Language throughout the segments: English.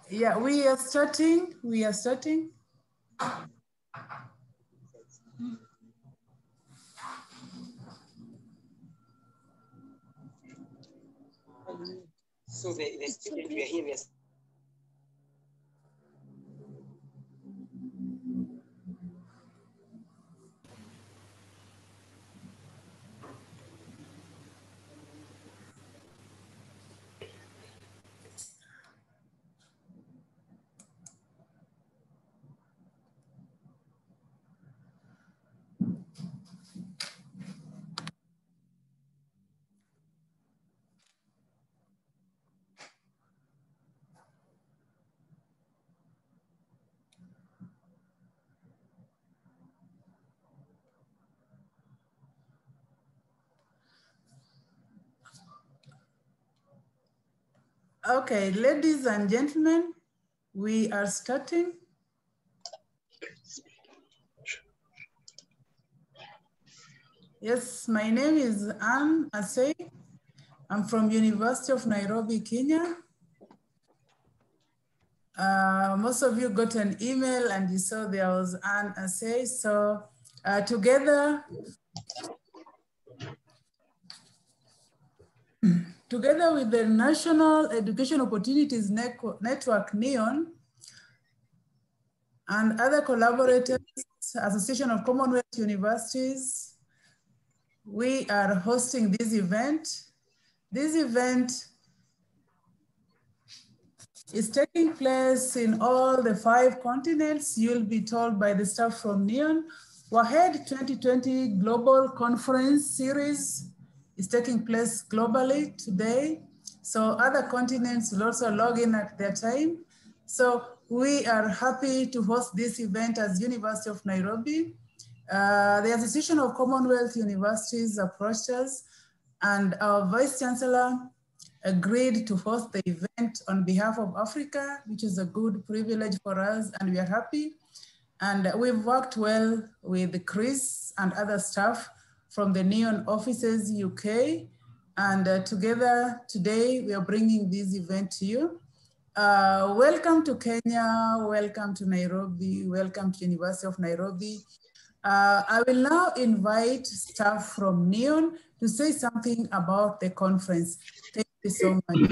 Yeah, we are starting. We are starting. So the student we are here, we are Okay, ladies and gentlemen, we are starting. Yes, my name is Anne Asey. I'm from University of Nairobi, Kenya. Most of you got an email and you saw there was Anne Asey. So together with the National Education Opportunities Network, NEON, and other collaborators, Association of Commonwealth Universities, we are hosting this event. This event is taking place in all the 5 continents. You'll be told by the staff from NEON. WAHED 2020 Global Conference Series is taking place globally today. So other continents will also log in at their time. So we are happy to host this event as University of Nairobi. The Association of Commonwealth Universities approached us and our Vice Chancellor agreed to host the event on behalf of Africa, which is a good privilege for us, and we are happy. And we've worked well with Chris and other staff from the NEON offices, UK. And together today, we are bringing this event to you. Welcome to Kenya, welcome to Nairobi, welcome to University of Nairobi. I will now invite staff from NEON to say something about the conference. Thank you so much.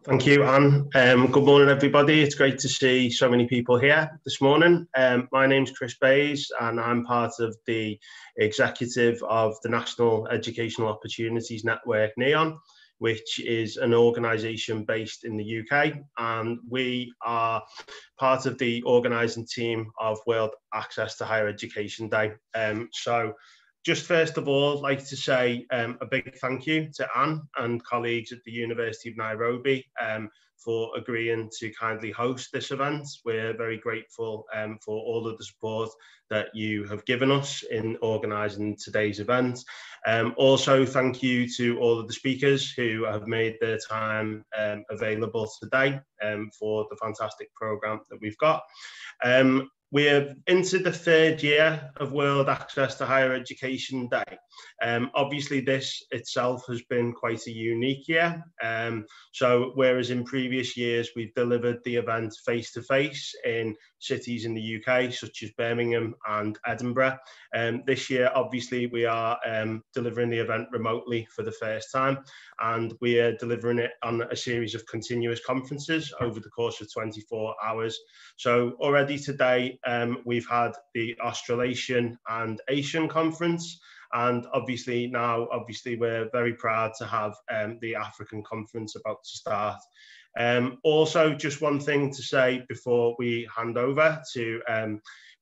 Thank you, Anne. Good morning, everybody. It's great to see so many people here this morning. My name's Chris Bays, and I'm part of the executive of the National Educational Opportunities Network, NEON, which is an organisation based in the UK. And we are part of the organising team of World Access to Higher Education Day. So just first of all, I'd like to say a big thank you to Anne and colleagues at the University of Nairobi for agreeing to kindly host this event. We're very grateful for all of the support that you have given us in organising today's event. Also, thank you to all of the speakers who have made their time available today for the fantastic programme that we've got. We're into the 3rd year of World Access to Higher Education Day. Obviously, this itself has been quite a unique year. So whereas in previous years, we've delivered the event face-to-face in cities in the UK, such as Birmingham and Edinburgh. This year, obviously, we are delivering the event remotely for the first time, and we are delivering it on a series of continuous conferences over the course of 24 hours. So already today, we've had the Australasian and Asian conference, and obviously now, we're very proud to have the African conference about to start. Also, just one thing to say before we hand over to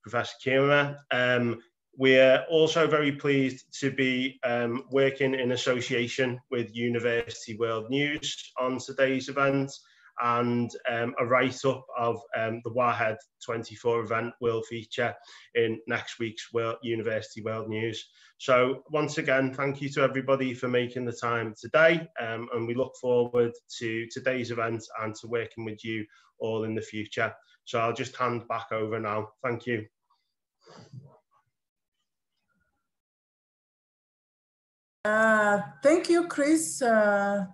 Professor Kira. We're also very pleased to be working in association with University World News on today's event, and a write-up of the WAHED24 event will feature in next week's University World News. So once again, thank you to everybody for making the time today, and we look forward to today's event and to working with you all in the future. So I'll just hand back over now. Thank you. Thank you, Chris.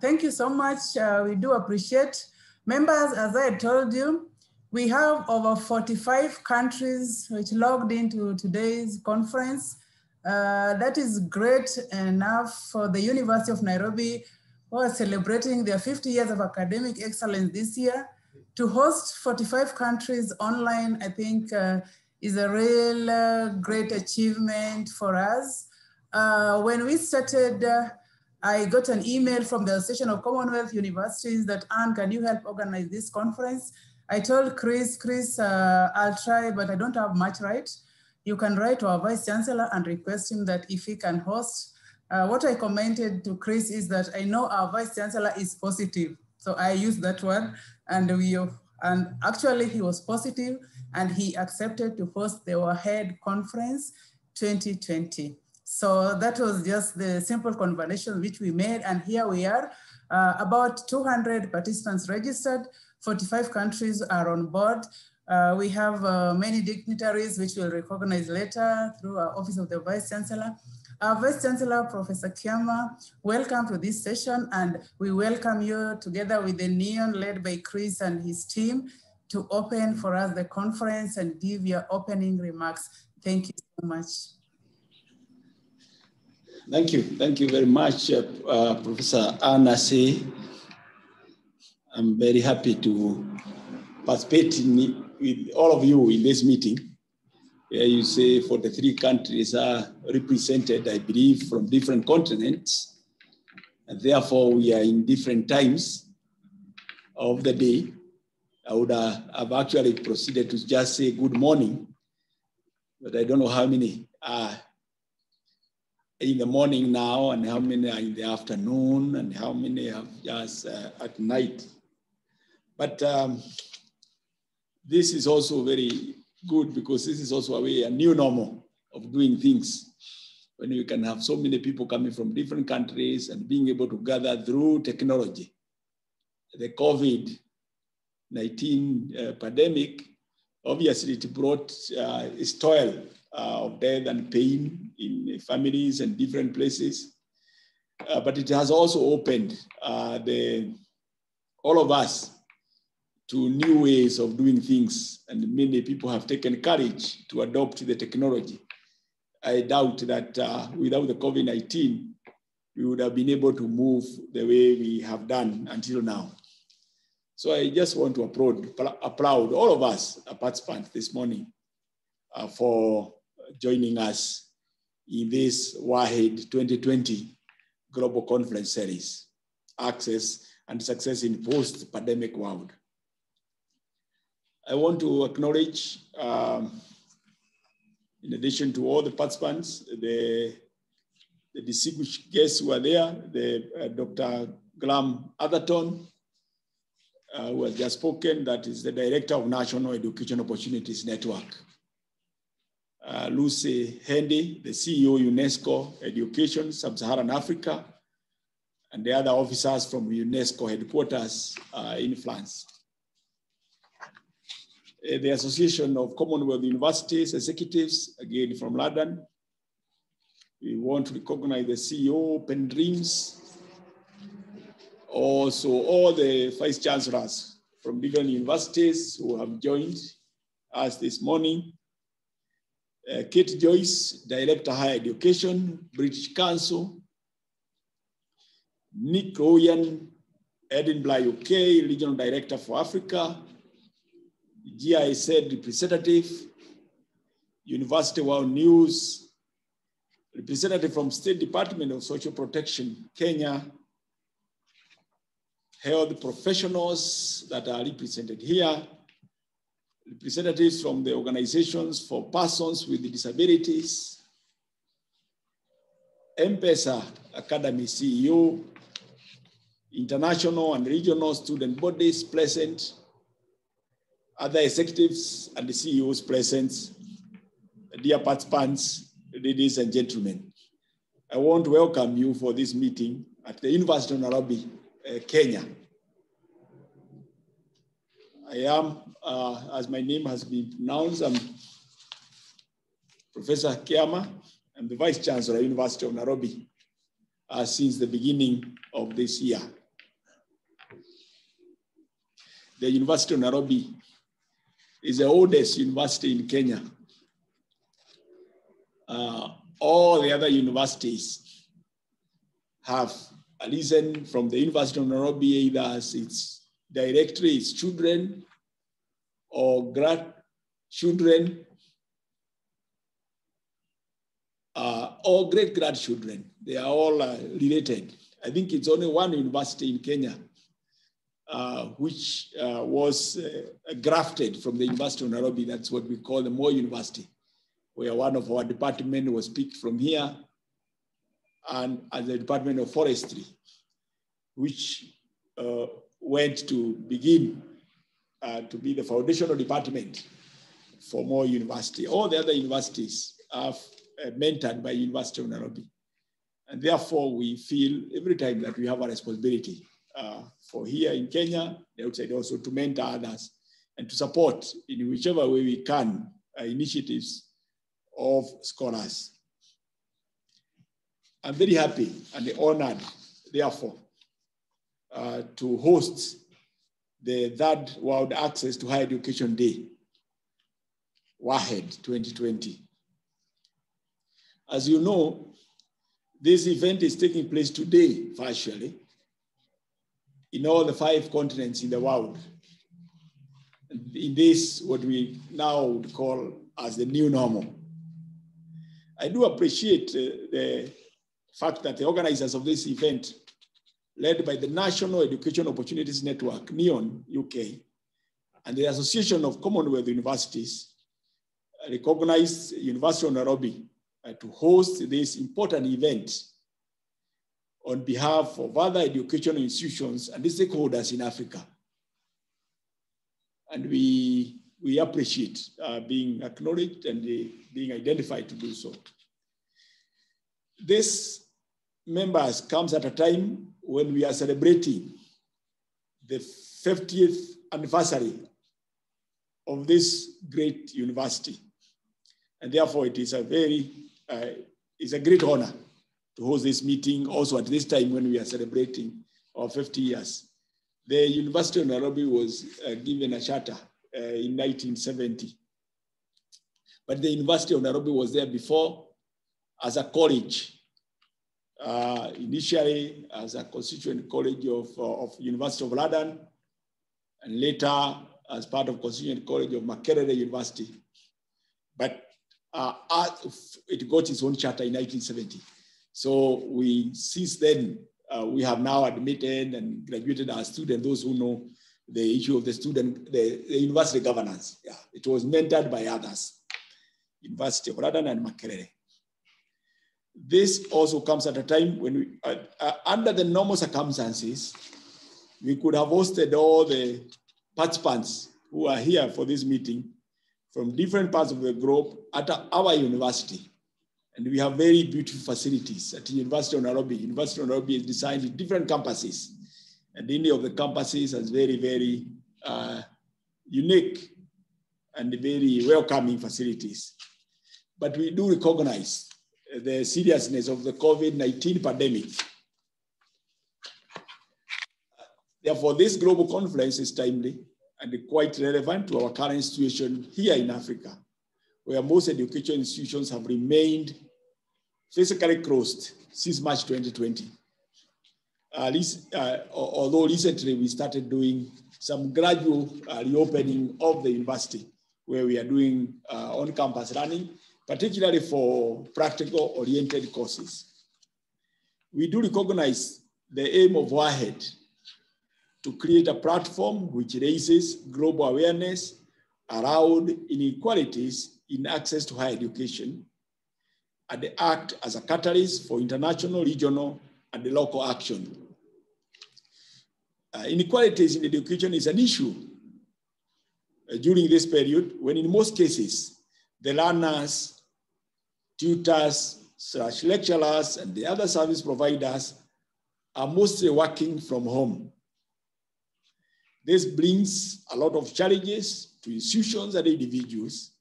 Thank you so much. We do appreciate. Members, as I told you, we have over 45 countries which logged into today's conference. That is great enough for the University of Nairobi, who are celebrating their 50 years of academic excellence this year. To host 45 countries online, I think is a real great achievement for us. When we started, I got an email from the Association of Commonwealth Universities that, Anne, can you help organize this conference? I told Chris, I'll try, but I don't have much right. You can write to our Vice Chancellor and request him that if he can host. What I commented to Chris is that I know our Vice Chancellor is positive. So I used that one, and actually he was positive and he accepted to host the WAHED conference 2020. So that was just the simple conversation which we made, and here we are, about 200 participants registered, 45 countries are on board. We have many dignitaries which we'll recognize later through our Office of the Vice Chancellor. Our Vice Chancellor, Professor Kiama, welcome to this session, and we welcome you together with the NEON led by Chris and his team to open for us the conference and give your opening remarks. Thank you so much. Thank you very much, Professor Anasi. I'm very happy to participate with all of you in this meeting, where you say 43 countries are represented, I believe, from different continents, and therefore we are in different times of the day. I would have actually proceeded to just say good morning, but I don't know how many are in the morning now, and how many are in the afternoon, and how many are just at night. But this is also very good, because this is also a new normal of doing things, when you can have so many people coming from different countries and being able to gather through technology. The COVID-19 pandemic, obviously it brought its toil of death and pain in families and different places. But it has also opened all of us to new ways of doing things, and many people have taken courage to adopt the technology. I doubt that without the COVID-19, we would have been able to move the way we have done until now. So I just want to applaud all of us participants this morning for joining us in this WAHED 2020 Global Conference Series, Access and Success in Post-Pandemic World. I want to acknowledge, in addition to all the participants, the distinguished guests who are there, Dr. Graham Atherton, who has just spoken, that is the Director of National Education Opportunities Network. Lucy Hendy, the CEO, UNESCO Education, Sub-Saharan Africa, and the other officers from UNESCO headquarters in France. The Association of Commonwealth Universities Executives, again from London. We want to recognize the CEO, Open Dreams. Also, all the Vice Chancellors from different universities who have joined us this morning. Kate Joyce, Director Higher Education, British Council. Nick Owen, Edinburgh, UK, Regional Director for Africa. GIZ representative, University World News, representative from State Department of Social Protection, Kenya, health professionals that are represented here, representatives from the organizations for persons with disabilities, M-Pesa Academy CEO, international and regional student bodies present, other executives and the CEOs present, dear participants, ladies and gentlemen. I want to welcome you for this meeting at the University of Nairobi, Kenya. I am, as my name has been pronounced, I'm Professor Kiama. I'm the Vice Chancellor at the University of Nairobi. since the beginning of this year. The University of Nairobi is the oldest university in Kenya. All the other universities have arisen from the University of Nairobi, either as its directory, its children, or grandchildren, or great-grandchildren. They are all related. I think it's only one university in Kenya which was grafted from the University of Nairobi. That's what we call the Moi University, where one of our department was picked from here, and as the Department of Forestry, which went to begin to be the foundational department for Moi University. All the other universities are mentored by University of Nairobi. And therefore, we feel every time that we have a responsibility for here in Kenya, the outside also to mentor others and to support in whichever way we can initiatives of scholars. I'm very happy and honored, therefore, to host the third World Access to Higher Education Day, WAHED 2020. As you know, this event is taking place today, virtually, in all the 5 continents in the world. In this, what we now would call as the new normal. I do appreciate the fact that the organizers of this event, led by the National Education Opportunities Network, NEON, UK, and the Association of Commonwealth Universities, recognized University of Nairobi to host this important event on behalf of other educational institutions and the stakeholders in Africa. And we appreciate being acknowledged and being identified to do so. This members comes at a time when we are celebrating the 50th anniversary of this great university. And therefore it is a great honor to host this meeting also at this time when we are celebrating our 50 years. The University of Nairobi was given a charter in 1970. But the University of Nairobi was there before as a college, initially as a constituent college of University of London, and later as part of constituent college of Makerere University. But it got its own charter in 1970. So since then, we have now admitted and graduated our students, those who know the issue of the university governance. Yeah, it was mentored by others, University of London and Makerere. This also comes at a time when under the normal circumstances, we could have hosted all the participants who are here for this meeting from different parts of the globe at our university. And we have very beautiful facilities at the University of Nairobi. University of Nairobi is designed in different campuses. And any of the campuses has very, very unique and very welcoming facilities. But we do recognize the seriousness of the COVID-19 pandemic. Therefore, this global conference is timely and quite relevant to our current situation here in Africa, where most education institutions have remained physically closed since March 2020. Although recently we started doing some gradual reopening of the university, where we are doing on-campus learning, particularly for practical-oriented courses. We do recognize the aim of WAHED to create a platform which raises global awareness around inequalities in access to higher education and act as a catalyst for international, regional, and local action. Inequalities in education is an issue during this period when in most cases, the learners, tutors, /lecturers, and the other service providers are mostly working from home. This brings a lot of challenges to institutions and individuals,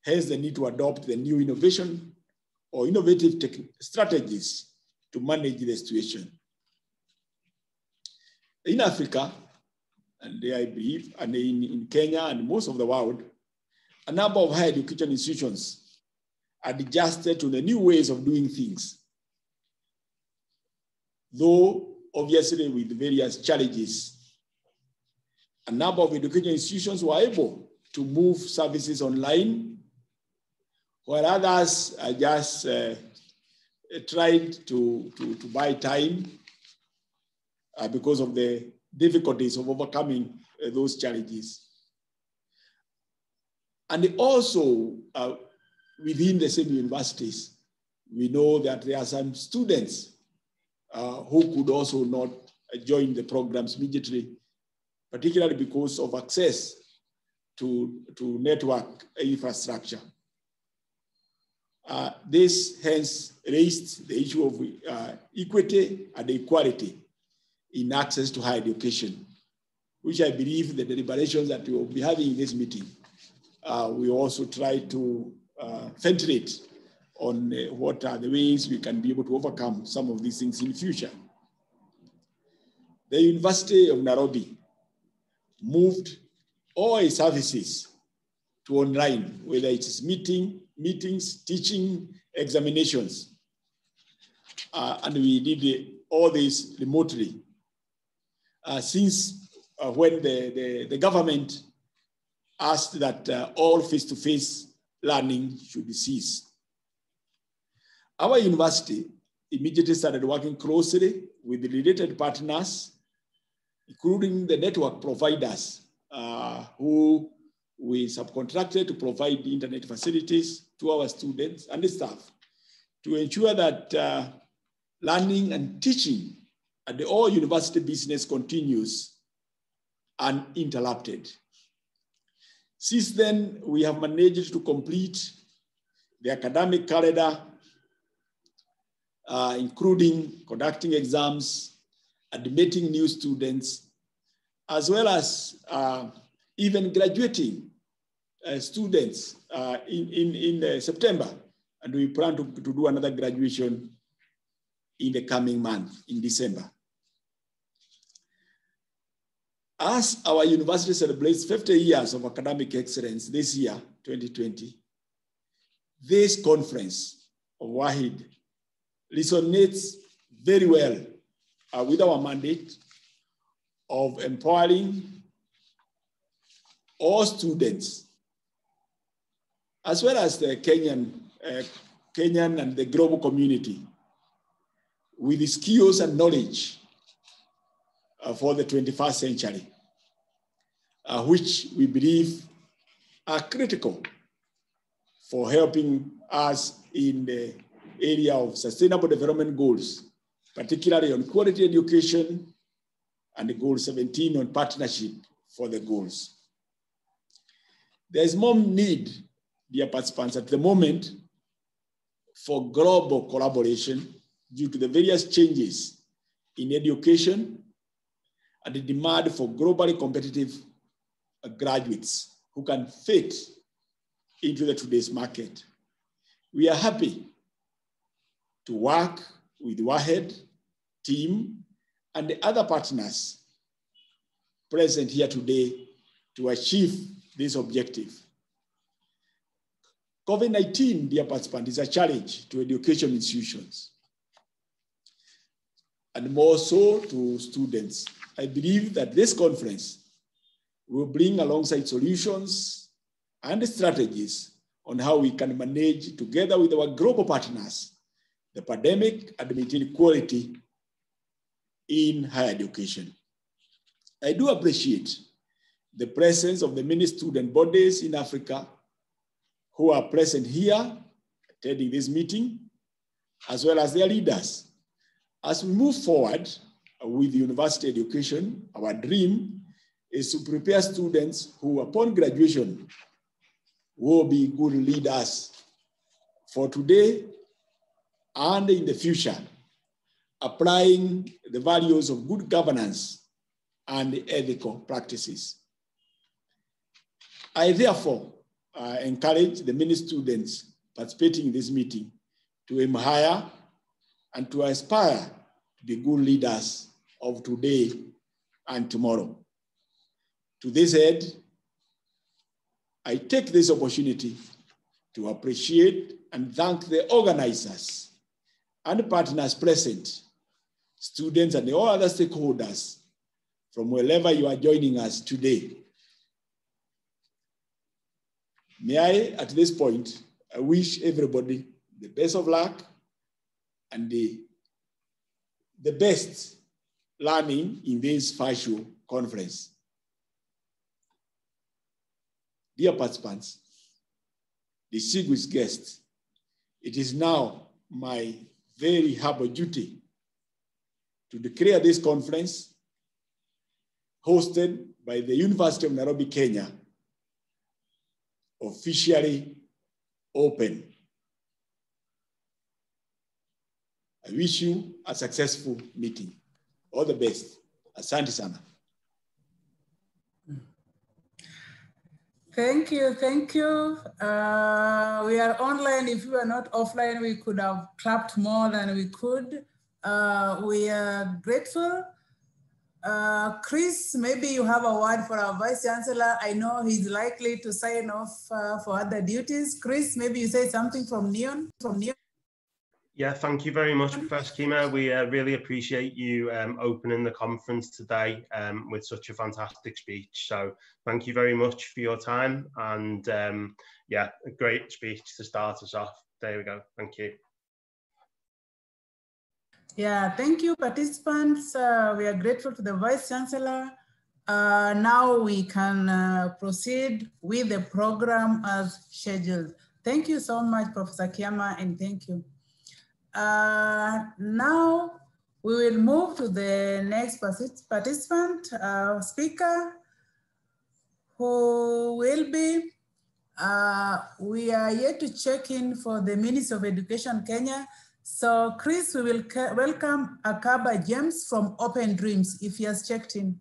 hence the need to adopt the new innovation or innovative strategies to manage the situation. In Africa, and I believe, and in Kenya and most of the world, a number of higher education institutions adjusted to the new ways of doing things, though obviously with various challenges. A number of education institutions were able to move services online, while others just tried to buy time because of the difficulties of overcoming those challenges. And also within the same universities, we know that there are some students who could also not join the programs immediately, particularly because of access to network infrastructure. This hence raised the issue of equity and equality in access to higher education, which I believe the deliberations that we will be having in this meeting, we also try to ventilate on what are the ways we can be able to overcome some of these things in the future. The University of Nairobi moved all its services to online, whether it is meetings, teaching, examinations. And we did all this remotely. Since when the government asked that all face-to-face learning should cease. Our university immediately started working closely with the related partners, including the network providers who we subcontracted to provide the internet facilities to our students and the staff to ensure that learning and teaching at the all university business continues uninterrupted. Since then, we have managed to complete the academic calendar, including conducting exams, admitting new students, as well as even graduating students in September. And we plan to do another graduation in the coming month, in December. As our university celebrates 50 years of academic excellence this year, 2020, this conference of WAHED resonates very well with our mandate of empowering all students, as well as the Kenyan and the global community, with the skills and knowledge for the 21st century, which we believe are critical for helping us in the area of sustainable development goals, particularly on quality education and the goal 17 on partnership for the goals. There is more need, dear participants, at the moment for global collaboration due to the various changes in education and the demand for globally competitive graduates who can fit into today's market. We are happy to work with WAHED team and the other partners present here today to achieve this objective. COVID-19, dear participants, is a challenge to education institutions and more so to students. I believe that this conference will bring alongside solutions and strategies on how we can manage together with our global partners the pandemic and maintain quality in higher education. I do appreciate the presence of the many student bodies in Africa who are present here attending this meeting, as well as their leaders. As we move forward with university education, our dream is to prepare students who, upon graduation, will be good leaders for today and in the future, applying the values of good governance and ethical practices. I therefore encourage the many students participating in this meeting to aim higher and to aspire to be good leaders of today and tomorrow. To this end, I take this opportunity to appreciate and thank the organizers and partners present, students and all other stakeholders from wherever you are joining us today. May I, at this point, I wish everybody the best of luck and the best learning in this virtual conference. Dear participants, distinguished guests, it is now my very humble duty to declare this conference hosted by the University of Nairobi, Kenya, officially open. I wish you a successful meeting. All the best. Asante sana. Thank you, thank you. We are online. If we were not offline, we could have clapped more than we could. We are grateful. Chris, maybe you have a word for our Vice Chancellor. I know he's likely to sign off for other duties. Chris, maybe you say something from Neon. Yeah, thank you very much, Professor Kima. We really appreciate you opening the conference today with such a fantastic speech. So thank you very much for your time. And yeah, a great speech to start us off. There we go. Thank you. Yeah, thank you, participants. We are grateful to the Vice Chancellor. Now we can proceed with the program as scheduled. Thank you so much, Professor Kiama, and thank you. Now we will move to the next participant, speaker, who will be, we are yet to check in for the Ministry of Education, Kenya. So Chris, we will welcome Akaba James from Open Dreams, if he has checked in.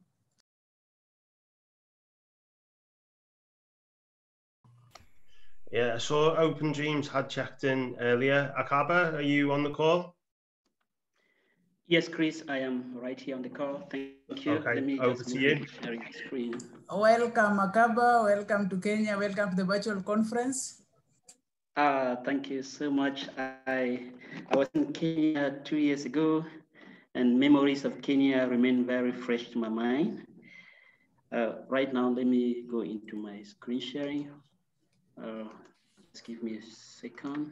Yeah, I saw Open Dreams had checked in earlier. Akaba, are you on the call? Yes, Chris, I am right here on the call. Thank you. Okay, Let me over just to you. sharing the screen. Welcome, Akaba. Welcome to Kenya. Welcome to the virtual conference. Thank you so much. I was in Kenya 2 years ago, and memories of Kenya remain very fresh to my mind. Right now, let me go into my screen sharing. Just give me a second.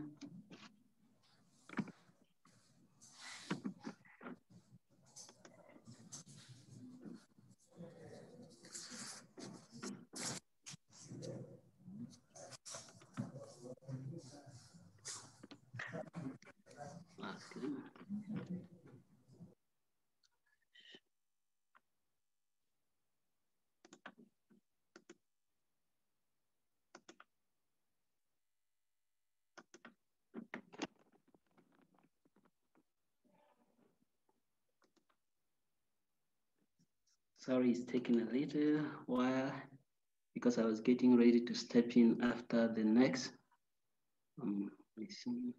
Sorry, it's taking a little while because I was getting ready to step in after the next. Let's see.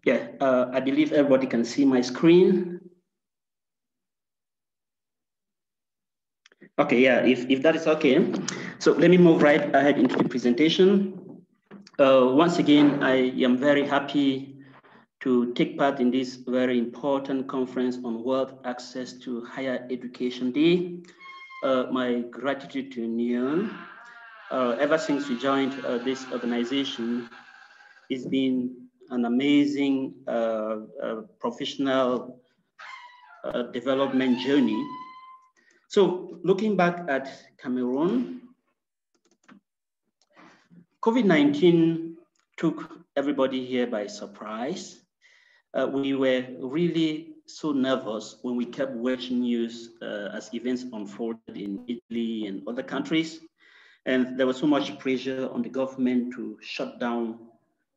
Yeah, I believe everybody can see my screen. Okay, yeah, if that is okay. So let me move right ahead into the presentation. Once again, I am very happy to take part in this very important conference on World Access to Higher Education Day. My gratitude to Neon. Ever since we joined this organization, it's been an amazing professional development journey. So looking back at Cameroon, COVID-19 took everybody here by surprise. We were really so nervous when we kept watching news as events unfolded in Italy and other countries. And there was so much pressure on the government to shut down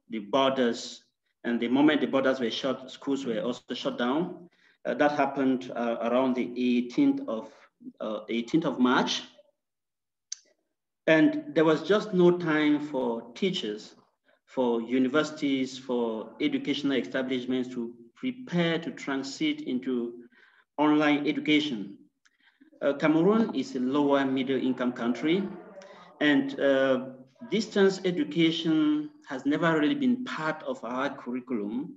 the borders. And the moment the borders were shut, schools were also shut down. That happened around the 18th of March. And there was just no time for teachers, for universities, for educational establishments to prepare to transit into online education. Cameroon is a lower middle income country, and distance education has never really been part of our curriculum.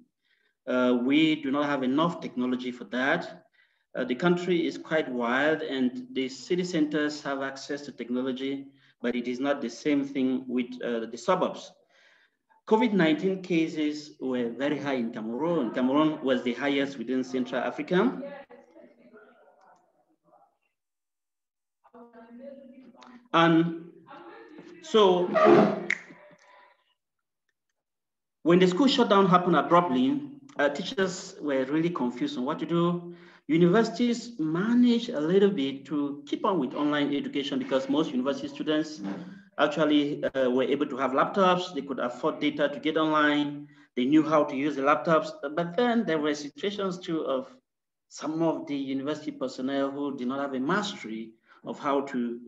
We do not have enough technology for that. The country is quite wild, and the city centers have access to technology, but it is not the same thing with the suburbs. COVID-19 cases were very high in Cameroon. Cameroon was the highest within Central Africa. And so when the school shutdown happened abruptly, teachers were really confused on what to do. Universities managed a little bit to keep on with online education because most university students actually were able to have laptops. They could afford data to get online. They knew how to use the laptops. But then there were situations too of some of the university personnel who did not have a mastery of how to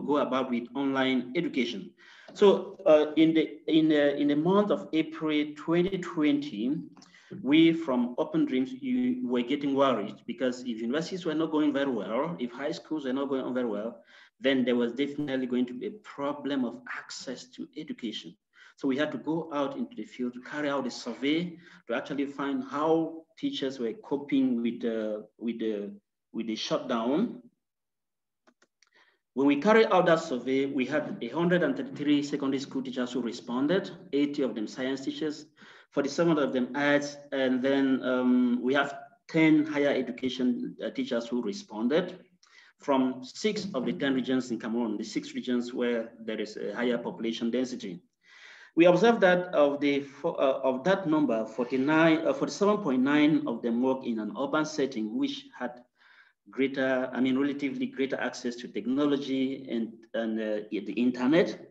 go about with online education. So in the month of April 2020, we from Open Dreams were getting worried because if universities were not going very well, if high schools were not going on very well, then there was definitely going to be a problem of access to education. So we had to go out into the field to carry out a survey to actually find how teachers were coping with the shutdown. When we carried out that survey, we had 133 secondary school teachers who responded, 80 of them science teachers, 47 of them arts, and then we have 10 higher education teachers who responded from 6 of the 10 regions in Cameroon, the 6 regions where there is a higher population density. We observed that of that number, 47.9 of them work in an urban setting, which had relatively greater access to technology and the internet.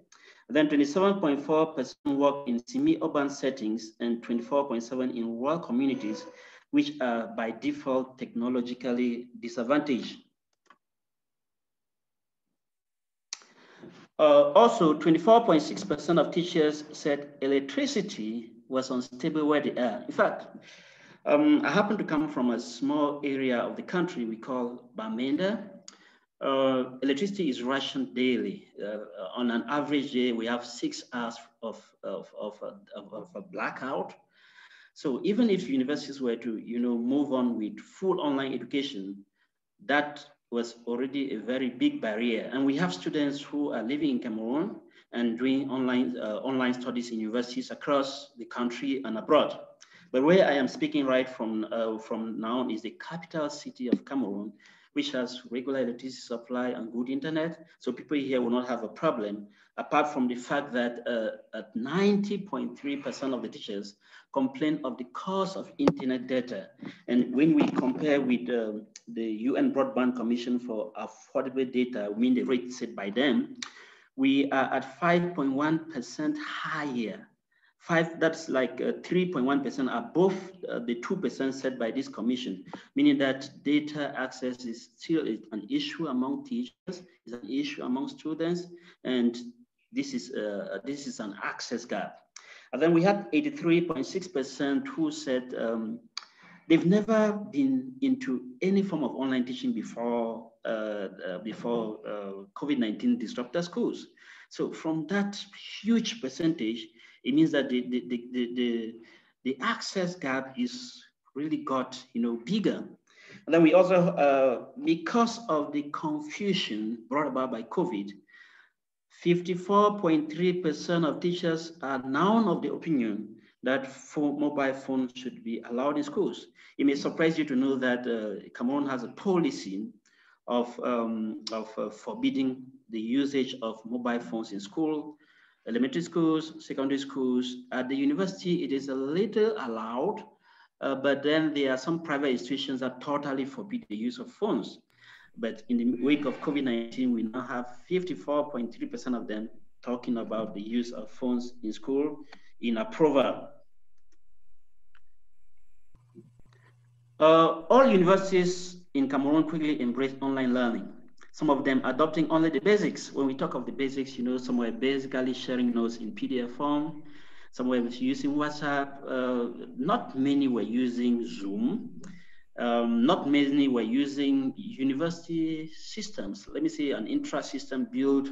Then 27.4% work in semi-urban settings and 24.7% in rural communities, which are by default technologically disadvantaged. Also, 24.6% of teachers said electricity was unstable where they are. In fact, I happen to come from a small area of the country we call Bamenda. Electricity is rationed daily. On an average day, we have 6 hours of a blackout. So even if universities were to move on with full online education, that was already a very big barrier. And we have students who are living in Cameroon and doing online studies in universities across the country and abroad. But where I am speaking right from now is the capital city of Cameroon, which has regular electricity supply and good internet. So people here will not have a problem, apart from the fact that 90.3% of the teachers complain of the cost of internet data. And when we compare with the UN Broadband Commission for Affordable Data, I mean the rate set by them, we are at 5.1% higher. That's like 3.1% above the 2% set by this commission, meaning that data access is still an issue among teachers, is an issue among students, and this is an access gap. And then we had 83.6% who said they've never been into any form of online teaching before COVID-19 disrupted schools. So from that huge percentage, it means that the access gap is really got bigger. And then we also, because of the confusion brought about by COVID, 54.3% of teachers are now of the opinion that mobile phones should be allowed in schools. It may surprise you to know that Cameroon has a policy of forbidding the usage of mobile phones in school. elementary schools, secondary schools. At the university, it is a little allowed, but then there are some private institutions that totally forbid the use of phones. But in the wake of COVID-19, we now have 54.3% of them talking about the use of phones in school in approval. All universities in Cameroon quickly embraced online learning. Some of them adopting only the basics. When we talk of the basics, you know, some were basically sharing notes in PDF form. Some were using WhatsApp. Not many were using Zoom. Not many were using university systems. Let me say an intra-system built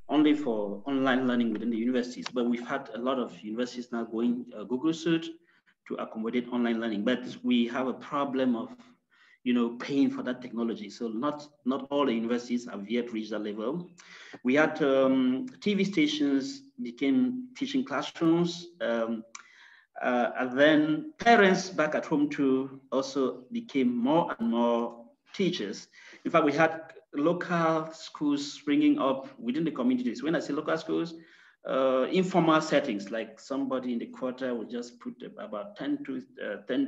only for online learning within the universities. But we've had a lot of universities now going Google Suite to accommodate online learning, but we have a problem of, you know, paying for that technology. So not all the universities have yet reached that level. We had TV stations became teaching classrooms, and then parents back at home too also became more and more teachers. In fact, we had local schools springing up within the communities. When I say local schools, informal settings, like somebody in the quarter will just put about 10 to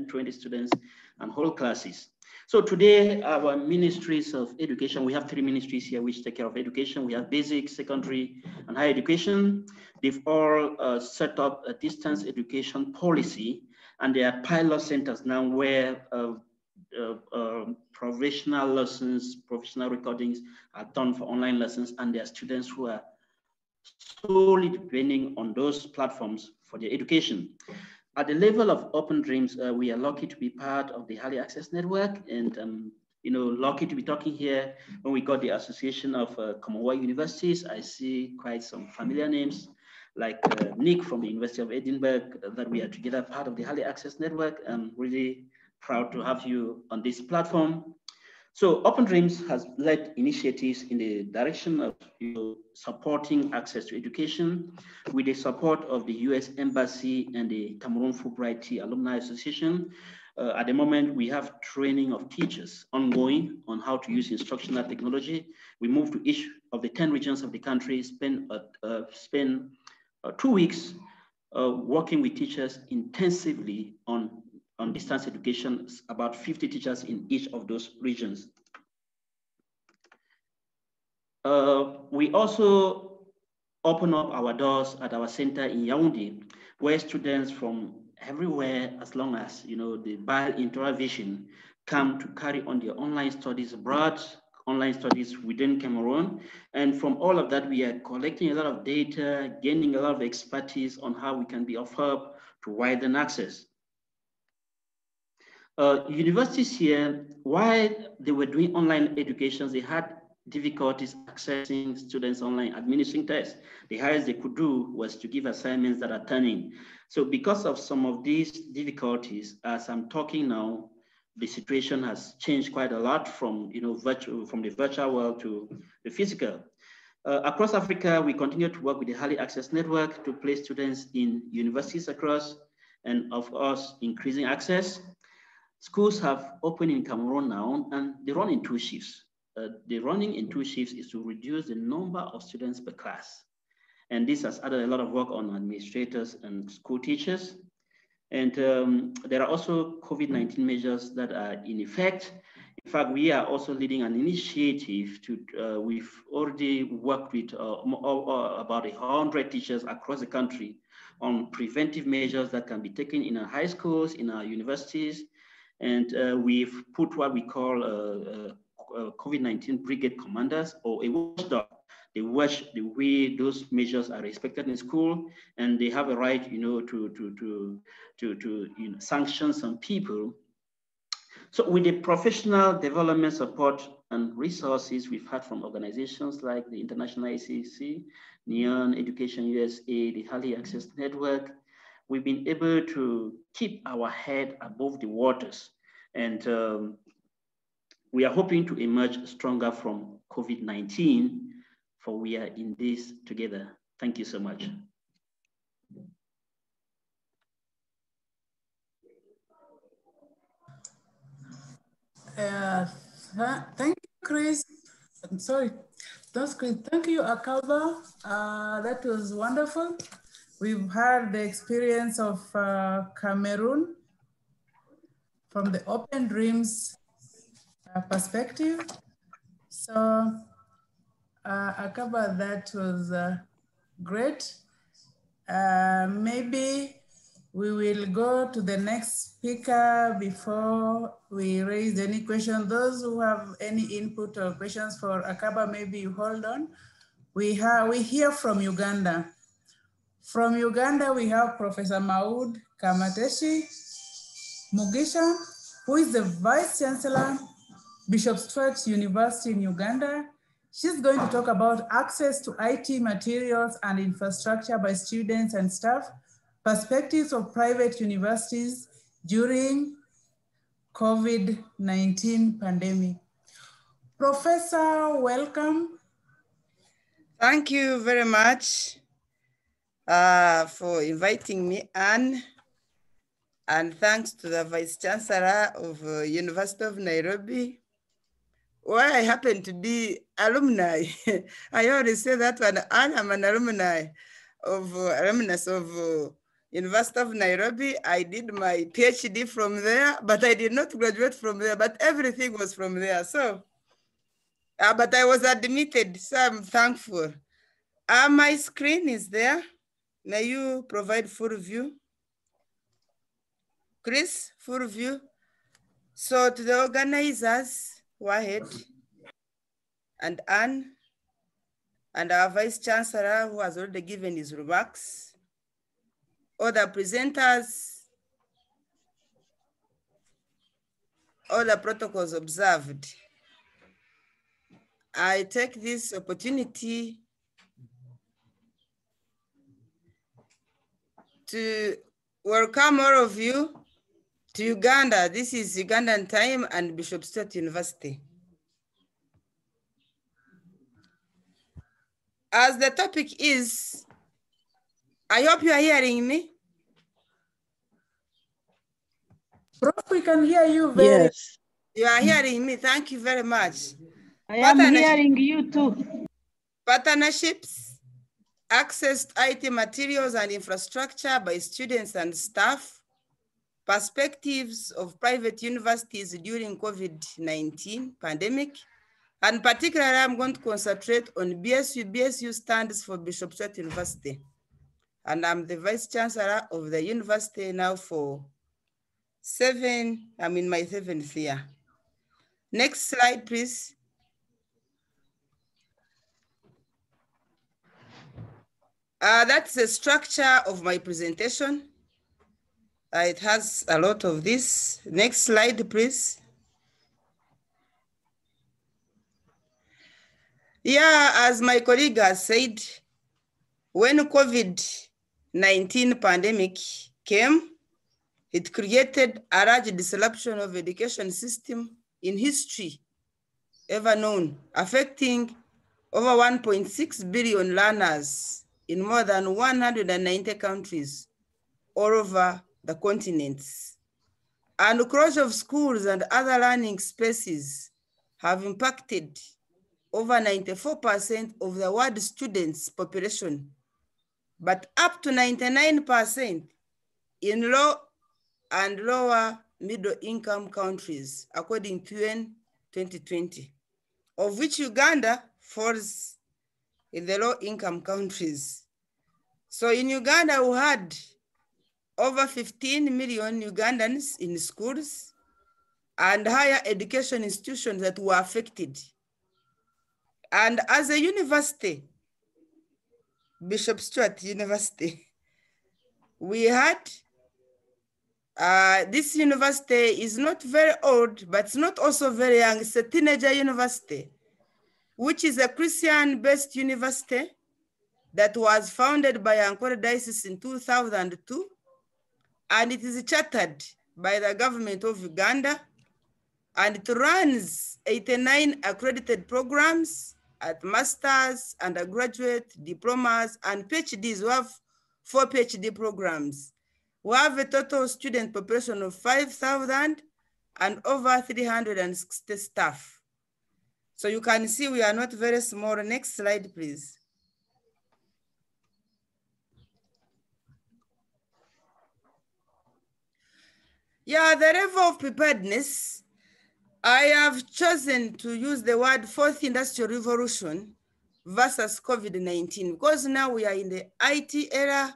20 students and whole classes. So today, our ministries of education, we have 3 ministries here which take care of education. We have basic, secondary, and higher education. They've all set up a distance education policy, and there are pilot centers now where professional lessons, professional recordings are done for online lessons, and there are students who are solely depending on those platforms for their education. At the level of Open Dreams, we are lucky to be part of the Early Access Network, and you know, lucky to be talking here when we got the Association of Commonwealth Universities. I see quite some familiar names, like Nick from the University of Edinburgh, that we are together part of the Early Access Network. I'm really proud to have you on this platform. So Open Dreams has led initiatives in the direction of, you know, supporting access to education with the support of the US Embassy and the Cameroon Fulbright Alumni Association. At the moment, we have training of teachers ongoing on how to use instructional technology. We move to each of the 10 regions of the country, spend 2 weeks working with teachers intensively on distance education, about 50 teachers in each of those regions. We also open up our doors at our center in Yaoundé, where students from everywhere, as long as, you know, the bilateral vision, come to carry on their online studies abroad, online studies within Cameroon. And from all of that, we are collecting a lot of data, gaining a lot of expertise on how we can be of help to widen access. Universities here, while they were doing online educations, they had difficulties accessing students online, administering tests. The highest they could do was to give assignments that are turning. So because of some of these difficulties, as I'm talking now, the situation has changed quite a lot from, you know, from the virtual world to the physical. Across Africa, we continue to work with the Early Access Network to place students in universities across, and of course, increasing access. Schools have opened in Cameroon now, and they run in 2 shifts. The running in 2 shifts is to reduce the number of students per class. And this has added a lot of work on administrators and school teachers. And there are also COVID-19 measures that are in effect. In fact, we are also leading an initiative to, we've already worked with about 100 teachers across the country on preventive measures that can be taken in our high schools, in our universities. And we've put what we call COVID-19 brigade commanders, or a watchdog. They watch the way those measures are respected in school, and they have a right, you know, to you know, sanction some people. So with the professional development support and resources we've had from organizations like the International ACC, Neon Education USA, the Early Access Network, we've been able to keep our head above the waters. And we are hoping to emerge stronger from COVID-19, for we are in this together. Thank you so much. Thank you, Chris. I'm sorry. That's great. Thank you, Akaba. That was wonderful. We've had the experience of Cameroon from the Open Dreams perspective. So Akaba, that was great. Maybe we will go to the next speaker before we raise any question. Those who have any input or questions for Akaba, maybe you hold on. We hear from Uganda. From Uganda, we have Professor Maud Kamateshi Mugisha, who is the Vice Chancellor, Bishop Stuart University in Uganda. She's going to talk about access to IT materials and infrastructure by students and staff, perspectives of private universities during COVID-19 pandemic. Professor, welcome. Thank you very much for inviting me, Anne. And thanks to the Vice Chancellor of University of Nairobi, where I happen to be alumni. I already say that one, Anne, I'm an alumnus of University of Nairobi. I did my PhD from there, but I did not graduate from there, but everything was from there. So, but I was admitted, so I'm thankful. My screen is there. May you provide full view? Chris, full view. So to the organizers, WAHED and Anne, and our Vice Chancellor who has already given his remarks, all the presenters, all the protocols observed. I take this opportunity to welcome all of you to Uganda. This is Ugandan time and Bishop Stuart University. As the topic is, I hope you are hearing me. Prof, we can hear you very. Yes. You are hearing me. Thank you very much. I am hearing you too. Partnerships, access to IT materials and infrastructure by students and staff, perspectives of private universities during COVID-19 pandemic, and particularly I'm going to concentrate on BSU. BSU stands for Bishop Stuart University. And I'm the Vice Chancellor of the university now for I'm in my 7th year. Next slide, please. That's the structure of my presentation. It has a lot of this. Next slide, please. Yeah, as my colleague has said, when COVID-19 pandemic came, it created a large disruption of education system in history ever known, affecting over 1.6 billion learners in more than 190 countries all over the continents. And the closure of schools and other learning spaces have impacted over 94% of the world students' population, but up to 99% in low and lower middle income countries, according to UN 2020, of which Uganda falls in the low income countries. So in Uganda, we had over 15 million Ugandans in schools and higher education institutions that were affected. And as a university, Bishop Stuart University, we had, this university is not very old, but it's not also very young. It's a teenager university, which is a Christian-based university that was founded by Ankara Diocese in 2002. And it is chartered by the government of Uganda. And it runs 89 accredited programs at master's, undergraduate, diplomas, and PhDs. We have 4 PhD programs. We have a total student population of 5,000 and over 360 staff. So you can see we are not very small. Next slide, please. Yeah, the level of preparedness, I have chosen to use the word fourth industrial revolution versus COVID-19, because now we are in the IT era,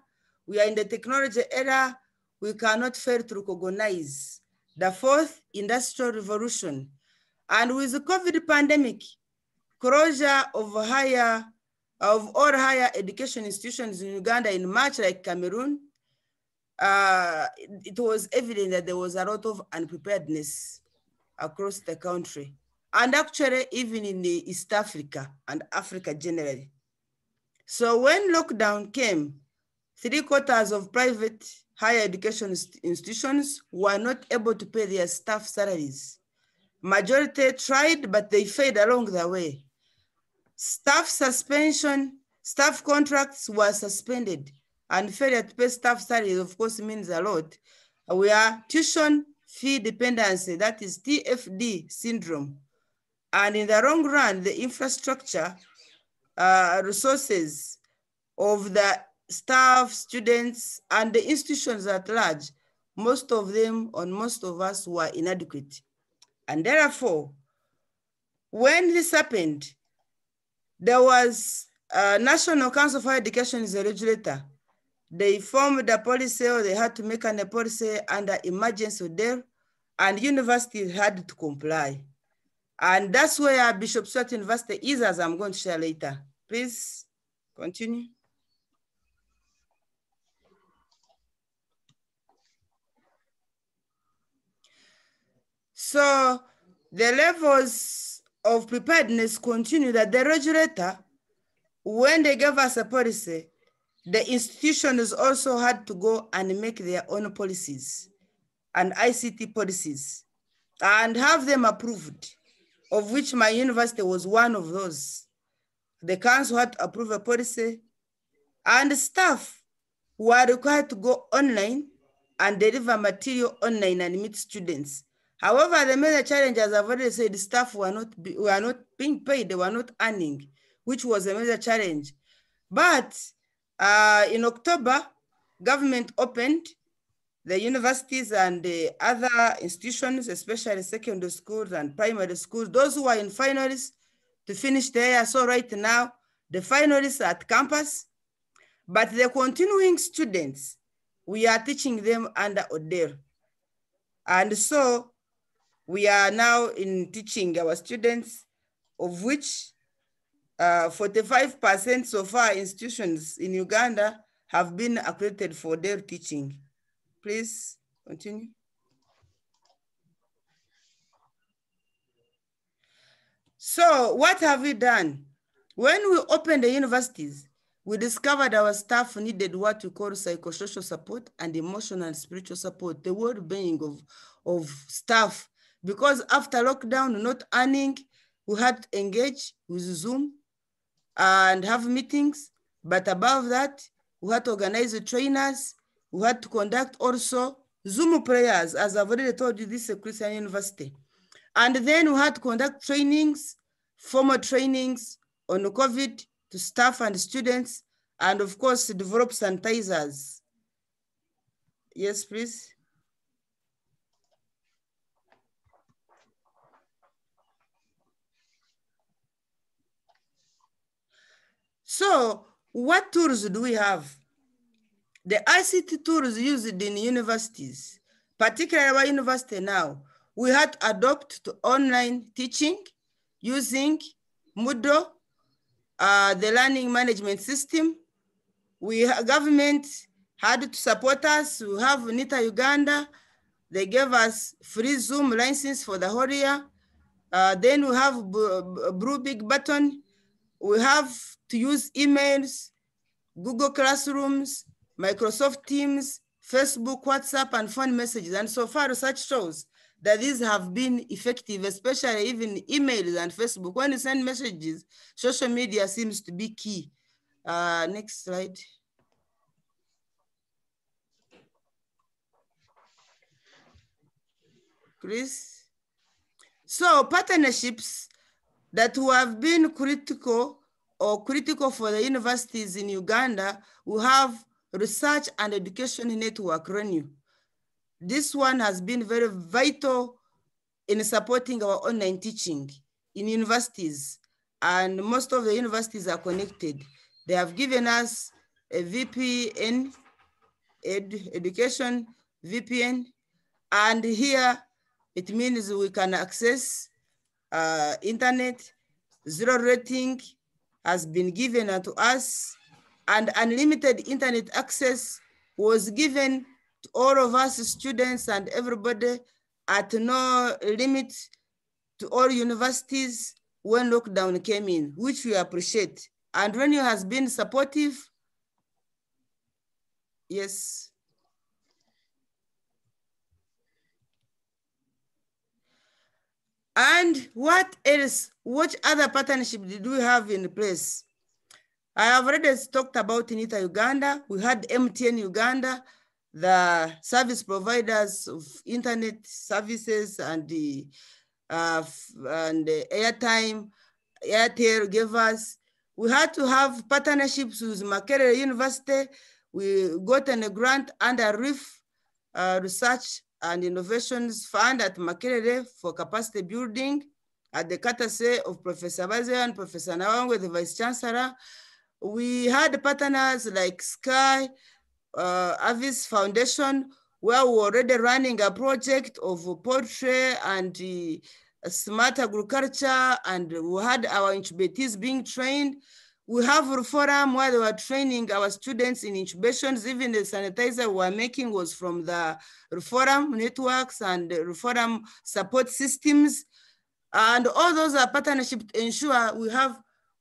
we are in the technology era, we cannot fail to recognize the fourth industrial revolution. And with the COVID pandemic, closure of all higher education institutions in Uganda in March, like Cameroon, it was evident that there was a lot of unpreparedness across the country, and actually even in the East Africa and Africa generally. So when lockdown came, 3/4 of private higher education institutions were not able to pay their staff salaries. Majority tried, but they failed along the way. Staff suspension, staff contracts were suspended, and failure to pay staff salaries, of course, means a lot. We are tuition fee dependency, that is TFD syndrome. And in the long run, the infrastructure resources of the staff, students, and the institutions at large, most of them, or most of us, were inadequate. And therefore, when this happened, there was a National Council for Education is a regulator. They formed a policy, or they had to make a policy under emergency order, and universities had to comply. And that's where Bishop Stuart University is, as I'm going to share later. Please continue. So the levels of preparedness continue that the regulator, when they gave us a policy, the institutions also had to go and make their own policies and ICT policies and have them approved, of which my university was one of those. The council had to approve a policy, and staff were required to go online and deliver material online and meet students. However, the major challenge, as I've already said, staff were not being paid, they were not earning, which was a major challenge. But in October, government opened the universities and the other institutions, especially secondary schools and primary schools, those who are in finals to finish there. So right now, the finalists are at campus, but the continuing students, we are teaching them under order. And so we are now in teaching our students, of which 45% so far institutions in Uganda have been accredited for their teaching. Please continue. So what have we done? When we opened the universities, we discovered our staff needed what we call psychosocial support and emotional and spiritual support, the well-being of staff. Because after lockdown, not earning, we had to engage with Zoom and have meetings. But above that, we had to organize the trainers. We had to conduct also Zoom prayers, as I've already told you, this is a Christian university. And then we had to conduct trainings, formal trainings on COVID to staff and students, and of course, develop sanitizers. Yes, please. So what tools do we have? The ICT tools used in universities, particularly our university now, we had to adopt to online teaching using Moodle, the learning management system. Government had to support us. We have NITA Uganda. They gave us free Zoom license for the whole year. Then we have Blue Big Button. We have to use emails, Google Classrooms, Microsoft Teams, Facebook, WhatsApp, and phone messages. And so far, research shows that these have been effective, especially even emails and Facebook. When you send messages, social media seems to be key. Next slide. Chris. So partnerships, that who have been critical for the universities in Uganda, we have Research and Education Network, RENU. This one has been very vital in supporting our online teaching in universities, and most of the universities are connected. They have given us a VPN, education VPN, and here it means we can access internet. Zero rating has been given to us, and unlimited internet access was given to all of us students and everybody at no limit to all universities when lockdown came in, which we appreciate. And RENU has been supportive. Yes. And what else? What other partnership did we have in place? I have already talked about NITA Uganda. We had MTN Uganda, the service providers of internet services and the airtime, Airtel gave us. We had to have partnerships with Makerere University. We got a grant under RIF, Research and Innovations Fund at Makerere for capacity building at the courtesy of Professor Baze and Professor Nawangwe, the Vice Chancellor. We had partners like Sky, Avis Foundation, where we were already running a project of poultry and smart agriculture, and we had our incubators being trained. We have a forum where they were training our students in incubations. Even the sanitizer we were making was from the forum networks and the forum support systems. And all those are partnerships to ensure we have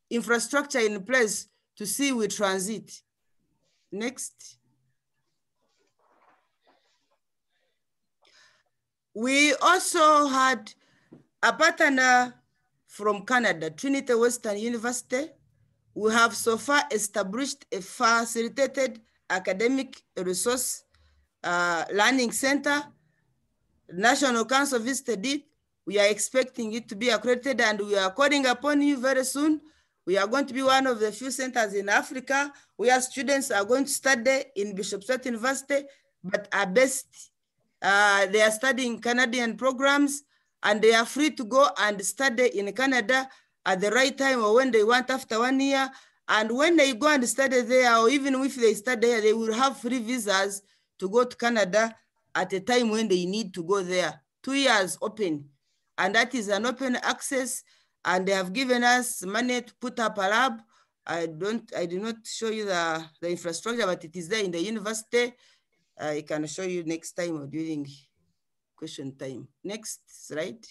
infrastructure in place to see we transit. Next. We also had a partner from Canada, Trinity Western University. We have so far established a facilitated academic resource learning center. National Council visited it. We are expecting it to be accredited, and we are calling upon you very soon. We are going to be one of the few centers in Africa where students are going to study in Bishop Stewart University, but are based, they are studying Canadian programs, and they are free to go and study in Canada at the right time or when they want after 1 year. And when they go and study there, or even if they study there, they will have free visas to go to Canada at a time when they need to go there. 2 years open. And that is an open access. And they have given us money to put up a lab. I did not show you the infrastructure, but it is there in the university. I can show you next time or during question time. Next slide.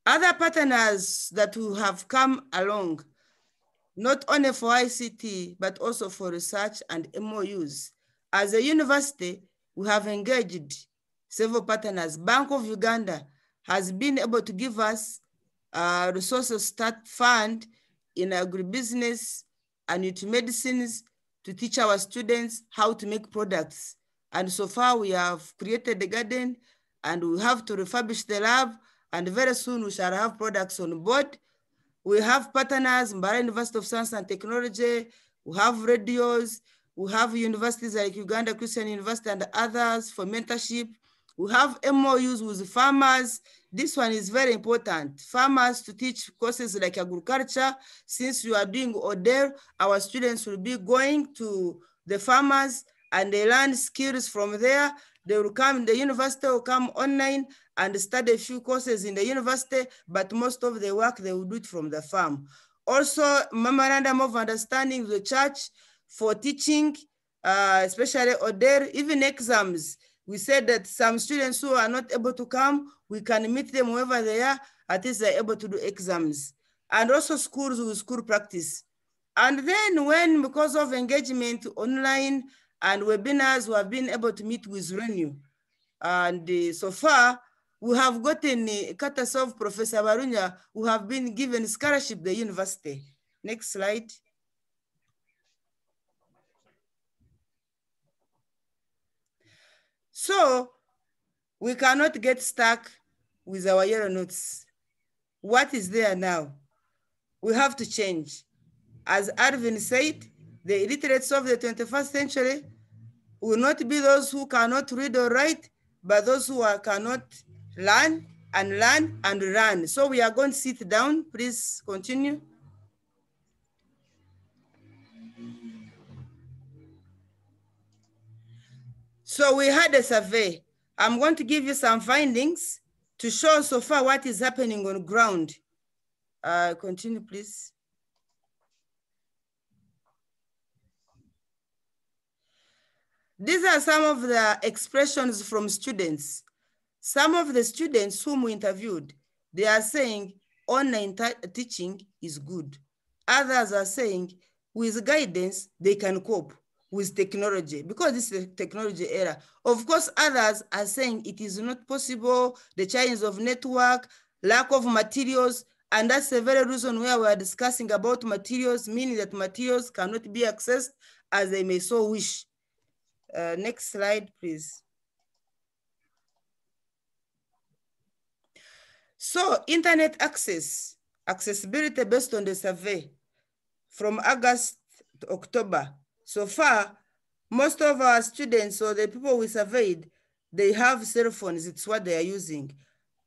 Other partners that will have come along, not only for ICT, but also for research and MOUs. As a university, we have engaged several partners. Bank of Uganda has been able to give us a resources start fund in agribusiness and medicines to teach our students how to make products. And so far we have created the garden, and we have to refurbish the lab, and very soon we shall have products on board. We have partners, Mbara University of Science and Technology, we have radios, we have universities like Uganda Christian University and others for mentorship. We have MOUs with farmers. This one is very important. Farmers to teach courses like agriculture. Since you are doing ODER, our students will be going to the farmers and they learn skills from there. They will come, the university will come online and study a few courses in the university, but most of the work, they will do it from the farm. Also, memorandum of understanding with the church for teaching, especially ODER, even exams. We said that some students who are not able to come, we can meet them wherever they are, at least they're able to do exams. And also schools with school practice. And then when, because of engagement online and webinars, we have been able to meet with RENU. And so far, we have gotten courtesy of Professor Barunya, who have been given scholarship at the university. Next slide. So we cannot get stuck with our yellow notes. What is there now? We have to change. As Arvin said, the illiterates of the 21st century will not be those who cannot read or write, but those who cannot learn and learn and run. So we are going to sit down. Please continue. So we had a survey. I'm going to give you some findings to show so far what is happening on ground. Continue, please. These are some of the expressions from students. Some of the students whom we interviewed, they are saying online teaching is good. Others are saying with guidance, they can cope with technology because this is a technology era. Of course, others are saying it is not possible, the challenge of network, lack of materials, and that's the very reason where we are discussing about materials, meaning that materials cannot be accessed as they may so wish. Next slide, please. So internet accessibility based on the survey from August to October. So far, most of our students or the people we surveyed, they have cell phones. It's what they are using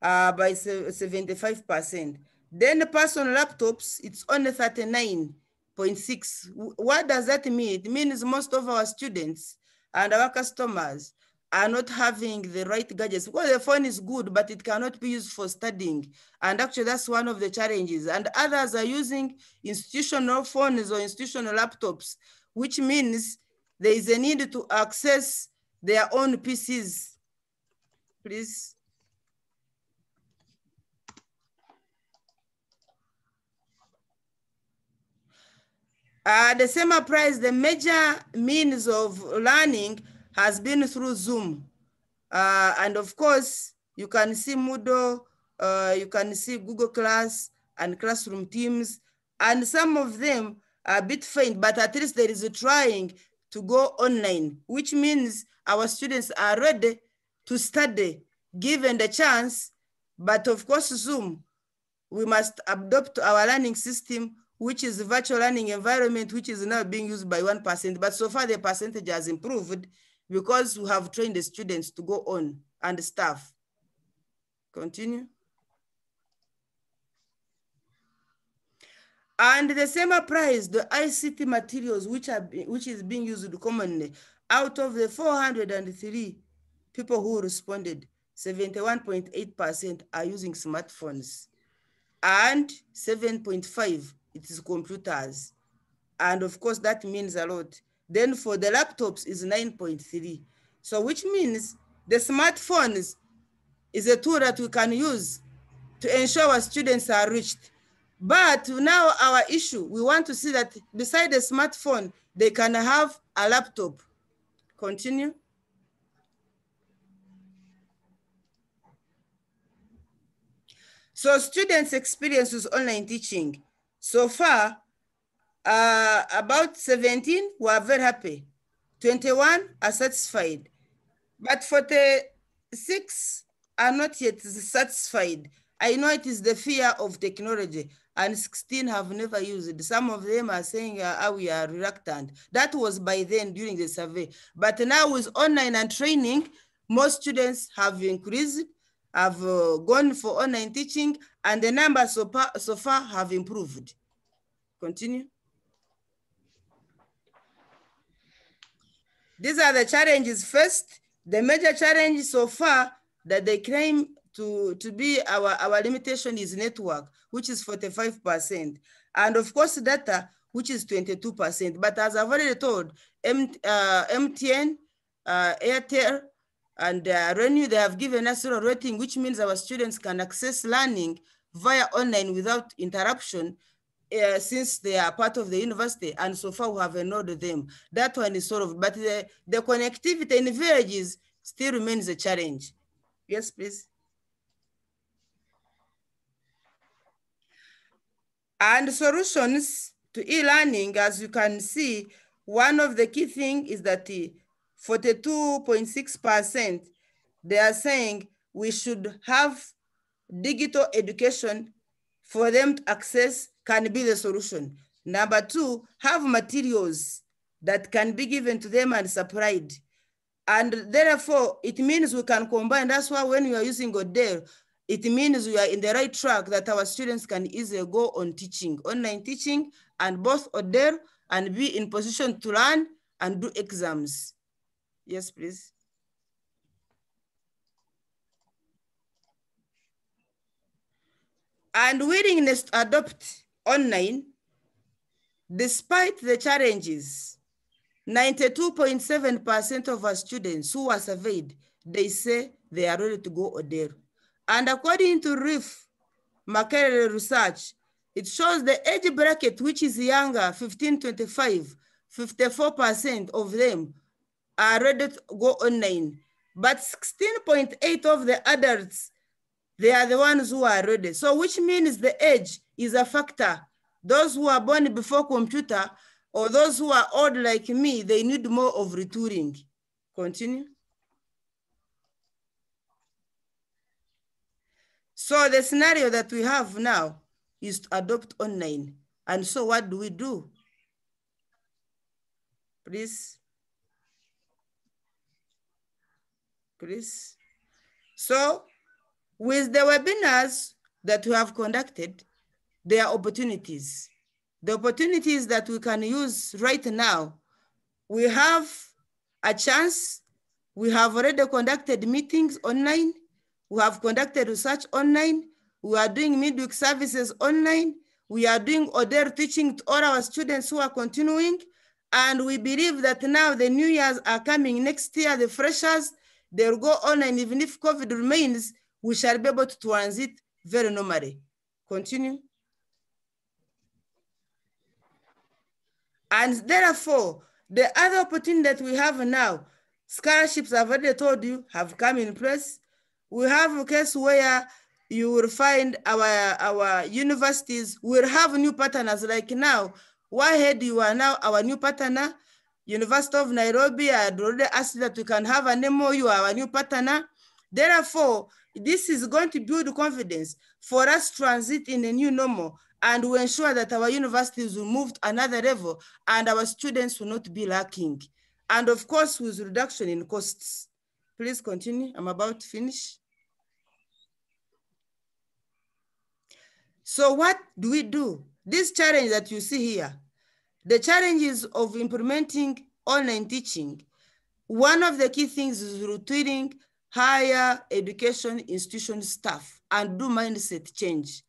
by 75%. Then the personal laptops, it's only 39.6. What does that mean? It means most of our students and our customers are not having the right gadgets because the phone is good, but it cannot be used for studying. And actually that's one of the challenges. And others are using institutional phones or institutional laptops, which means there is a need to access their own PCs. Please. The same applies, the major means of learning has been through Zoom. And of course, you can see Moodle, you can see Google Class and Classroom Teams, and some of them are a bit faint, but at least there is a trying to go online, which means our students are ready to study, given the chance. But of course, Zoom, we must adopt our learning system, which is the virtual learning environment, which is now being used by 1%. But so far the percentage has improved because we have trained the students to go on and staff. Continue. And the same applies the ICT materials, which is being used commonly. Out of the 403 people who responded, 71.8% are using smartphones, and 7.5% it is computers. And of course, that means a lot. Then for the laptops is 9.3%. So which means the smartphones is a tool that we can use to ensure our students are reached. But now our issue, we want to see that beside the smartphone, they can have a laptop. Continue. So students' experience with online teaching. So far, about 17 were very happy, 21 are satisfied, but 46 are not yet satisfied. I know it is the fear of technology, and 16 have never used it. Some of them are saying we are reluctant. That was by then during the survey. But now with online and training, most students have increased, have gone for online teaching, and the numbers so far have improved. Continue. These are the challenges first. The major challenge so far that they claim to be our limitation is network, which is 45%. And of course, data, which is 22%. But as I've already told, MTN, Airtel, and Renew, they have given us a rating, which means our students can access learning via online without interruption, since they are part of the university, and so far we have ignored them. That one is solved, but the connectivity in villages still remains a challenge. Yes, please. And solutions to e-learning, as you can see, one of the key things is that 42.6%, they are saying we should have digital education for them to access can be the solution. Number two, have materials that can be given to them and supplied. And therefore, it means we can combine. That's why when you are using ODER, it means we are in the right track that our students can easily go on teaching, online teaching, and both ODER and be in position to learn and do exams. Yes, please. And willingness to adopt online, despite the challenges, 92.7% of our students who are surveyed, they say they are ready to go ODER. And according to RIF Makerere research, it shows the age bracket, which is younger, 15-25, 54% of them are ready to go online. But 16.8% of the adults, they are the ones who are ready. So which means the age is a factor. Those who are born before computer or those who are old like me, they need more of retooling. Continue. So the scenario that we have now is to adopt online. And so what do we do? Please. Please. So with the webinars that we have conducted, there are opportunities. The opportunities that we can use right now, we have a chance. We have already conducted meetings online. We have conducted research online. We are doing midweek services online. We are doing ODER teaching to all our students who are continuing. And we believe that now the new years are coming next year, the freshers, they'll go online. Even if COVID remains, we shall be able to transit very normally. Continue. And therefore, the other opportunity that we have now, scholarships, I've already told you, have come in place. We have a case where you will find our universities will have new partners. Like now, WAHED, you are now our new partner. University of Nairobi, I had already asked that we can have an MOU, our new partner. Therefore, this is going to build confidence for us to transit in a new normal and to ensure that our universities will move to another level and our students will not be lacking. And of course, with reduction in costs. Please continue, I'm about to finish. So what do we do? This challenge that you see here, the challenges of implementing online teaching, one of the key things is retooling higher education institution staff and do mindset change.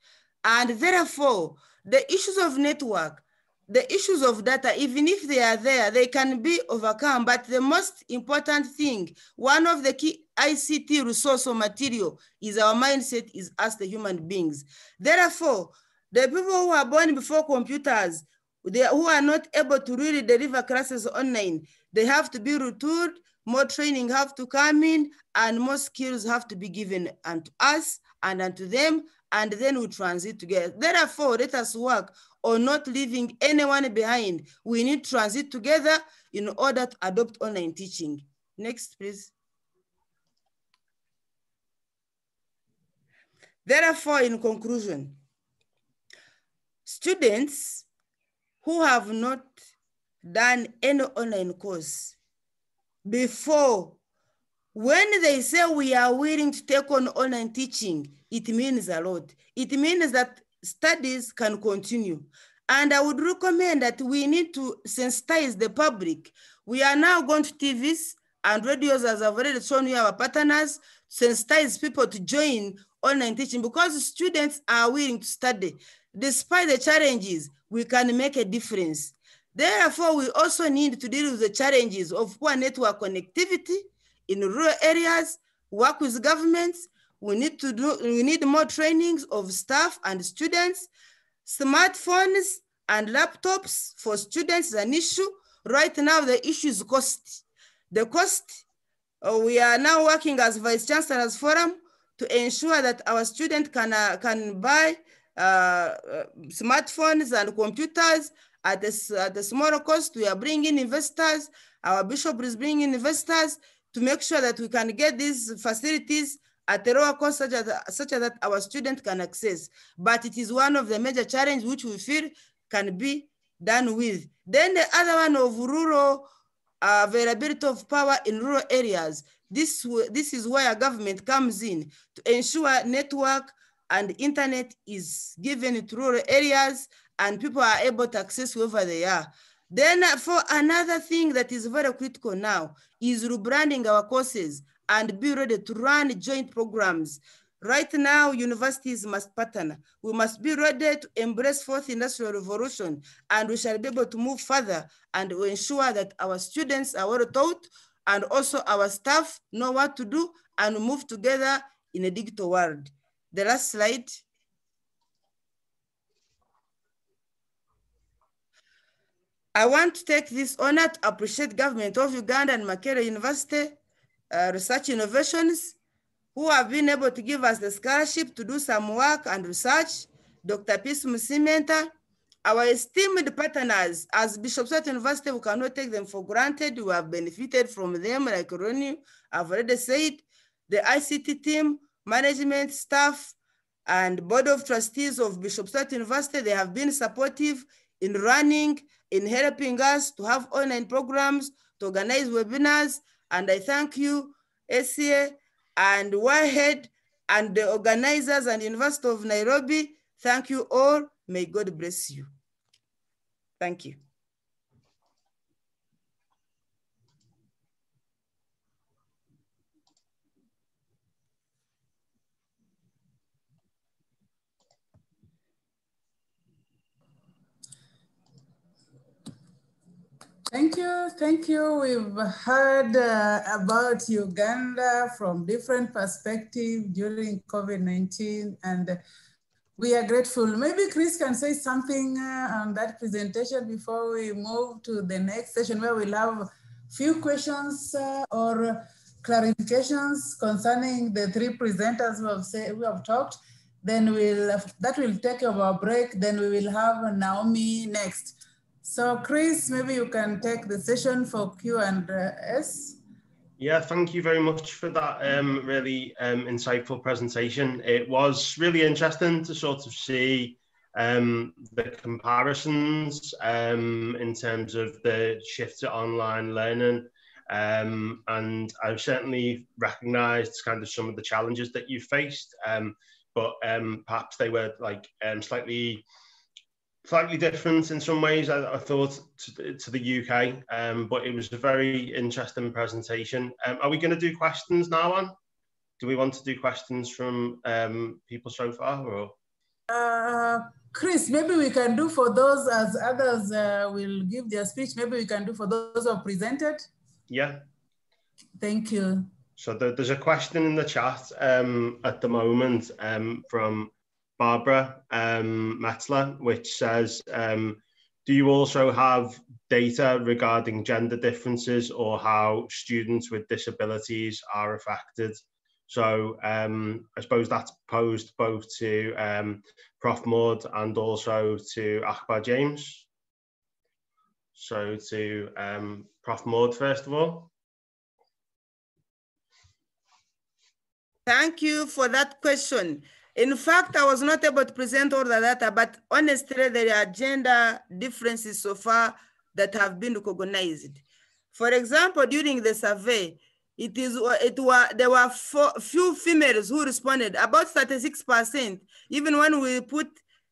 And therefore, the issues of network, the issues of data, even if they are there, they can be overcome. But the most important thing, one of the key ICT resource or material is our mindset is as the human beings. Therefore, the people who are born before computers, who are not able to really deliver classes online, they have to be retooled, more training have to come in, and more skills have to be given unto us and unto them, and then we transit together. Therefore, let us work on not leaving anyone behind. We need to transit together in order to adopt online teaching. Next, please. Therefore, in conclusion, students who have not done any online course before, when they say we are willing to take on online teaching, it means a lot. It means that studies can continue. And I would recommend that we need to sensitize the public. We are now going to TVs and radios, as I've already shown you, our partners, sensitize people to join online teaching because students are willing to study. Despite the challenges, we can make a difference. Therefore, we also need to deal with the challenges of poor network connectivity in rural areas, work with governments. We need more trainings of staff and students. Smartphones and laptops for students is an issue. Right now, the issue is cost. The cost, we are now working as Vice Chancellor's Forum to ensure that our students can buy smartphones and computers at a smaller cost. We are bringing investors. Our bishop is bringing investors to make sure that we can get these facilities at a lower cost such that our students can access. But it is one of the major challenges which we feel can be done with. Then the other one of rural availability of power in rural areas. This is where government comes in to ensure network and internet is given to rural areas and people are able to access wherever they are. Then for another thing that is very critical now is rebranding our courses and be ready to run joint programs. Right now, universities must partner. We must be ready to embrace fourth industrial revolution, and we shall be able to move further and we ensure that our students are well taught and also our staff know what to do and move together in a digital world. The last slide. I want to take this honor to appreciate government of Uganda and Makerere University Research Innovations, who have been able to give us the scholarship to do some work and research. Dr. Peace Musimenta, our esteemed partners, as Bishop Sat University, we cannot take them for granted. We have benefited from them, like Ronnie, I've already said. The ICT team, management, staff, and board of trustees of Bishop Sat University, they have been supportive in running, in helping us to have online programs, to organize webinars. And I thank you, SCA and WAHED and the organizers and University of Nairobi. Thank you all. May God bless you. Thank you. Thank you, thank you. We've heard about Uganda from different perspectives during COVID-19, and we are grateful. Maybe Chris can say something on that presentation before we move to the next session, where we'll have few questions or clarifications concerning the three presenters who have talked. Then that will take our break. Then we will have Naomi next. So Chris, maybe you can take the session for Q&S. Yeah, thank you very much for that really insightful presentation. It was really interesting to sort of see the comparisons in terms of the shift to online learning. And I've certainly recognised kind of some of the challenges that you faced, but perhaps they were like slightly different in some ways, I thought, to the UK, but it was a very interesting presentation. Are we going to do questions now on? Do we want to do questions from people so far? Or? Chris, maybe we can do for those, as others will give their speech, maybe we can do for those who have presented. Yeah. Thank you. So there's a question in the chat at the moment from Barbara Metzler, which says, do you also have data regarding gender differences or how students with disabilities are affected? So I suppose that's posed both to Prof. Maud and also to Akbar James. So to Prof. Maud, first of all. Thank you for that question. In fact, I was not able to present all the data, but honestly, there are gender differences so far that have been recognized. For example, during the survey, there were few females who responded, about 36%. Even when we put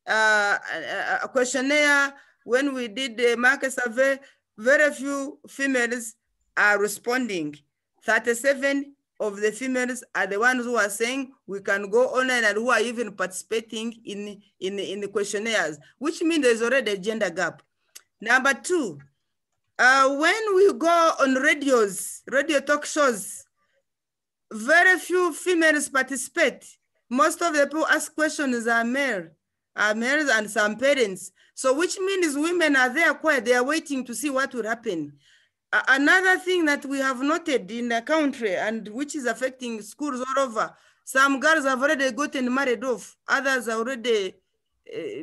a questionnaire, when we did the market survey, very few females are responding. 37 of the females are the ones who are saying we can go online and who are even participating in the questionnaires, which means there's already a gender gap. Number two, when we go on radio talk shows, very few females participate. Most of the people ask questions are males and some parents. So which means women are there quiet, they are waiting to see what will happen. Another thing that we have noted in the country and which is affecting schools all over, some girls have already gotten married off, others are already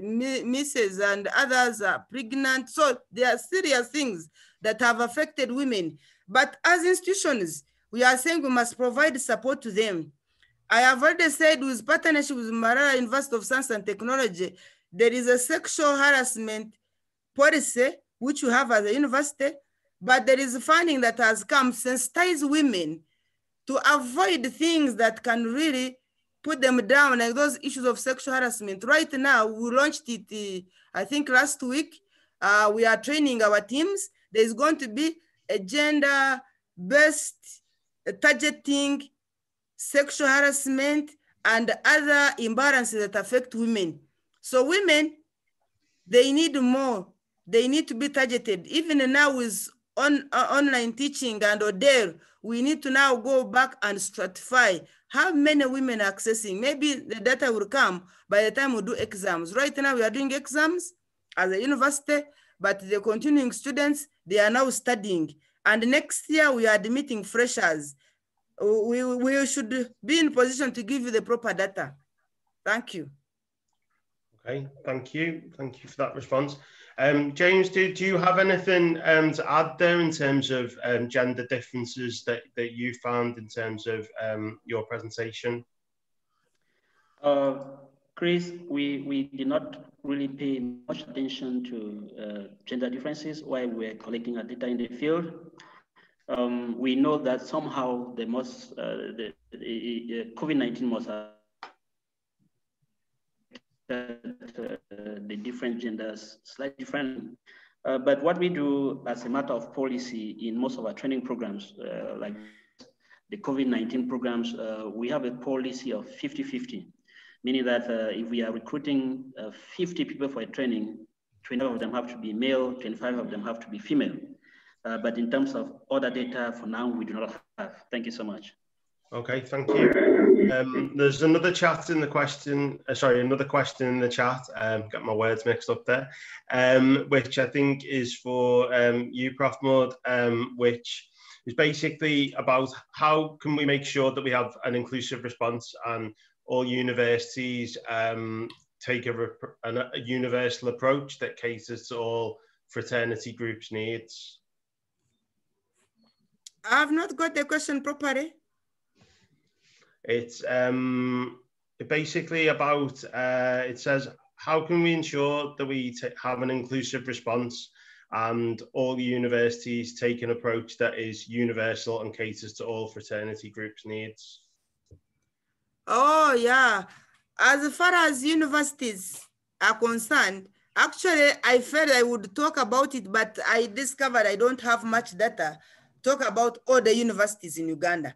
misses and others are pregnant. So there are serious things that have affected women. But as institutions, we are saying we must provide support to them. I have already said with partnership with Marara University of Science and Technology, there is a sexual harassment policy, which you have as a university, but there is funding that has come to sensitize women to avoid things that can really put them down, like those issues of sexual harassment. Right now, we launched it, I think last week. We are training our teams. There's going to be a gender-based targeting, sexual harassment, and other imbalances that affect women. So women, they need more. They need to be targeted. Even now with online teaching and ODER, we need to now go back and stratify how many women are accessing. Maybe the data will come by the time we do exams. Right now we are doing exams as a university, but the continuing students, they are now studying. And next year we are admitting freshers. We should be in position to give you the proper data. Thank you. Okay, thank you. Thank you for that response. James, do you have anything to add there in terms of gender differences that you found in terms of your presentation? Chris, we did not really pay much attention to gender differences while we were collecting our data in the field. We know that somehow the COVID-19 must have the different genders slightly different. But what we do as a matter of policy in most of our training programs, like the COVID-19 programs, we have a policy of 50-50, meaning that if we are recruiting 50 people for a training, 25 of them have to be male, 25 of them have to be female. But in terms of other data, for now, we do not have. Thank you so much. Okay, thank you. There's another chat in the question, another question in the chat, got my words mixed up there, which I think is for you, Prof. Mudd, which is basically about how can we make sure that we have an inclusive response and all universities take a universal approach that caters to all fraternity groups' needs. I have not got the question properly. It's basically about, it says, how can we ensure that we have an inclusive response and all the universities take an approach that is universal and caters to all fraternity groups' needs? Oh, yeah. As far as universities are concerned, actually, I felt I would talk about it, but I discovered I don't have much data talk about all the universities in Uganda.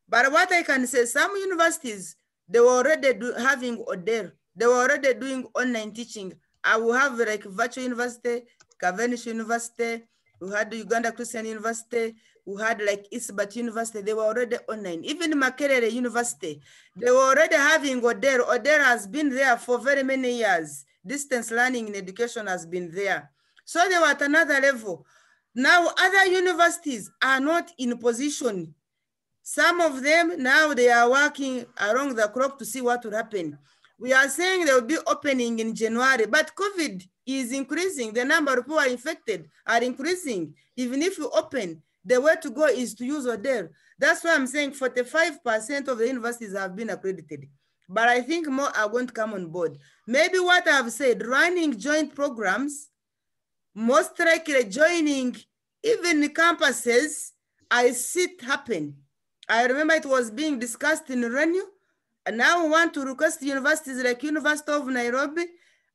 But what I can say, some universities, they were already having ODER. They were already doing online teaching. I will have like Virtual University, Cavendish University, we had the Uganda Christian University, we had like Isbat University, they were already online. Even Makerere University, they were already having ODER. ODER has been there for very many years. Distance learning in education has been there. So they were at another level. Now other universities are not in position. Some of them now they are working around the clock to see what will happen. We are saying they will be opening in January, but COVID is increasing. The number of people infected are increasing. Even if you open, the way to go is to use ODER. That's why I'm saying 45% of the universities have been accredited. But I think more are going to come on board. Maybe what I've said, running joint programs, most likely joining even campuses, I see it happen. I remember it was being discussed in Renew, and now we want to request universities like University of Nairobi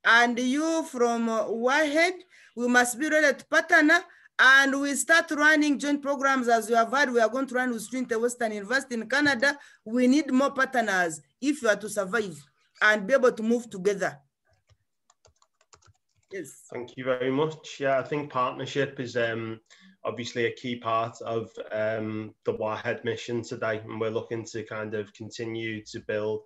and you from WAHED, we must be ready to partner and we start running joint programs as we have heard. We are going to run with Trinity Western University in Canada. We need more partners if you are to survive and be able to move together. Yes. Thank you very much. Yeah, I think partnership is obviously a key part of the WAHED mission today, and we're looking to kind of continue to build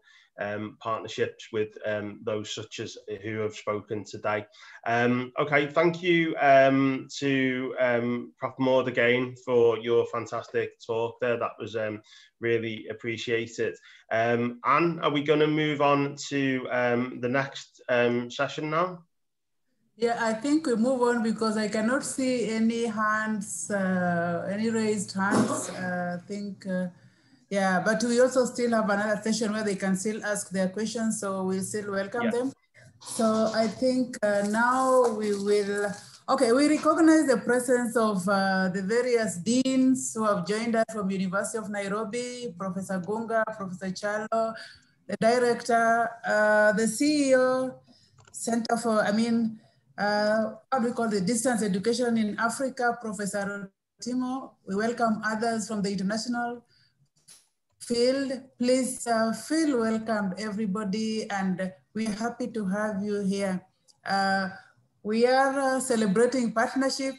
partnerships with those such as who have spoken today. Okay, thank you to Prof. Mudd again for your fantastic talk there. That was really appreciated. Anne, are we going to move on to the next session now? Yeah, I think we move on because I cannot see any hands, any raised hands. I think, Yeah, but we also still have another session where they can still ask their questions, so we still welcome them. So I think now we will, okay, we recognize the presence of the various deans who have joined us from University of Nairobi, Professor Gunga, Professor Chalo, the director, the CEO, Center for, how do we call the distance education in Africa, Professor Timo. We welcome others from the international field. Please feel welcomed, everybody, and we're happy to have you here. We are celebrating partnership,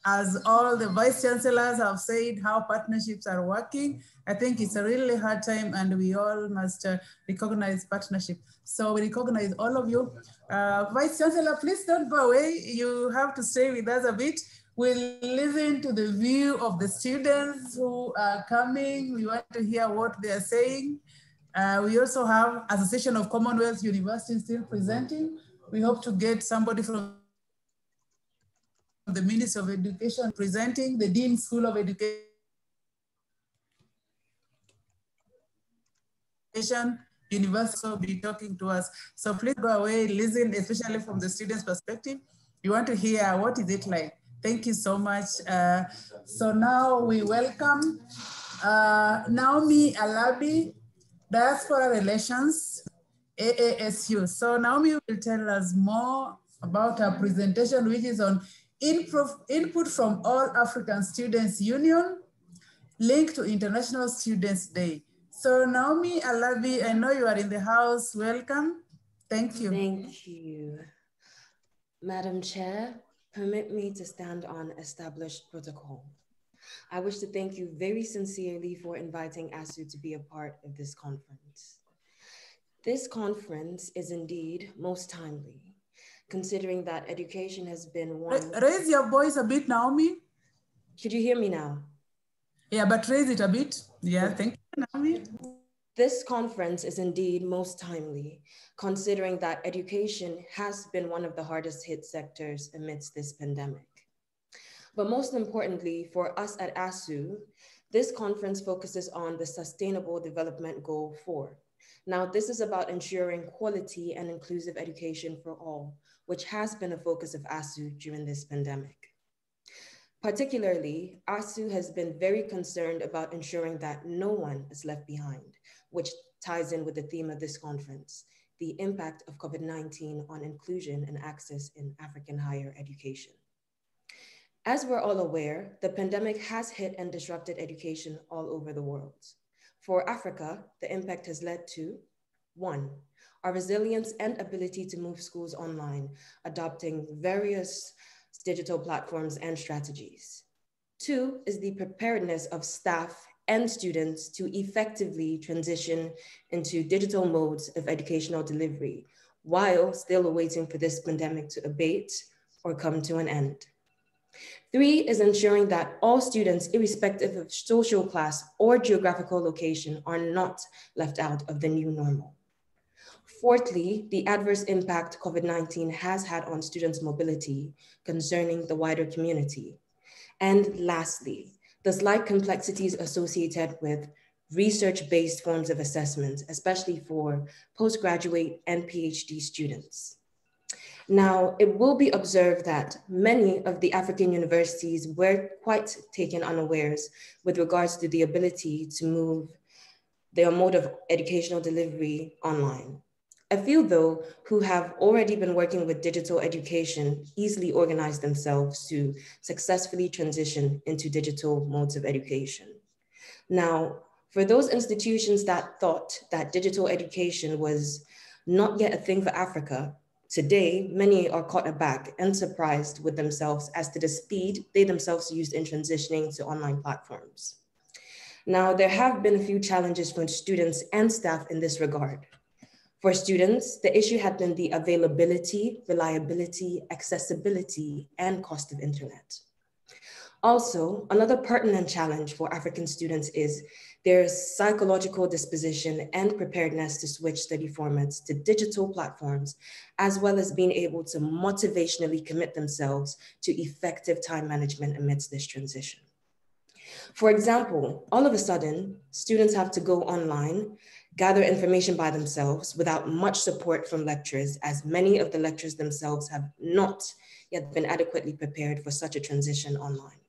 as all the vice chancellors have said how partnerships are working. I think it's a really hard time and we all must recognize partnership. So we recognize all of you. Vice Chancellor, please don't go away. You have to stay with us a bit. We'll listen to the view of the students who are coming. We want to hear what they are saying. We also have Association of Commonwealth Universities still presenting. We hope to get somebody from the Ministry of Education presenting, the Dean School of Education, University will be talking to us. So please go away, listen, especially from the students' perspective. You want to hear what is it like. Thank you so much. So now we welcome Naomi Alabi, Diaspora Relations, AASU. So Naomi will tell us more about her presentation, which is on input from All African Students Union, linked to International Students Day. So Naomi Alabi, I know you are in the house. Welcome. Thank you. Thank you. Madam Chair, permit me to stand on established protocol. I wish to thank you very sincerely for inviting ASU to be a part of this conference. This conference is indeed most timely, considering that education has been one... Raise your voice a bit, Naomi. Could you hear me now? Yeah, but raise it a bit. Yeah, thank you, Naomi. This conference is indeed most timely, considering that education has been one of the hardest hit sectors amidst this pandemic. But most importantly, for us at ASU, this conference focuses on the Sustainable Development Goal 4. Now, this is about ensuring quality and inclusive education for all, which has been a focus of ASU during this pandemic. Particularly, ASU has been very concerned about ensuring that no one is left behind, which ties in with the theme of this conference, the impact of COVID-19 on inclusion and access in African higher education. As we're all aware, the pandemic has hit and disrupted education all over the world. For Africa, the impact has led to 1, our resilience and ability to move schools online, adopting various digital platforms and strategies. 2 is the preparedness of staff and students to effectively transition into digital modes of educational delivery while still awaiting for this pandemic to abate or come to an end. 3 is ensuring that all students, irrespective of social class or geographical location, are not left out of the new normal. 4thly, the adverse impact COVID-19 has had on students' mobility concerning the wider community. And lastly, the slight complexities associated with research-based forms of assessment, especially for postgraduate and PhD students. Now, it will be observed that many of the African universities were quite taken unawares with regards to the ability to move their mode of educational delivery online. A few, though, who have already been working with digital education easily organized themselves to successfully transition into digital modes of education. Now, for those institutions that thought that digital education was not yet a thing for Africa, today, many are caught aback and surprised with themselves as to the speed they themselves used in transitioning to online platforms. Now, there have been a few challenges for students and staff in this regard. For students, the issue had been the availability, reliability, accessibility, and cost of internet. Also, another pertinent challenge for African students is their psychological disposition and preparedness to switch study formats to digital platforms, as well as being able to motivationally commit themselves to effective time management amidst this transition. For example, all of a sudden, students have to go online, gather information by themselves without much support from lecturers, as many of the lecturers themselves have not yet been adequately prepared for such a transition online.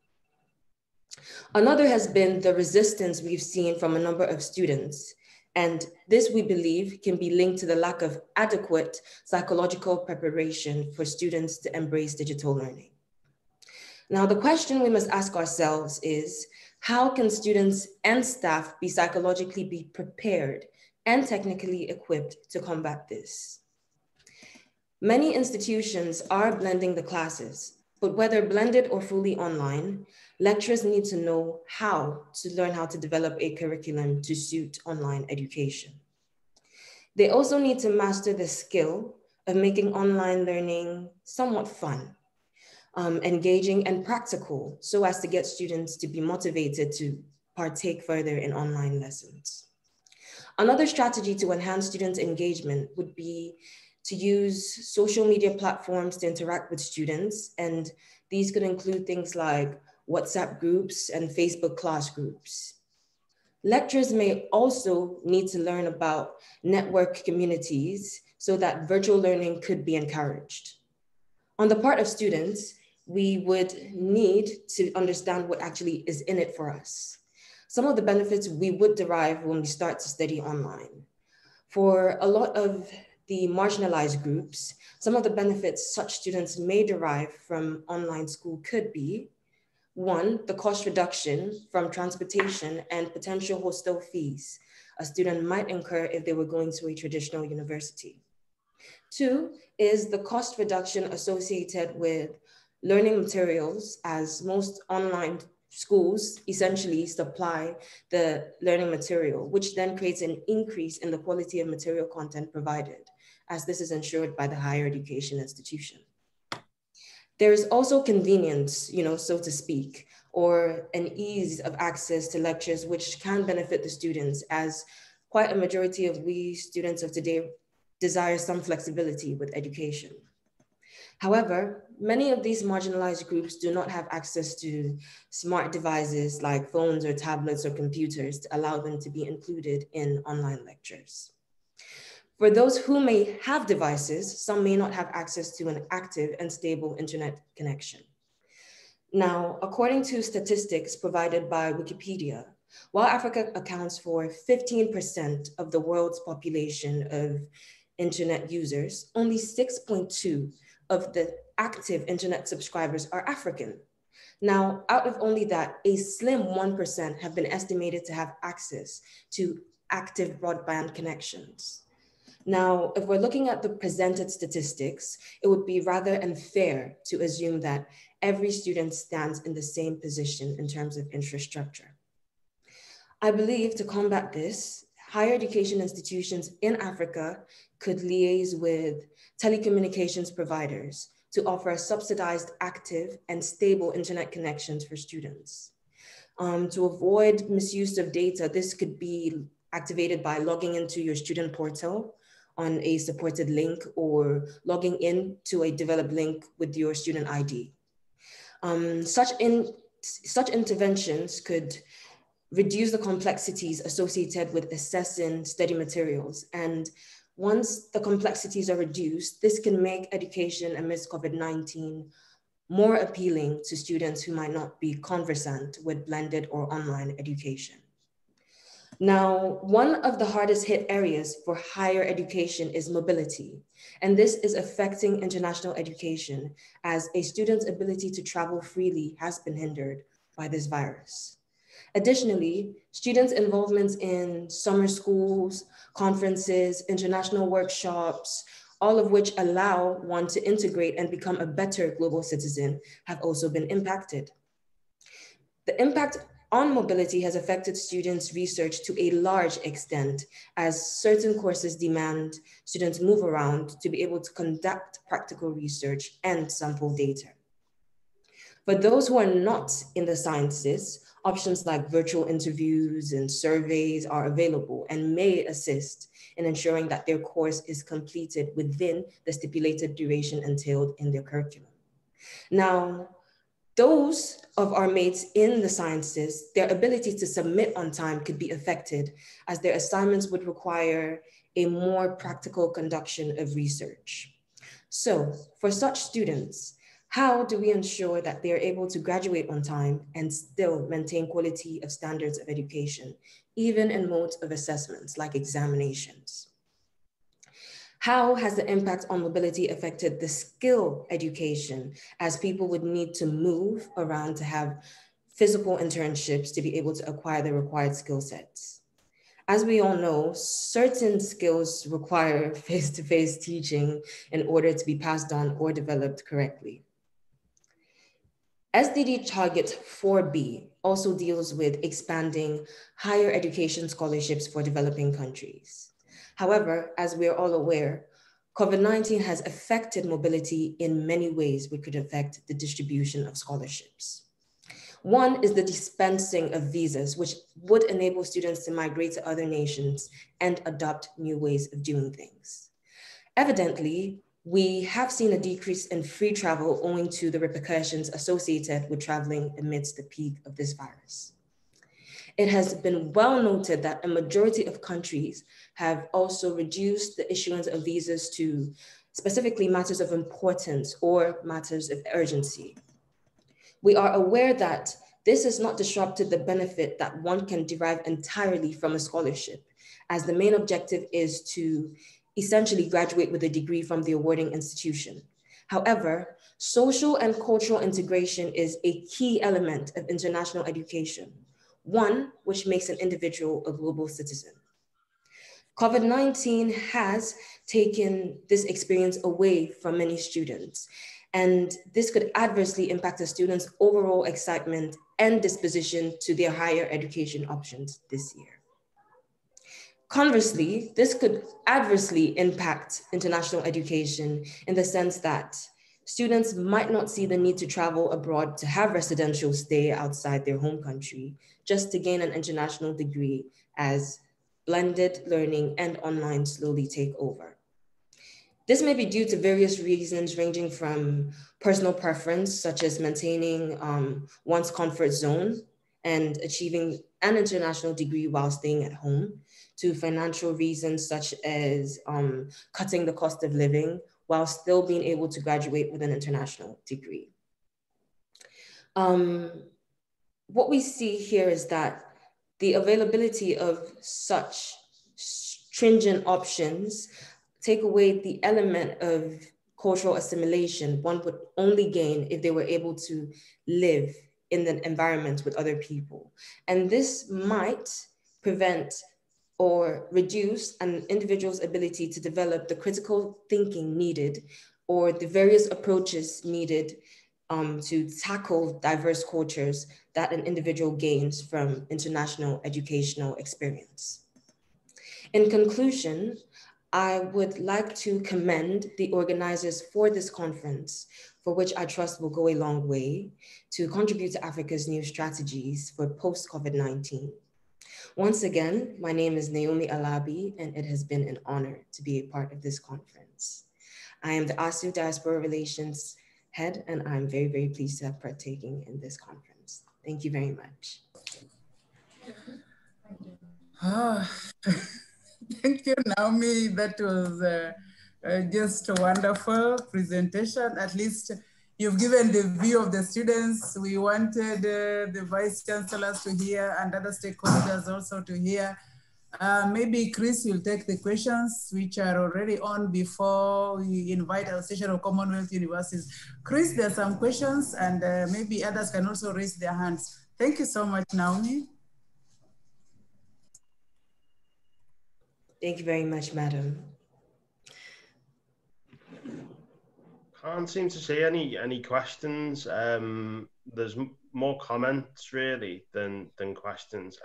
Another has been the resistance we've seen from a number of students, and this we believe can be linked to the lack of adequate psychological preparation for students to embrace digital learning. Now, the question we must ask ourselves is, how can students and staff be psychologically prepared and technically equipped to combat this? Many institutions are blending the classes, but whether blended or fully online, lecturers need to know how to learn how to develop a curriculum to suit online education. They also need to master the skill of making online learning somewhat fun, engaging and practical, so as to get students to be motivated to partake further in online lessons. Another strategy to enhance students' engagement would be to use social media platforms to interact with students, and these could include things like WhatsApp groups and Facebook class groups. Lecturers may also need to learn about network communities so that virtual learning could be encouraged. On the part of students, we would need to understand what actually is in it for us. Some of the benefits we would derive when we start to study online. For a lot of the marginalized groups, some of the benefits such students may derive from online school could be: one, the cost reduction from transportation and potential hostel fees a student might incur if they were going to a traditional university. Two is the cost reduction associated with learning materials, as most online schools essentially supply the learning material, which then creates an increase in the quality of material content provided, as this is ensured by the higher education institution. There is also convenience, so to speak, or an ease of access to lectures, which can benefit the students, as quite a majority of we students of today desire some flexibility with education. However, many of these marginalized groups do not have access to smart devices like phones or tablets or computers to allow them to be included in online lectures. For those who may have devices, some may not have access to an active and stable internet connection. Now, according to statistics provided by Wikipedia, while Africa accounts for 15% of the world's population of internet users, only 6.2 of the active internet subscribers are African. Now, out of only that, a slim 1% have been estimated to have access to active broadband connections. Now, if we're looking at the presented statistics, it would be rather unfair to assume that every student stands in the same position in terms of infrastructure. I believe to combat this, higher education institutions in Africa could liaise with telecommunications providers to offer subsidized, active, and stable internet connections for students. To avoid misuse of data, this could be activated by logging into your student portal on a supported link, or logging in to a developed link with your student ID. Such interventions could reduce the complexities associated with assessing study materials. And once the complexities are reduced, this can make education amidst COVID-19 more appealing to students who might not be conversant with blended or online education. Now, one of the hardest hit areas for higher education is mobility, and this is affecting international education, as a student's ability to travel freely has been hindered by this virus. Additionally, students' involvements in summer schools, conferences, international workshops, all of which allow one to integrate and become a better global citizen, have also been impacted. The impact on mobility has affected students' research to a large extent, as certain courses demand students move around to be able to conduct practical research and sample data. For those who are not in the sciences, options like virtual interviews and surveys are available and may assist in ensuring that their course is completed within the stipulated duration entailed in their curriculum. Now, Those of our mates in the sciences, their ability to submit on time could be affected as their assignments would require a more practical conduction of research. So for such students, how do we ensure that they are able to graduate on time and still maintain quality of standards of education, even in modes of assessments like examinations? How has the impact on mobility affected the skill education, as people would need to move around to have physical internships to be able to acquire the required skill sets? As we all know, certain skills require face-to-face teaching in order to be passed on or developed correctly. SDG Target 4B also deals with expanding higher education scholarships for developing countries. However, as we're all aware, COVID-19 has affected mobility in many ways which could affect the distribution of scholarships. One is the dispensing of visas, which would enable students to migrate to other nations and adopt new ways of doing things. Evidently, we have seen a decrease in free travel owing to the repercussions associated with traveling amidst the peak of this virus. It has been well noted that a majority of countries have also reduced the issuance of visas to specifically matters of importance or matters of urgency. We are aware that this has not disrupted the benefit that one can derive entirely from a scholarship, as the main objective is to essentially graduate with a degree from the awarding institution. However, social and cultural integration is a key element of international education, one which makes an individual a global citizen. COVID-19 has taken this experience away from many students, and this could adversely impact a student's overall excitement and disposition to their higher education options this year. Conversely, this could adversely impact international education in the sense that students might not see the need to travel abroad to have residential stay outside their home country just to gain an international degree, as blended learning and online slowly take over. This may be due to various reasons ranging from personal preference, such as maintaining one's comfort zone and achieving an international degree while staying at home, to financial reasons such as cutting the cost of living while still being able to graduate with an international degree. What we see here is that the availability of such stringent options take away the element of cultural assimilation one would only gain if they were able to live in the environment with other people. And this might prevent or reduce an individual's ability to develop the critical thinking needed or the various approaches needed to tackle diverse cultures that an individual gains from international educational experience. In conclusion, I would like to commend the organizers for this conference, for which I trust will go a long way to contribute to Africa's new strategies for post-COVID-19. Once again, my name is Naomi Alabi, and it has been an honor to be a part of this conference. I am the ASU Diaspora Relations Head, and I'm very, very pleased to have partaken in this conference. Thank you very much. Thank you, Naomi. That was just a wonderful presentation. At least you've given the view of the students. We wanted the vice chancellors to hear and other stakeholders also to hear. Maybe Chris will take the questions which are already on before we invite our Association of Commonwealth Universities. Chris, there are some questions, and maybe others can also raise their hands. Thank you so much, Naomi. Thank you very much, madam. Can't seem to see any questions. There's more comments really than questions.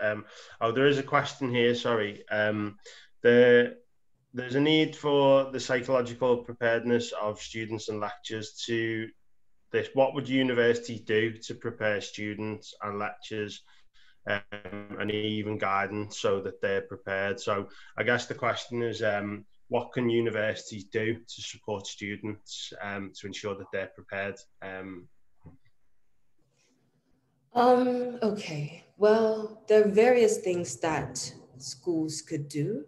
Oh, there is a question here. Sorry. There's a need for the psychological preparedness of students and lecturers to this. What would universities do to prepare students and lecturers and even guidance so that they're prepared? So I guess the question is, what can universities do to support students to ensure that they're prepared? Okay, well, there are various things that schools could do.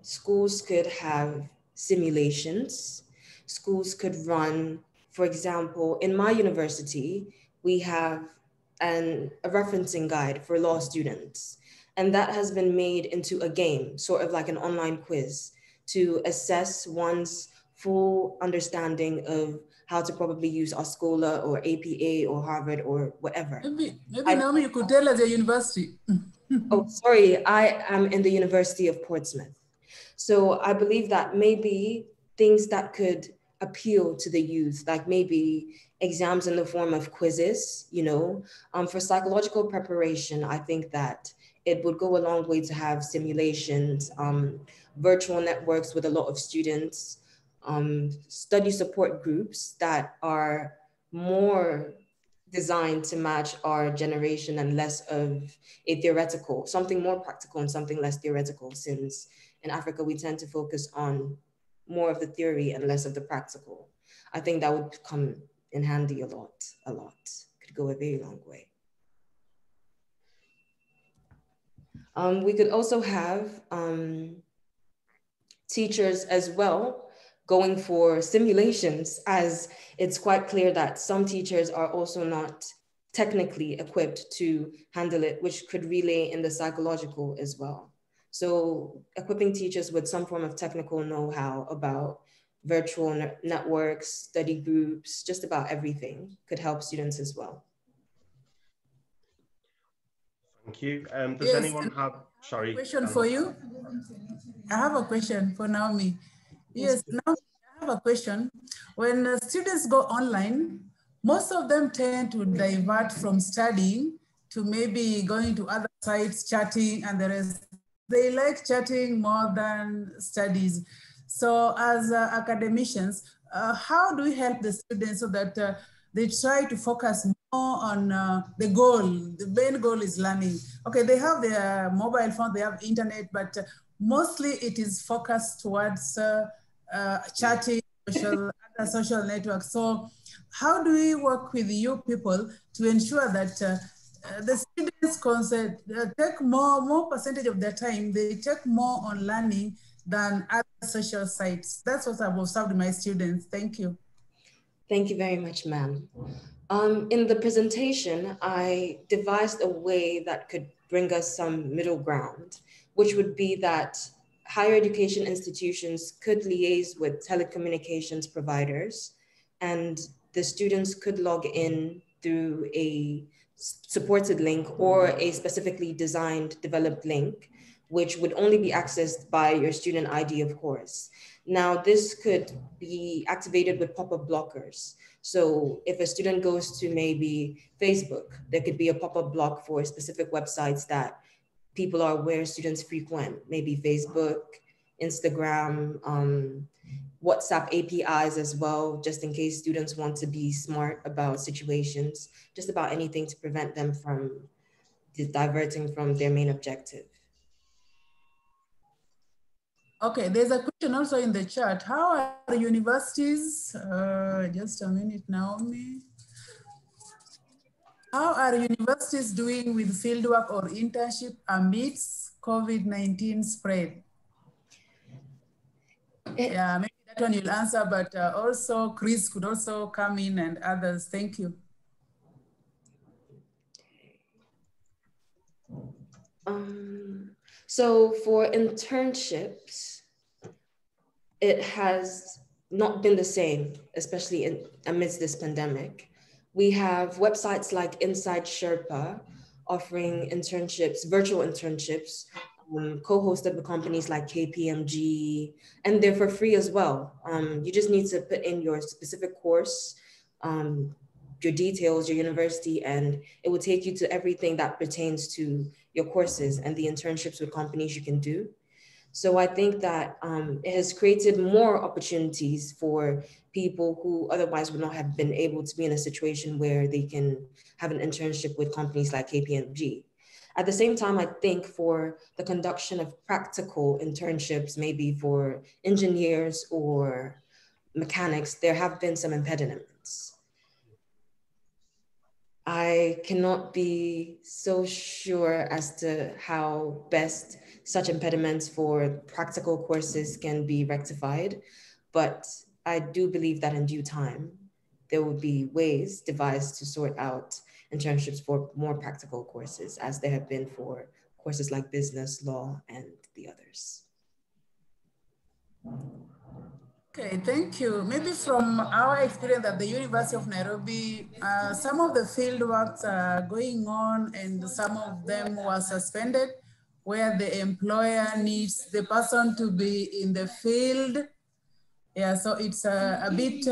Schools could have simulations. Schools could run, for example, in my university, we have a referencing guide for law students. And that has been made into a game, sort of like an online quiz, to assess one's full understanding of how to probably use Oscola or APA or Harvard or whatever. Maybe Naomi, you could tell us your university. Oh, sorry, I am in the University of Portsmouth. So I believe that maybe things that could appeal to the youth, like maybe exams in the form of quizzes, you know, for psychological preparation, I think that it would go a long way to have simulations, virtual networks with a lot of students, study support groups that are more designed to match our generation and less of a theoretical, something more practical and something less theoretical, since in Africa we tend to focus on more of the theory and less of the practical. I think that would come in handy a lot, could go a very long way. We could also have teachers as well going for simulations, as it's quite clear that some teachers are also not technically equipped to handle it, which could relay in the psychological as well. So equipping teachers with some form of technical know-how about virtual networks, study groups, just about everything could help students as well. Thank you. Does anyone have, sorry. Question for you? I have a question for Naomi. Yes, now I have a question. When students go online, most of them tend to divert from studying to maybe going to other sites, chatting and the rest. They like chatting more than studies. So as academicians, how do we help the students so that they try to focus more on the goal? The main goal is learning. Okay, they have their mobile phone, they have internet, but mostly it is focused towards chatting, other social networks. So how do we work with you people to ensure that the students take more percentage of their time, they take more on learning than other social sites? That's what I've observed my students. Thank you. Thank you very much, ma'am. In the presentation, I devised a way that could bring us some middle ground, which would be that higher education institutions could liaise with telecommunications providers, and the students could log in through a supported link or a specifically designed, developed link, which would only be accessed by your student ID, of course. Now, this could be activated with pop-up blockers. So if a student goes to maybe Facebook, there could be a pop-up block for specific websites that people are aware students frequent, maybe Facebook, Instagram, WhatsApp APIs as well, just in case students want to be smart about situations, just about anything to prevent them from diverting from their main objective. Okay, there's a question also in the chat. How are universities, just a minute, Naomi. How are universities doing with fieldwork or internship amidst COVID-19 spread? Yeah, maybe that one you'll answer, but also Chris could also come in and others. Thank you. So for internships, it has not been the same, especially amidst this pandemic. We have websites like Inside Sherpa offering internships, virtual internships, co-hosted with companies like KPMG, and they're for free as well. You just need to put in your specific course, your details, your university, and it will take you to everything that pertains to your courses and the internships with companies you can do. So I think that it has created more opportunities for people who otherwise would not have been able to be in a situation where they can have an internship with companies like KPMG. At the same time, I think for the conduction of practical internships, maybe for engineers or mechanics, there have been some impediments. I cannot be so sure as to how best such impediments for practical courses can be rectified, but I do believe that in due time, there will be ways devised to sort out internships for more practical courses, as there have been for courses like business, law, and the others. Okay, thank you. Maybe from our experience at the University of Nairobi, some of the field works are going on and some of them were suspended, where the employer needs the person to be in the field. Yeah, so it's a bit,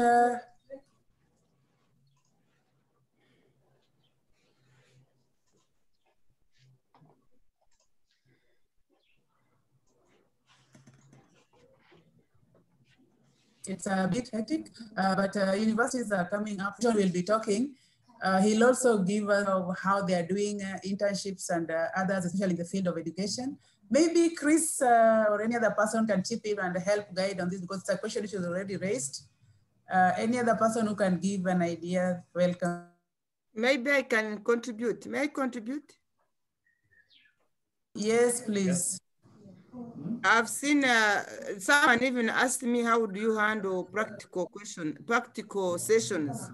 it's a bit hectic, but universities are coming up. John will be talking. He'll also give us how they are doing internships and others, especially in the field of education. Maybe Chris or any other person can chip in and help guide on this, because it's a question which was already raised. Any other person who can give an idea, welcome. Maybe I can contribute. May I contribute? Yes, please. I've seen someone even asked me, how do you handle practical sessions?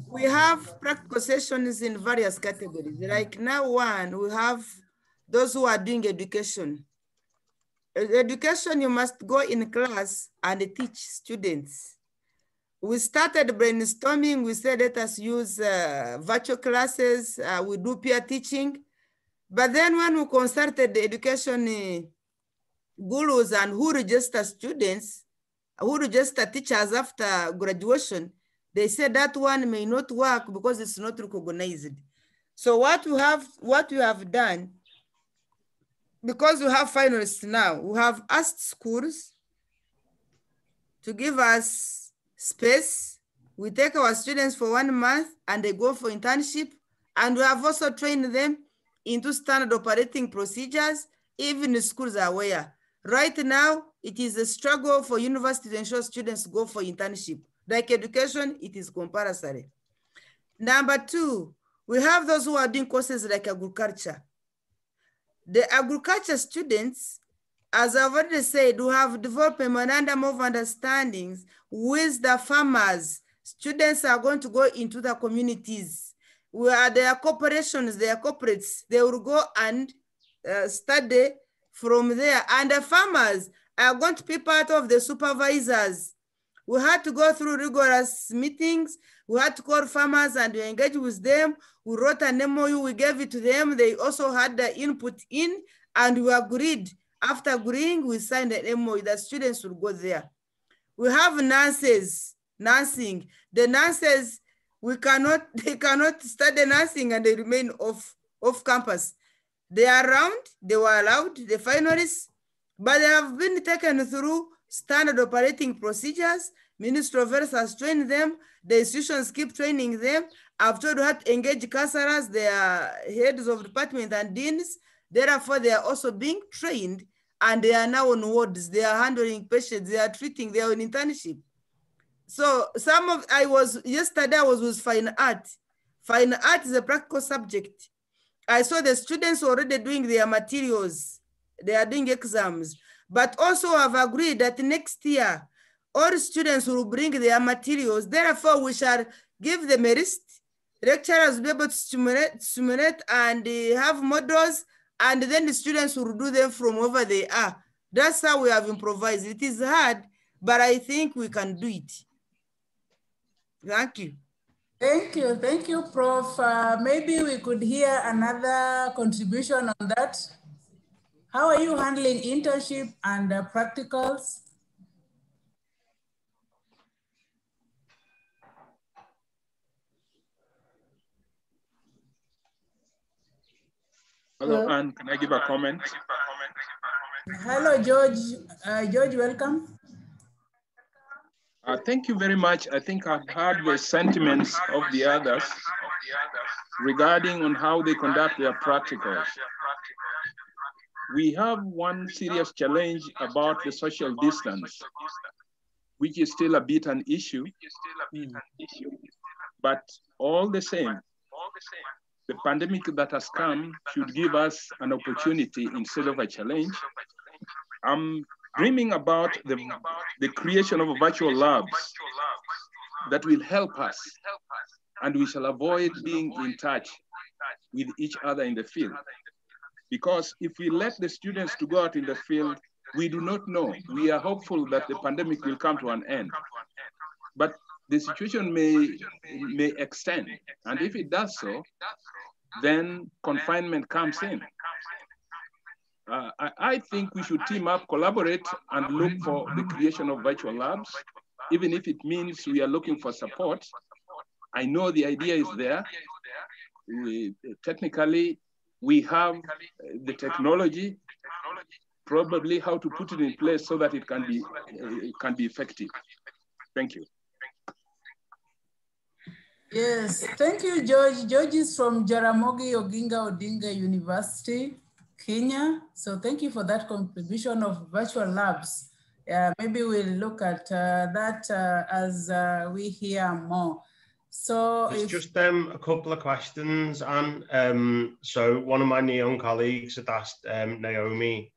We have practical sessions in various categories. Like now one, we have those who are doing education. Education, you must go in class and teach students. We started brainstorming. We said, let us use virtual classes. We do peer teaching. But then when we consulted the education gurus and who register students, who register teachers after graduation, they said that one may not work because it's not recognized. So what we have done, because we have finalists now, we have asked schools to give us space. We take our students for 1 month and they go for internship. And we have also trained them into standard operating procedures. Even the schools are aware. Right now, it is a struggle for universities to ensure students go for internship. Like education, it is compulsory. Number two, we have those who are doing courses like agriculture. The agriculture students, as I've already said, we have developed a memorandum of understandings with the farmers. Students are going to go into the communities where their corporations, their corporates, they will go and study from there. And the farmers are going to be part of the supervisors. We had to go through rigorous meetings. We had to call farmers and engage with them. We wrote an MOU, we gave it to them. They also had the input in, and we agreed. After agreeing, we signed an MOU that students will go there. We have nurses, nursing. The nurses, they cannot study nursing and they remain off campus. They are around, they were allowed, the finalists, but they have been taken through standard operating procedures. Ministry of Health has trained them. The institutions keep training them. I've told you how to engage counselors, they are heads of department and deans. Therefore, they are also being trained and they are now on wards. They are handling patients, they are treating, they are on internship. So yesterday I was with fine art. Fine art is a practical subject. I saw the students already doing their materials. They are doing exams, but also have agreed that next year, all students will bring their materials. Therefore, we shall give them a list. Lecturers will be able to stimulate and have models, and then the students will do them from wherever they are. That's how we have improvised. It is hard, but I think we can do it. Thank you. Thank you, Prof. Maybe we could hear another contribution on that. How are you handling internship and practicals? Hello, Anne, can I give a comment? Hello, George. George, welcome. Thank you very much. I think I've heard the sentiments of the others regarding on how they conduct their practicals. We have one serious challenge about the social distance, which is still a bit an issue. But all the same, The pandemic that has come should give us an opportunity instead of a challenge. I'm dreaming about the creation of virtual labs that will help us, and we shall avoid being in touch with each other in the field. Because if we let the students to go out in the field, we do not know. We are hopeful that the pandemic will come to an end. But the situation may extend. And if it does so, then confinement comes in. I think we should team up, collaborate, and look for the creation of virtual labs, even if it means we are looking for support. I know the idea is there. Technically, we have the technology, probably how to put it in place so that it can be effective. Thank you. Yes, thank you, George. George is from Jaramogi Oginga Odinga University, Kenya. So thank you for that contribution of virtual labs. Maybe we'll look at that as we hear more. So it's just a couple of questions, Anne. So one of my NEON colleagues had asked Naomi,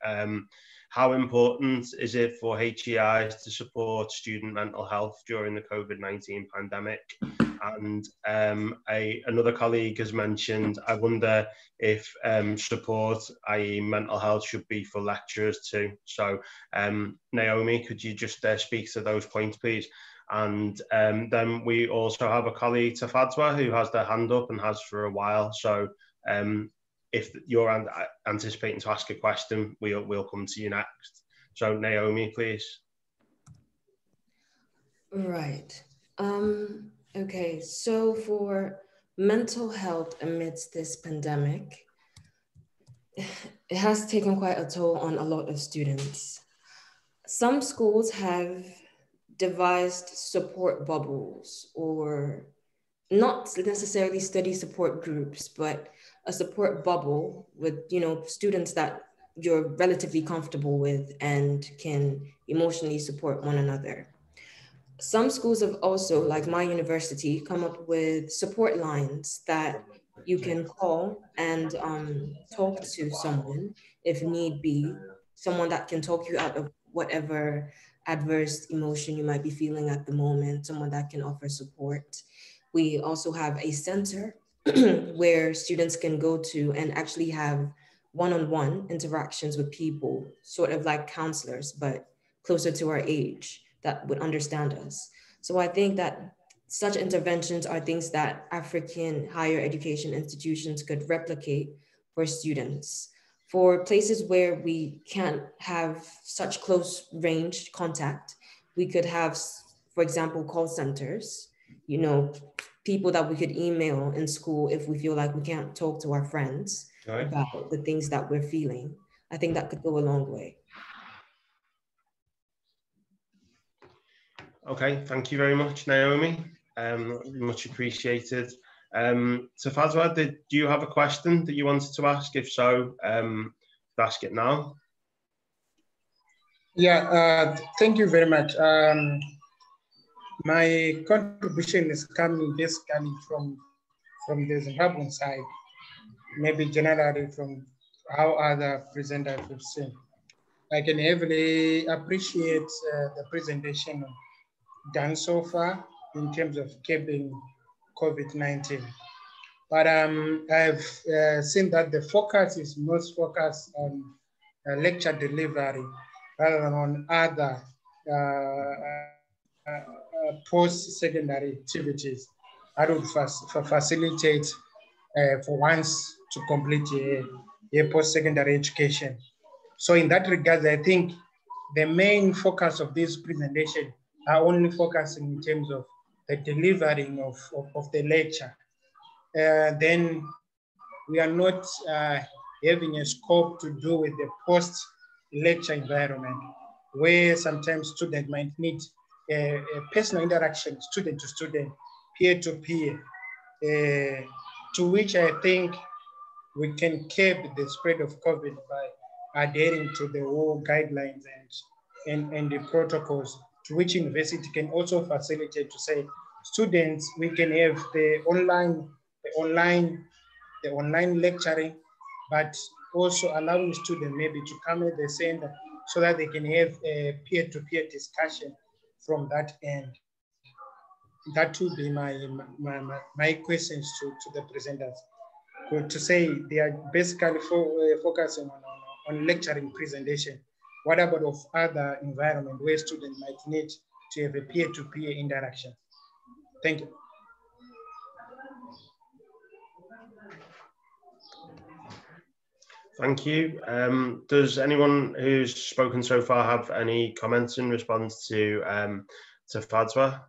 how important is it for HEIs to support student mental health during the COVID-19 pandemic? And another colleague has mentioned, I wonder if support, i.e. mental health, should be for lecturers too. So Naomi, could you just speak to those points, please? And then we also have a colleague, Tafadzwa, who has their hand up and has for a while. So if you're anticipating to ask a question, we'll come to you next. So Naomi, please. Right. Okay, so for mental health amidst this pandemic, it has taken quite a toll on a lot of students. Some schools have devised support bubbles, or not necessarily study support groups, but a support bubble with, students that you're relatively comfortable with and can emotionally support one another. Some schools have also, like my university, come up with support lines that you can call and talk to someone if need be, someone that can talk you out of whatever adverse emotion you might be feeling at the moment, someone that can offer support. We also have a center where students can go to and actually have one-on-one interactions with people, sort of like counselors, but closer to our age, that would understand us. So I think that such interventions are things that African higher education institutions could replicate for students. For places where we can't have such close range contact, we could have, for example, call centers, people that we could email in school if we feel like we can't talk to our friends about the things that we're feeling. I think that could go a long way. Okay, thank you very much, Naomi. Much appreciated. Tafadzwa, do you have a question that you wanted to ask? If so, ask it now. Yeah, thank you very much. My contribution is coming basically from the Zimbabwean side, maybe generally from how other presenters have seen. I can heavily appreciate the presentation done so far in terms of curbing COVID-19. But I've seen that the focus is most focused on lecture delivery rather than on other post-secondary activities that would facilitate for ones to complete a post-secondary education. So in that regard, I think the main focus of this presentation are only focusing in terms of the delivering of the lecture. Then we are not having a scope to do with the post-lecture environment, where sometimes students might need a personal interaction, student to student, peer to peer, to which I think we can curb the spread of COVID by adhering to the whole guidelines and the protocols, to which university can also facilitate to say, students, we can have the online the online lecturing, but also allowing students maybe to come at the center so that they can have a peer-to-peer discussion from that end. That would be my questions to the presenters. To say they are basically focusing on lecturing presentation. What about of other environment where students might need to have a peer-to-peer interaction? Thank you. Thank you. Does anyone who's spoken so far have any comments in response to Fadzwa?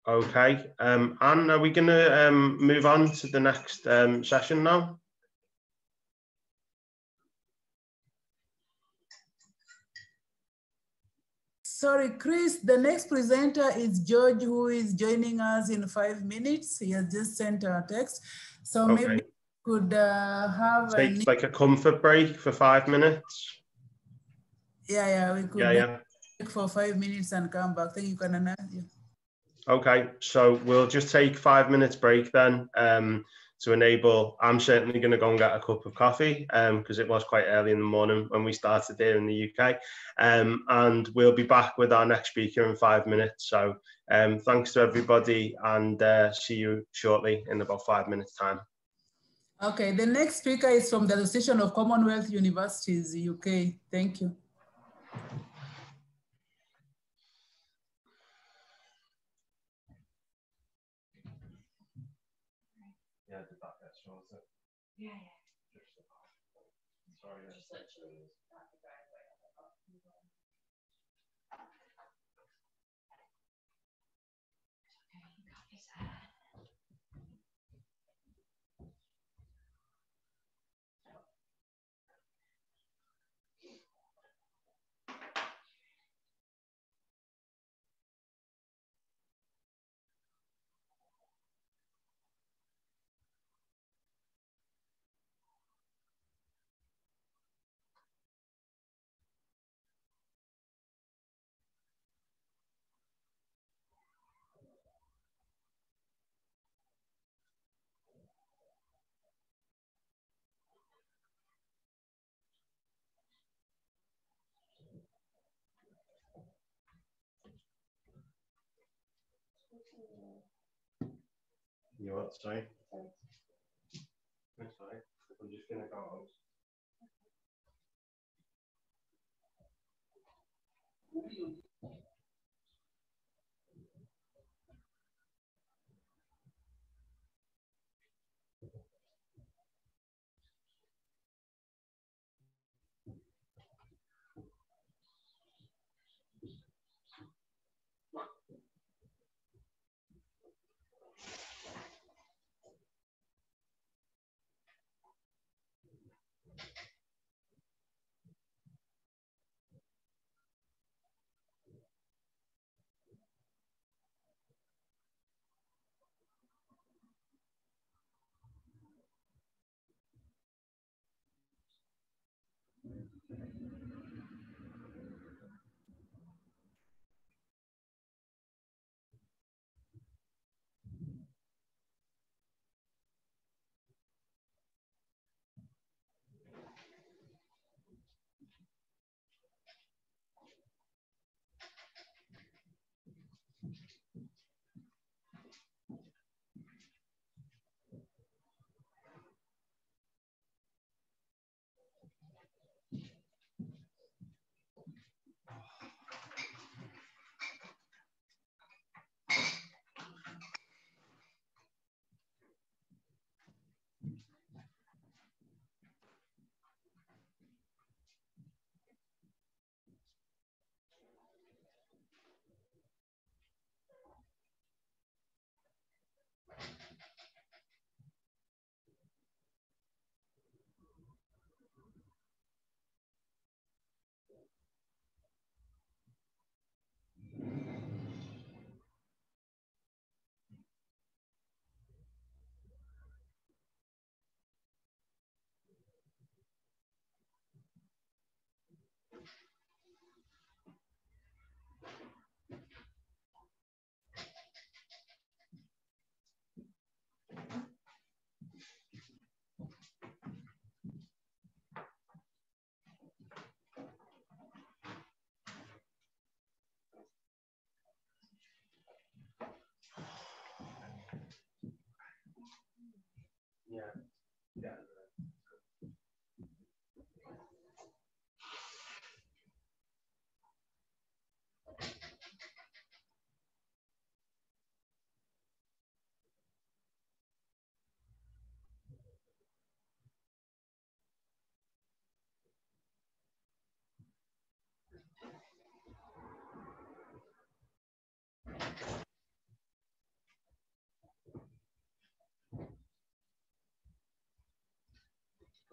Okay. Anne, are we going to move on to the next session now? Sorry, Chris, the next presenter is George, who is joining us in 5 minutes. He has just sent a text. So okay. Maybe we could have take like a comfort break for 5 minutes. Yeah, we could break for 5 minutes and come back. Thank you, Kanana. Yeah. Okay, so we'll just take 5 minutes break then to enable. I'm certainly going to go and get a cup of coffee because it was quite early in the morning when we started here in the UK. And we'll be back with our next speaker in 5 minutes. So thanks to everybody, and see you shortly in about 5 minutes time. Okay, the next speaker is from the Association of Commonwealth Universities, UK. Thank you. Yeah, did that get shorter? Yeah. Sorry. You what, sorry? That's fine. I'm just going to go out.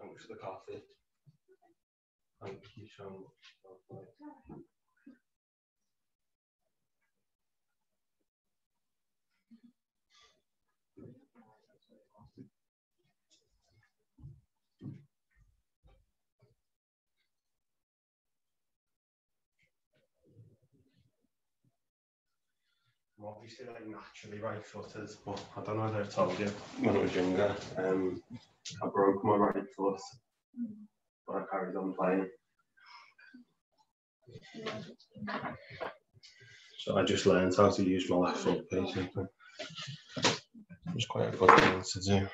Thanks for the coffee. Thank you so much. I'm obviously like naturally right-footed, but I don't know whether I told you when I was younger. I broke my right foot, but I carried on playing. So I just learned how to use my left foot, basically. It was quite a good thing to do.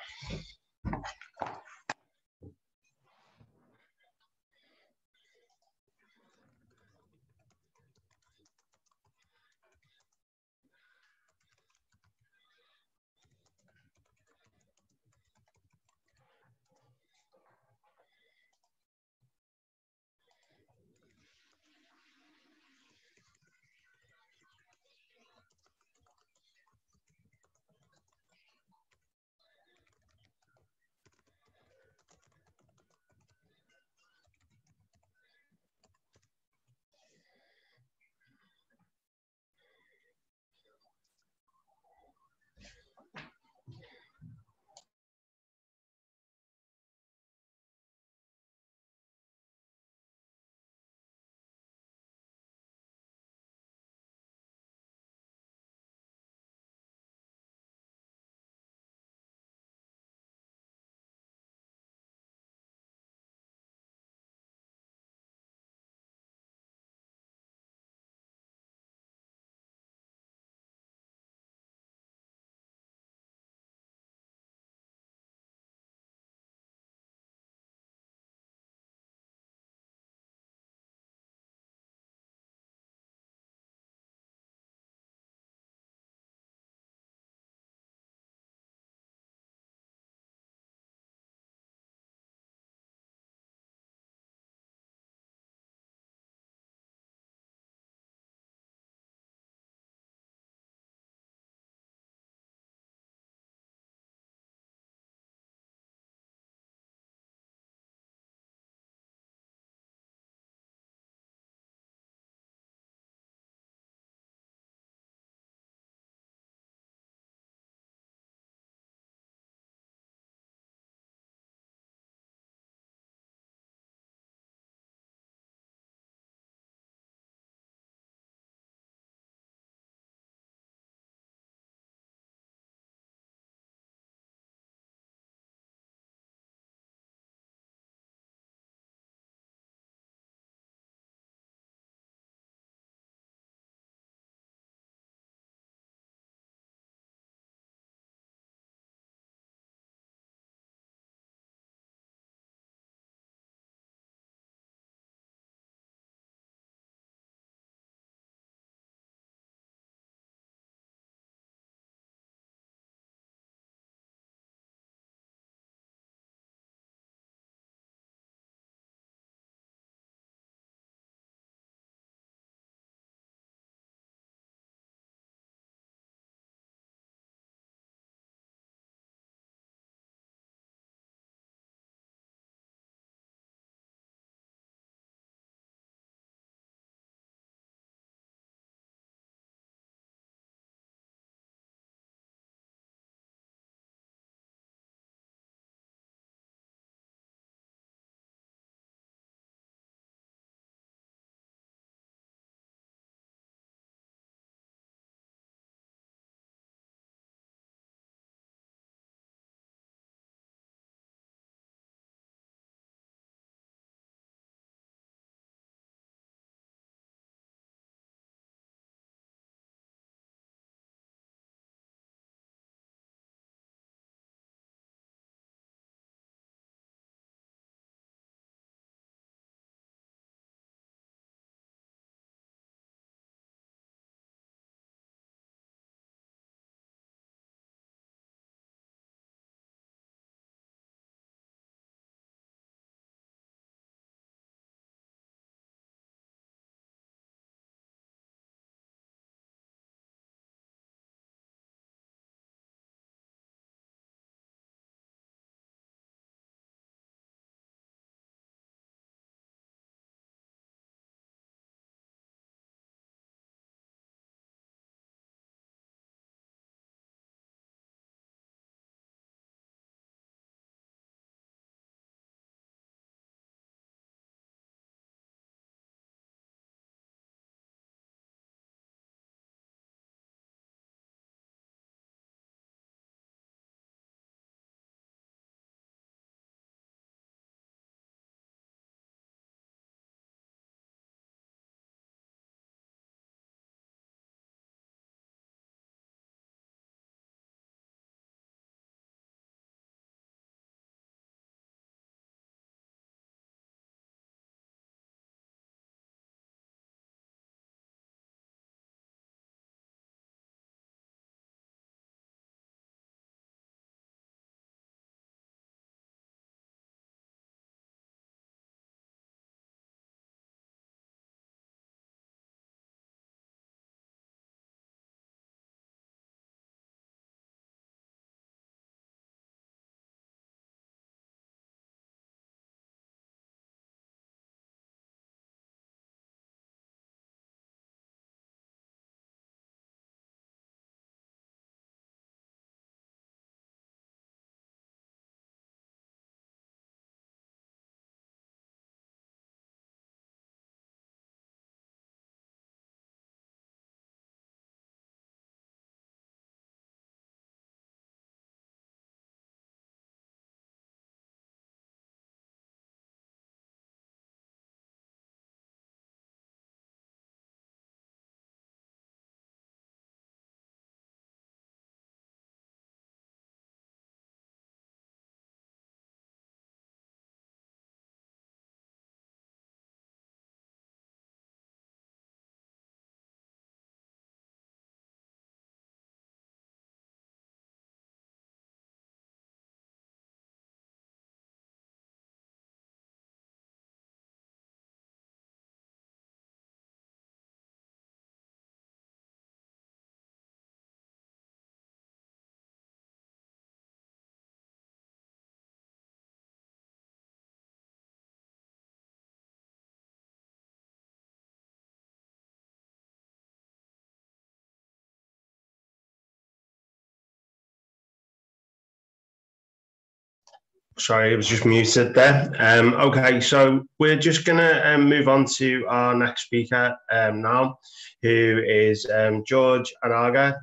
Sorry, it was just muted there. Okay, so we're just going to move on to our next speaker now, who is George Anaga,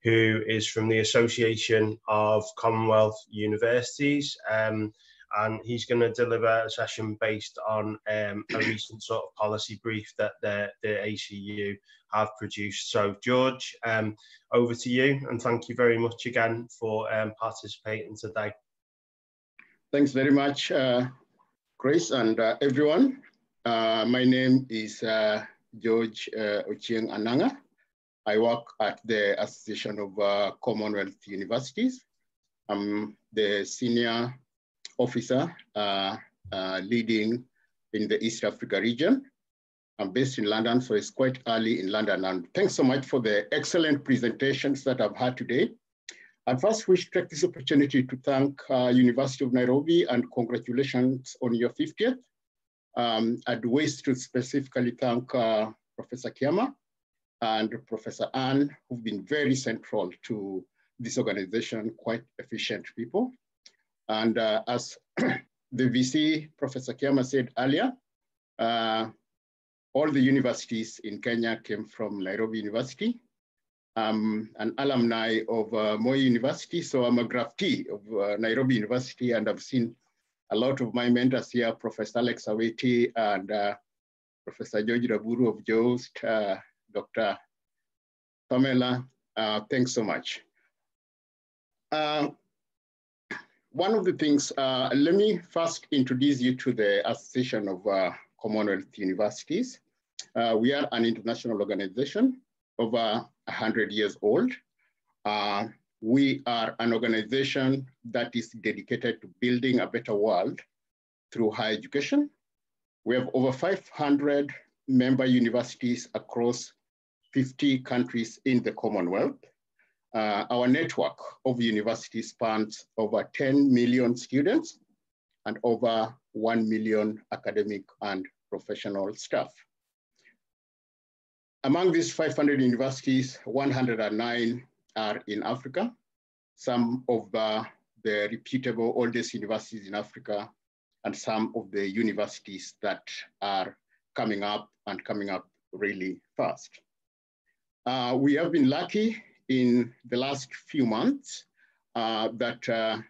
who is from the Association of Commonwealth Universities. And he's going to deliver a session based on a recent sort of policy brief that the ACU have produced. So George, over to you, and thank you very much again for participating today. Thanks very much, Chris, and everyone. My name is George Ochieng Ananga. I work at the Association of Commonwealth Universities. I'm the senior officer leading in the East Africa region. I'm based in London, so it's quite early in London. And thanks so much for the excellent presentations that I've had today. I first wish to take this opportunity to thank University of Nairobi and congratulations on your 50th. I'd wish to specifically thank Professor Kiama and Professor Ann, who've been very central to this organization, quite efficient people. And as the VC, Professor Kiama said earlier, all the universities in Kenya came from Nairobi University. I'm an alumni of Moi University, so I'm a graftee of Nairobi University, and I've seen a lot of my mentors here, Professor Alex Aweti and Professor George Raburu of JOST, Dr. Pamela, thanks so much. One of the things, let me first introduce you to the Association of Commonwealth Universities. We are an international organization over 100 years old. We are an organization that is dedicated to building a better world through higher education. We have over 500 member universities across 50 countries in the Commonwealth. Our network of universities spans over 10 million students and over 1 million academic and professional staff. Among these 500 universities, 109 are in Africa. Some of the reputable oldest universities in Africa, and some of the universities that are coming up and coming up really fast. We have been lucky in the last few months that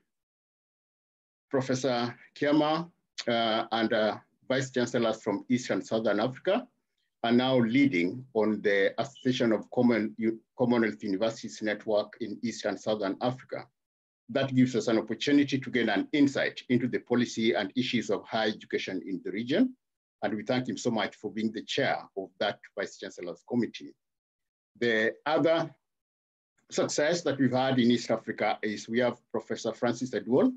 Professor Kiama and Vice Chancellors from East and Southern Africa are now leading on the Association of Commonwealth Universities Network in East and Southern Africa. That gives us an opportunity to gain an insight into the policy and issues of higher education in the region. And we thank him so much for being the chair of that Vice Chancellor's Committee. The other success that we've had in East Africa is we have Professor Francis Edwall,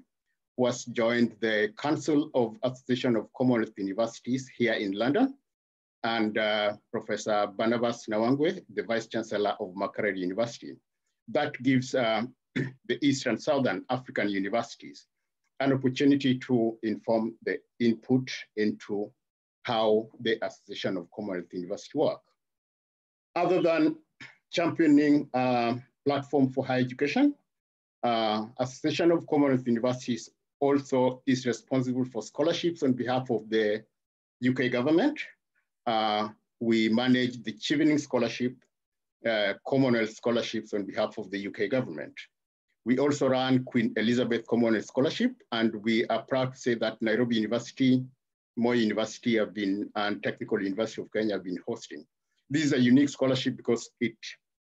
who has joined the Council of Association of Commonwealth Universities here in London, and Professor Barnabas Nawangwe, the Vice Chancellor of Makerere University. That gives the East and Southern African universities an opportunity to inform the input into how the Association of Commonwealth Universities work. Other than championing platform for higher education, Association of Commonwealth Universities also is responsible for scholarships on behalf of the UK government. We manage the Chevening Scholarship, Commonwealth Scholarships on behalf of the UK government. We also run Queen Elizabeth Commonwealth Scholarship, and we are proud to say that Nairobi University, Moi University have been, and Technical University of Kenya have been hosting. This is a unique scholarship because it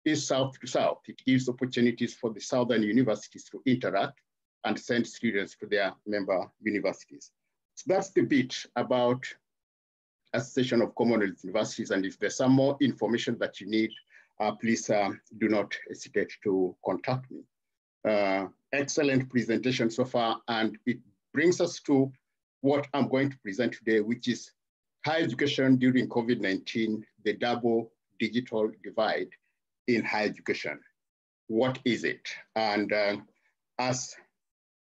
is south to south. It gives opportunities for the southern universities to interact and send students to their member universities. So that's the bit about Association of Commonwealth Universities, and if there's some more information that you need, please do not hesitate to contact me. Excellent presentation so far, and it brings us to what I'm going to present today, which is higher education during COVID-19, the double digital divide in higher education. What is it? And as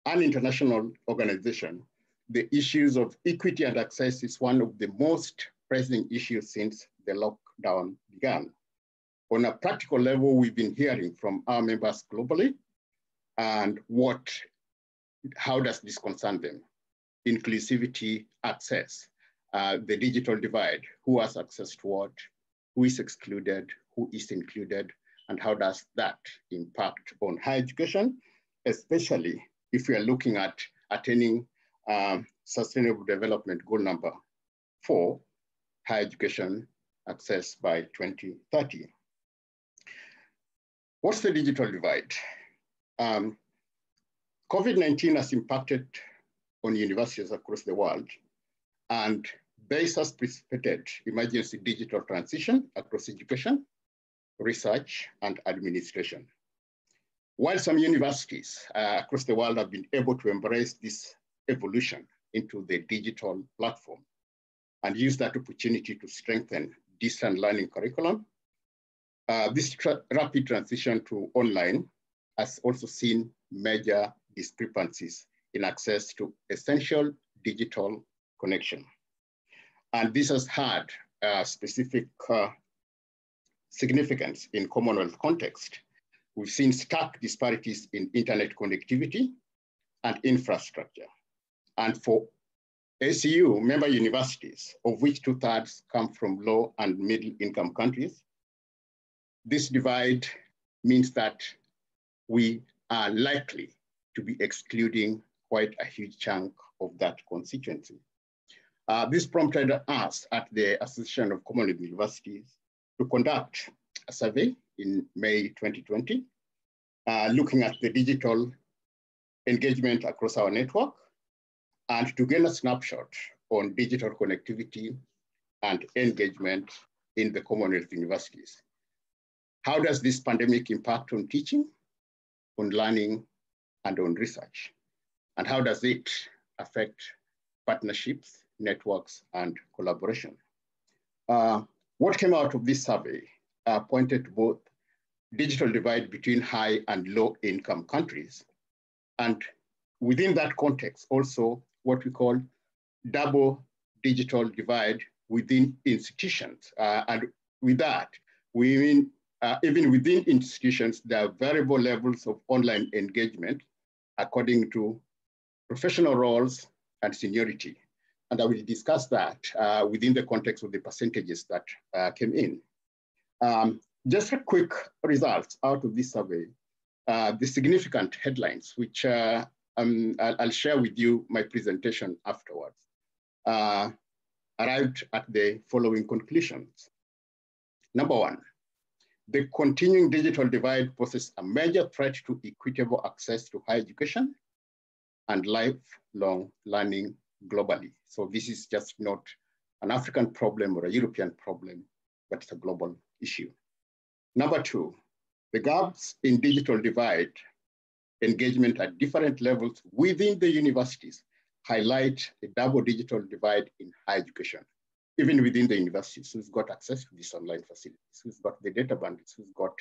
an international organization, the issues of equity and access is one of the most pressing issues since the lockdown began. On a practical level, we've been hearing from our members globally and what how does this concern them? Inclusivity, access, the digital divide, who has access to what, who is excluded, who is included, and how does that impact on higher education, especially if we are looking at attaining Sustainable Development Goal number 4, higher education access by 2030. What's the digital divide? COVID-19 has impacted on universities across the world, and this has precipitated emergency digital transition across education, research, and administration. While some universities across the world have been able to embrace this evolution into the digital platform and use that opportunity to strengthen distance learning curriculum, this rapid transition to online has also seen major discrepancies in access to essential digital connection. And this has had specific significance in Commonwealth context. We've seen stark disparities in internet connectivity and infrastructure. And for ACU member universities, of which 2/3 come from low and middle income countries, this divide means that we are likely to be excluding quite a huge chunk of that constituency. This prompted us at the Association of Commonwealth Universities to conduct a survey in May 2020, looking at the digital engagement across our network and to gain a snapshot on digital connectivity and engagement in the Commonwealth universities. How does this pandemic impact on teaching, on learning, and on research? And how does it affect partnerships, networks, and collaboration? What came out of this survey pointed to both digital divide between high and low income countries, and within that context, also what we call double digital divide within institutions. And with that, we mean even within institutions, there are variable levels of online engagement according to professional roles and seniority. And I will discuss that within the context of the percentages that came in. Just a quick results out of this survey, the significant headlines, which I'll share with you my presentation afterwards, arrived at the following conclusions. Number one, the continuing digital divide poses a major threat to equitable access to higher education and lifelong learning globally. So this is just not an African problem or a European problem, but it's a global issue. Number two, the gaps in digital divide engagement at different levels within the universities highlight a double digital divide in higher education. Even within the universities, who's got access to these online facilities, who's got the data bundles, who's got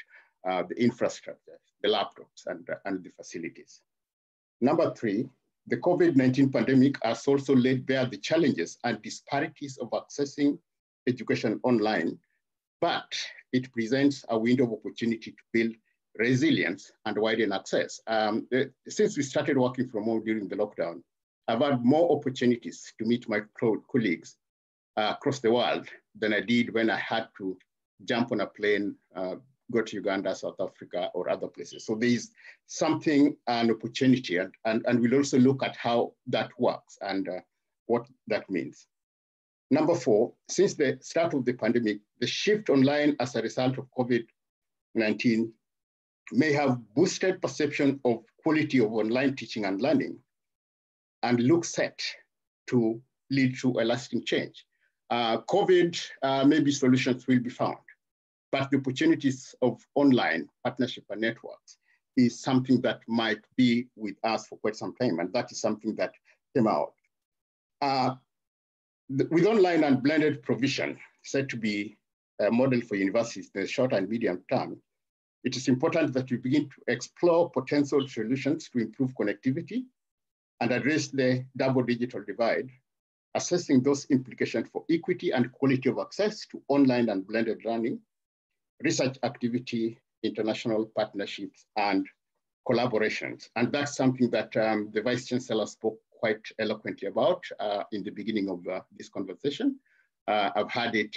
the infrastructure, the laptops, and the facilities. Number three, the COVID-19 pandemic has also laid bare the challenges and disparities of accessing education online, but it presents a window of opportunity to build resilience and widen access. Since we started working from home during the lockdown, I've had more opportunities to meet my colleagues across the world than I did when I had to jump on a plane, go to Uganda, South Africa, or other places. So there's something, an opportunity, and we'll also look at how that works and what that means. Number four, since the start of the pandemic, the shift online as a result of COVID-19 may have boosted perception of quality of online teaching and learning and look set to lead to a lasting change. Maybe solutions will be found, but the opportunities of online partnership and networks is something that might be with us for quite some time, and that is something that came out. With online and blended provision said to be a model for universities in the short and medium term, it is important that we begin to explore potential solutions to improve connectivity and address the double digital divide, assessing those implications for equity and quality of access to online and blended learning, research activity, international partnerships, and collaborations. And that's something that the Vice Chancellor spoke quite eloquently about in the beginning of this conversation. I've had it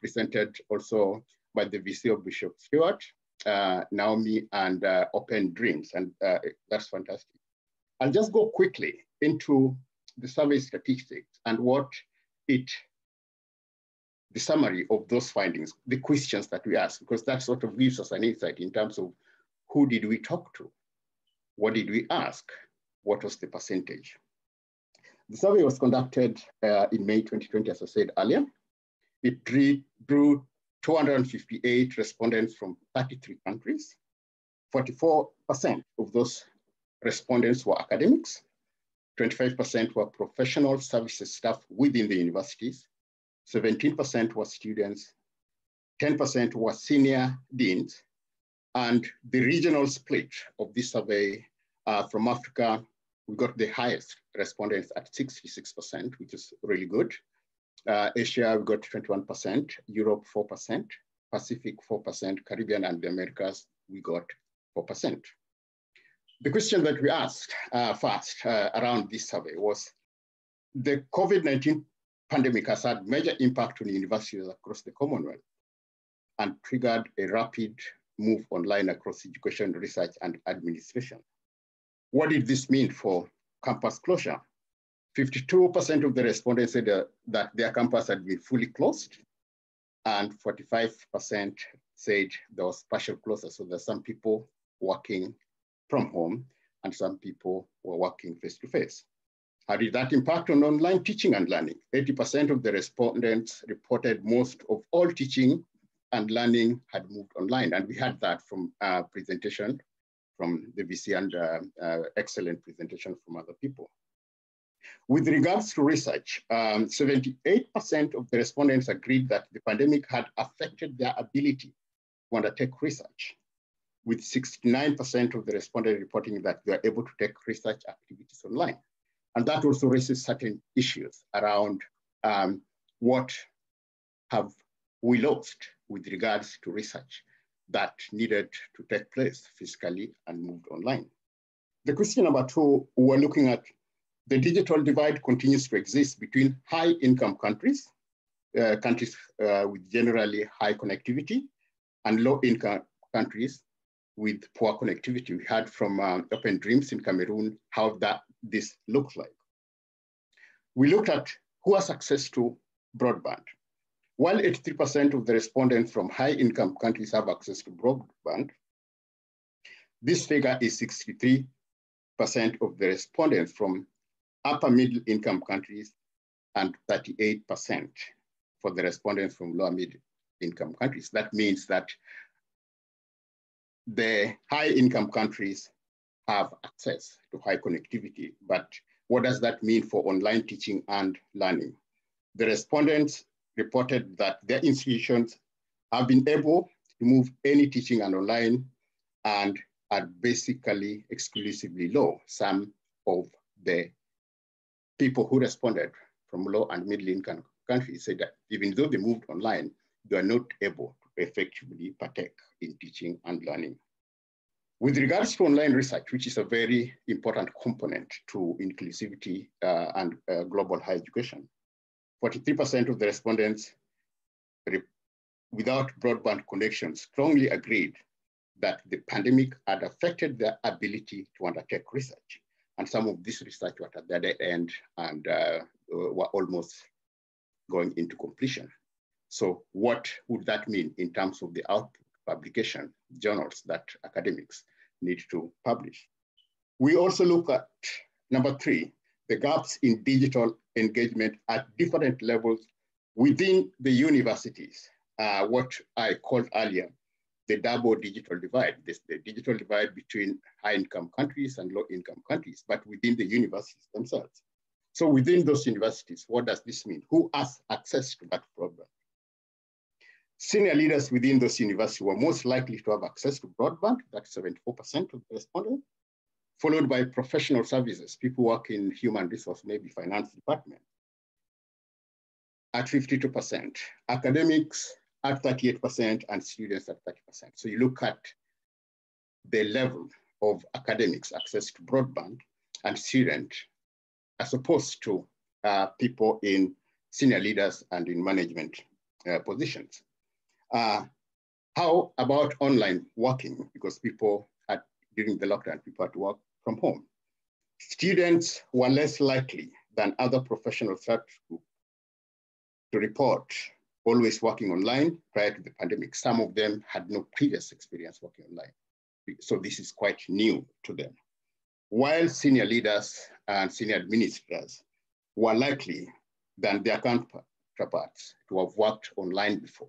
presented also by the VC of Bishop Stewart, Naomi, and Open Dreams, and that's fantastic. I'll just go quickly into the survey statistics and the summary of those findings, the questions that we asked, because that sort of gives us an insight in terms of who did we talk to? What did we ask? What was the percentage? The survey was conducted in May 2020, as I said earlier. It drew 258 respondents from 33 countries. 44% of those respondents were academics. 25% were professional services staff within the universities. 17% were students. 10% were senior deans. And the regional split of this survey from Africa, we got the highest respondents at 66%, which is really good. Asia, we got 21%, Europe 4%, Pacific 4%, Caribbean and the Americas, we got 4%. The question that we asked first around this survey was, the COVID-19 pandemic has had major impact on universities across the Commonwealth and triggered a rapid move online across education, research, and administration. What did this mean for campus closure? 52% of the respondents said that their campus had been fully closed, and 45% said there was partial closure. So there's some people working from home and some people were working face-to-face. How did that impact on online teaching and learning? 80% of the respondents reported most of all teaching and learning had moved online. And we had that from presentation from the VC and excellent presentation from other people. With regards to research, 78% of the respondents agreed that the pandemic had affected their ability to undertake research, with 69% of the respondents reporting that they are able to take research activities online. And that also raises certain issues around what have we lost with regards to research that needed to take place physically and moved online. The question number 2, we're looking at the digital divide continues to exist between high-income countries, countries with generally high connectivity, and low-income countries with poor connectivity. We heard from Open Dreams in Cameroon how this looks like. We looked at who has access to broadband. While 83% of the respondents from high-income countries have access to broadband, this figure is 63% of the respondents from upper middle income countries and 38% for the respondents from lower middle income countries. That means that the high income countries have access to high connectivity, but what does that mean for online teaching and learning? The respondents reported that their institutions have been able to move any teaching and online and are basically exclusively low. Some of the people who responded from low and middle income countries said that even though they moved online, they are not able to effectively partake in teaching and learning. With regards to online research, which is a very important component to inclusivity and global higher education, 43% of the respondents without broadband connection strongly agreed that the pandemic had affected their ability to undertake research. And some of this research were at the dead end and were almost going into completion. So what would that mean in terms of the output, publication, journals that academics need to publish? We also look at number 3, the gaps in digital engagement at different levels within the universities, what I called earlier, the double digital divide, the digital divide between high-income countries and low-income countries, but within the universities themselves. So within those universities, what does this mean? Who has access to that program? Senior leaders within those universities were most likely to have access to broadband, that's 74% of the respondents, followed by professional services, people work in human resource, maybe finance department, at 52%, academics at 38%, and students at 30%. So you look at the level of academics, access to broadband, and students, as opposed to people in senior leaders and in management positions. How about online working? Because during the lockdown, people had to work from home. Students were less likely than other professional groups to report always working online prior to the pandemic. Some of them had no previous experience working online. So this is quite new to them. While senior leaders and senior administrators were likely than their counterparts to have worked online before,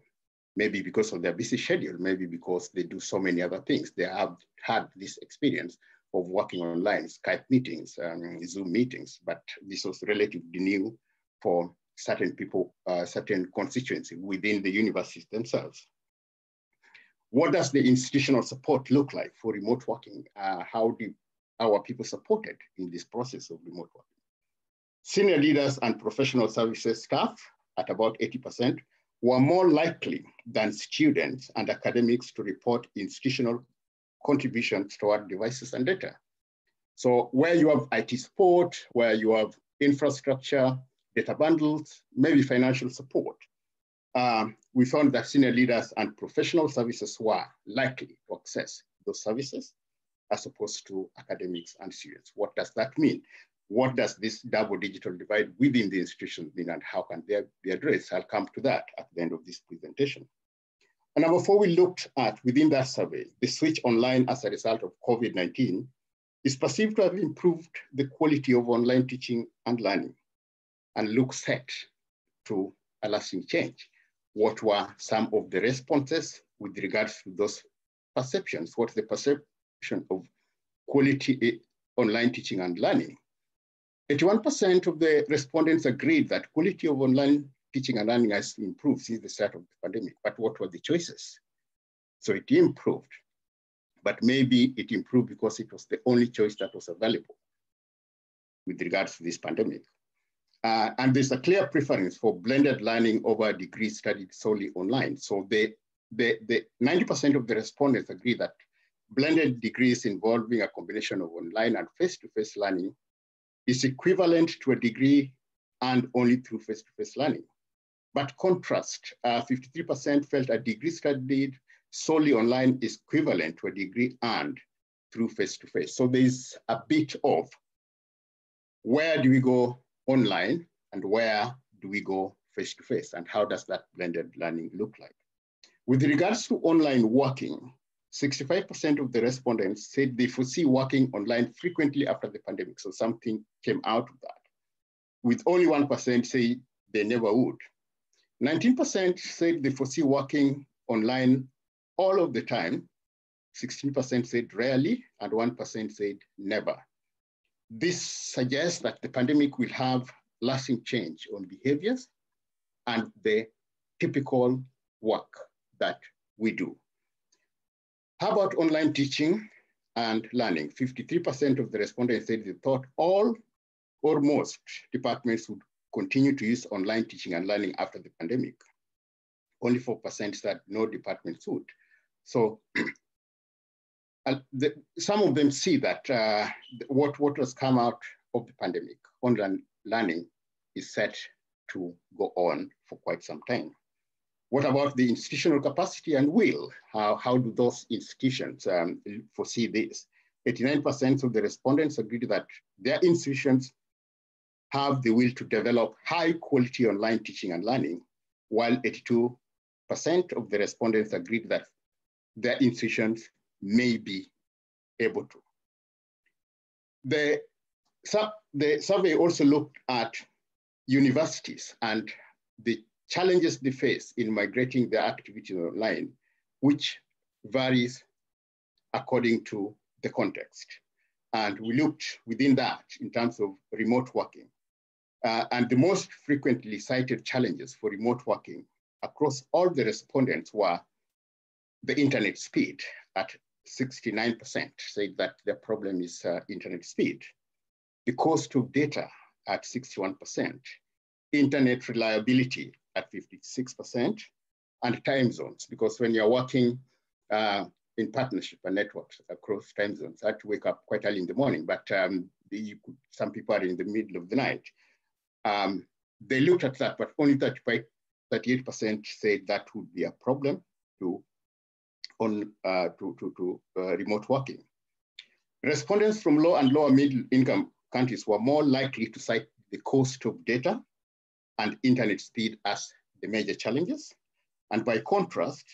maybe because of their busy schedule, maybe because they do so many other things. They have had this experience of working online, Skype meetings, Zoom meetings, but this was relatively new for certain people, certain constituency within the universities themselves. What does the institutional support look like for remote working? How do our people supported in this process of remote working? Senior leaders and professional services staff at about 80% were more likely than students and academics to report institutional contributions toward devices and data. So where you have IT support, where you have infrastructure, data bundles, maybe financial support, we found that senior leaders and professional services were likely to access those services as opposed to academics and students. What does that mean? What does this double digital divide within the institution mean, and how can they be addressed? I'll come to that at the end of this presentation. And number 4, we looked at, within that survey, the switch online as a result of COVID-19 is perceived to have improved the quality of online teaching and learning and looks set to a lasting change. What were some of the responses with regards to those perceptions? What's the perception of quality online teaching and learning? 81% of the respondents agreed that quality of online teaching and learning has improved since the start of the pandemic. But what were the choices? So it improved, but maybe it improved because it was the only choice that was available with regards to this pandemic. And there's a clear preference for blended learning over degrees studied solely online. So the 90% of the respondents agree that blended degrees involving a combination of online and face-to-face learning is equivalent to a degree and only through face-to-face learning. But contrast, 53% felt a degree studied solely online is equivalent to a degree earned through face-to-face. So there's a bit of where do we go online and where do we go face-to-face, and how does that blended learning look like? With regards to online working, 65% of the respondents said they foresee working online frequently after the pandemic. So something came out of that. With only 1% say they never would. 19% said they foresee working online all of the time. 16% said rarely, and 1% said never. This suggests that the pandemic will have lasting change on behaviors and the typical work that we do. How about online teaching and learning? 53% of the respondents said they thought all or most departments would continue to use online teaching and learning after the pandemic. Only 4% said no departments would. So some of them see that what has come out of the pandemic, online learning, is set to go on for quite some time. What about the institutional capacity and will? How do those institutions foresee this? 89% of the respondents agreed that their institutions have the will to develop high quality online teaching and learning, while 82% of the respondents agreed that their institutions may be able to. The survey also looked at universities and the challenges they face in migrating their activities online, which varies according to the context. And we looked within that in terms of remote working. And the most frequently cited challenges for remote working across all the respondents were the internet speed. At 69% said that the problem is internet speed. The cost of data at 61%, internet reliability at 56%, and time zones, because when you're working in partnership and networks across time zones. I had to wake up quite early in the morning, but some people are in the middle of the night. They looked at that, but only 38% said that would be a problem to remote working. Respondents from low and lower middle income countries were more likely to cite the cost of data and internet speed as the major challenges. And by contrast,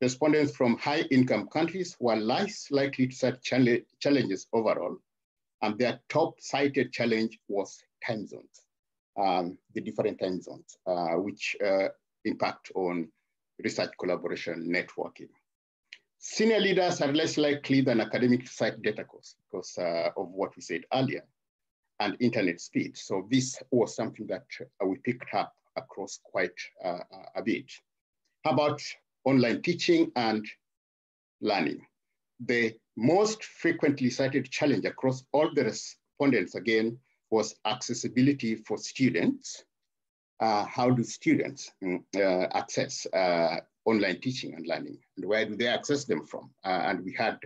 respondents from high income countries were less likely to cite challenges overall. And their top cited challenge was time zones, the different time zones, which impact on research collaboration networking. Senior leaders are less likely than academics to cite data costs because of what we said earlier, and internet speed. So this was something that we picked up across quite a bit. How about online teaching and learning? The most frequently cited challenge across all the respondents, again, was accessibility for students. How do students access online teaching and learning, and where do they access them from? And we had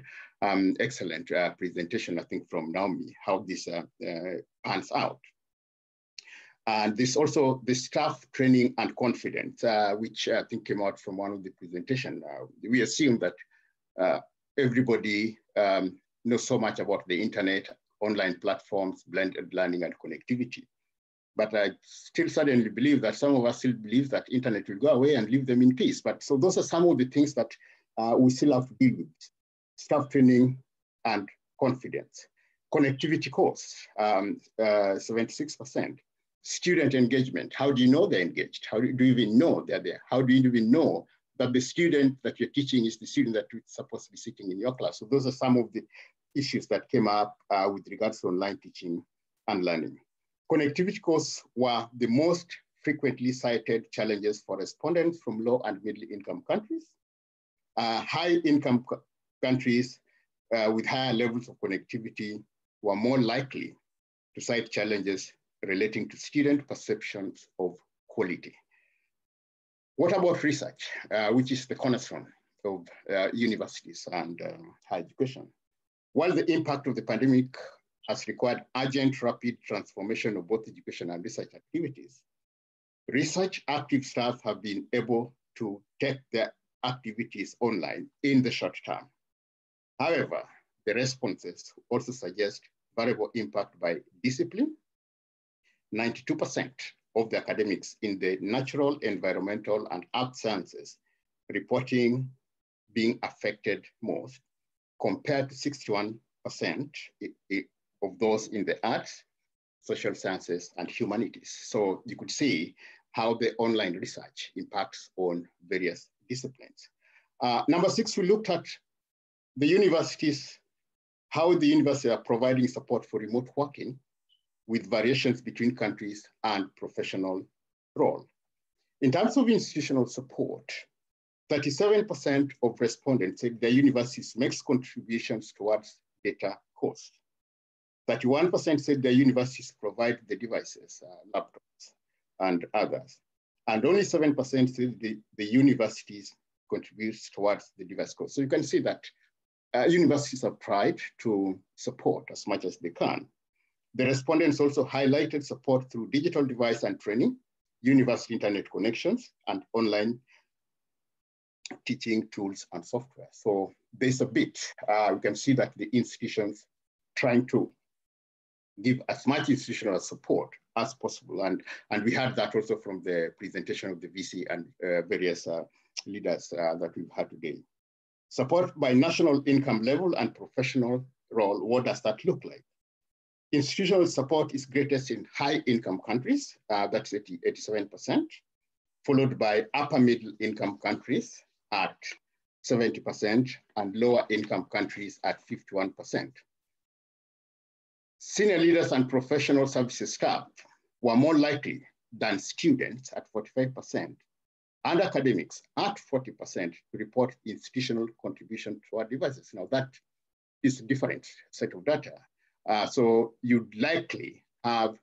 excellent presentation, I think, from Naomi, how this pans out. And this also the staff training and confidence, which I think came out from one of the presentation. We assume that everybody knows so much about the internet, online platforms, blended learning and connectivity. But I still suddenly believe that some of us still believe that internet will go away and leave them in peace. But so those are some of the things that we still have to deal with. Staff training and confidence. Connectivity costs, 76%. Student engagement, how do you know they're engaged? How do you even know they're there? How do you even know that the student that you're teaching is the student that is supposed to be sitting in your class? So those are some of the issues that came up with regards to online teaching and learning. Connectivity costs were the most frequently cited challenges for respondents from low and middle income countries. High income countries with higher levels of connectivity were more likely to cite challenges relating to student perceptions of quality. What about research, which is the cornerstone of universities and higher education? While the impact of the pandemic has required urgent, rapid transformation of both education and research activities, research active staff have been able to take their activities online in the short term. However, the responses also suggest variable impact by discipline. 92% of the academics in the natural, environmental, and art sciences reporting being affected most, compared to 61% of those in the arts, social sciences, and humanities. So you could see how the online research impacts on various disciplines. Number 6, we looked at the universities, how the universities are providing support for remote working with variations between countries and professional role. In terms of institutional support, 37% of respondents said their universities makes contributions towards data costs. 31% said their universities provide the devices, laptops, and others. And only 7% said the universities contributes towards the device cost. So you can see that universities have tried to support as much as they can. The respondents also highlighted support through digital device and training, university internet connections, and online teaching tools and software. So there's a bit, we can see that the institutions trying to give as much institutional support as possible. And we had that also from the presentation of the VC and various leaders that we've had today. Support by national income level and professional role, what does that look like? Institutional support is greatest in high income countries, that's 87%, followed by upper middle income countries at 70% and lower income countries at 51%. Senior leaders and professional services staff were more likely than students at 45% and academics at 40% to report institutional contribution to our devices. Now that is a different set of data. So you'd likely have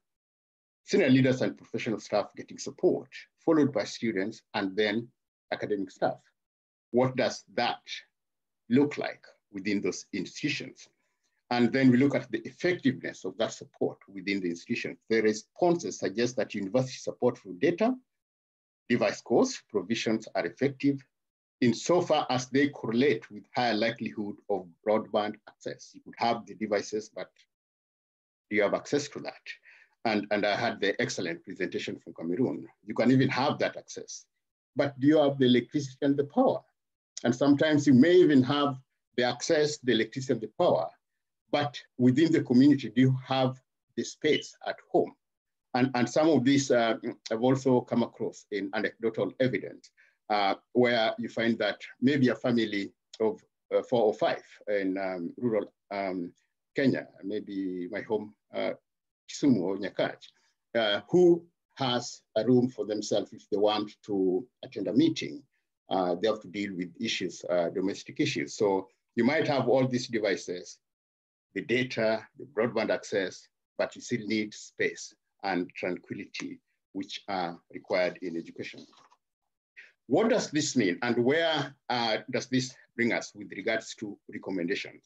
senior leaders and professional staff getting support, followed by students and then academic staff. What does that look like within those institutions. And then we look at the effectiveness of that support within the institution. The responses suggest that university support for data, device course provisions are effective insofar as they correlate with higher likelihood of broadband access. You could have the devices, but do you have access to that? And I had the excellent presentation from Cameroon. You can even have that access, but do you have the electricity and the power? And sometimes you may even have the access, the electricity and the power, but within the community, do you have the space at home? And some of these have also come across in anecdotal evidence, where you find that maybe a family of 4 or 5 in rural Kenya, maybe my home, Kisumu or Nyakach, who has a room for themselves if they want to attend a meeting. They have to deal with issues, domestic issues. So you might have all these devices, the data, the broadband access, but you still need space and tranquility, which are required in education. What does this mean, and where does this bring us with regards to recommendations?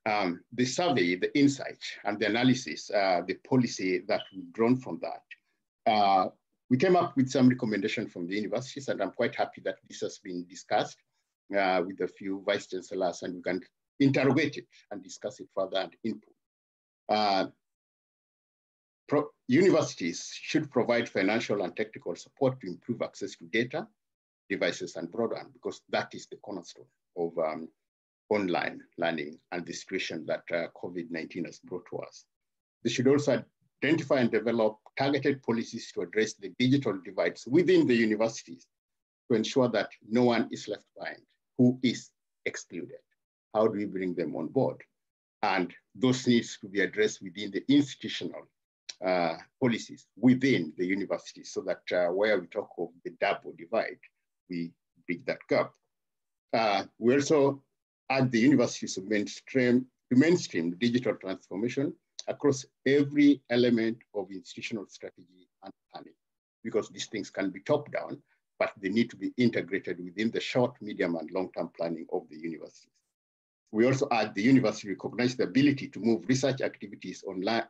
The survey, the insight, and the analysis, the policy that we've drawn from that, we came up with some recommendations from the universities, and I'm quite happy that this has been discussed with a few vice chancellors, and we can interrogate it and discuss it further and input. Universities should provide financial and technical support to improve access to data, devices, and broadband, because that is the cornerstone of online learning and the situation that COVID-19 has brought to us. They should also identify and develop targeted policies to address the digital divides within the universities to ensure that no one is left behind, who is excluded. How do we bring them on board? And those needs to be addressed within the institutional policies within the universities, so that where we talk of the double divide, we bridge that gap. We also urge the universities to mainstream digital transformation across every element of institutional strategy and planning, because these things can be top-down, but they need to be integrated within the short, medium, and long-term planning of the universities. We also urge the university to recognize the ability to move research activities online,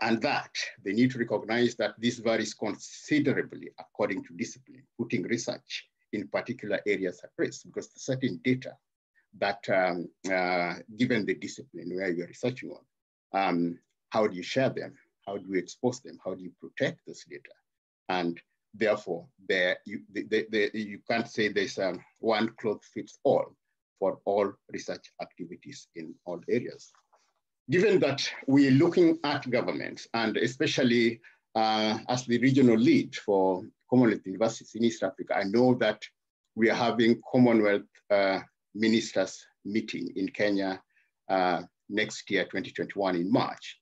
and that they need to recognize that this varies considerably according to discipline, putting research in particular areas at risk, because the certain data that, given the discipline where you're researching on, how do you share them? How do you expose them? How do you protect this data? And therefore, you can't say there's one cloth fits all for all research activities in all areas. Given that we're looking at governments, and especially as the regional lead for Commonwealth universities in East Africa, I know that we are having Commonwealth ministers meeting in Kenya next year, 2021 in March,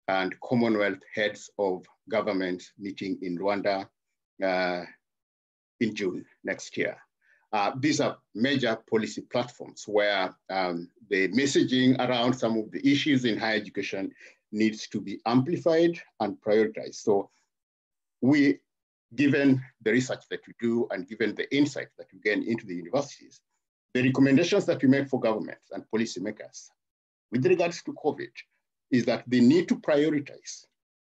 and Commonwealth heads of government meeting in Rwanda in June next year. These are major policy platforms where the messaging around some of the issues in higher education needs to be amplified and prioritized. So given the research that we do and given the insight that we gain into the universities, the recommendations that we make for governments and policymakers with regards to COVID is that they need to prioritize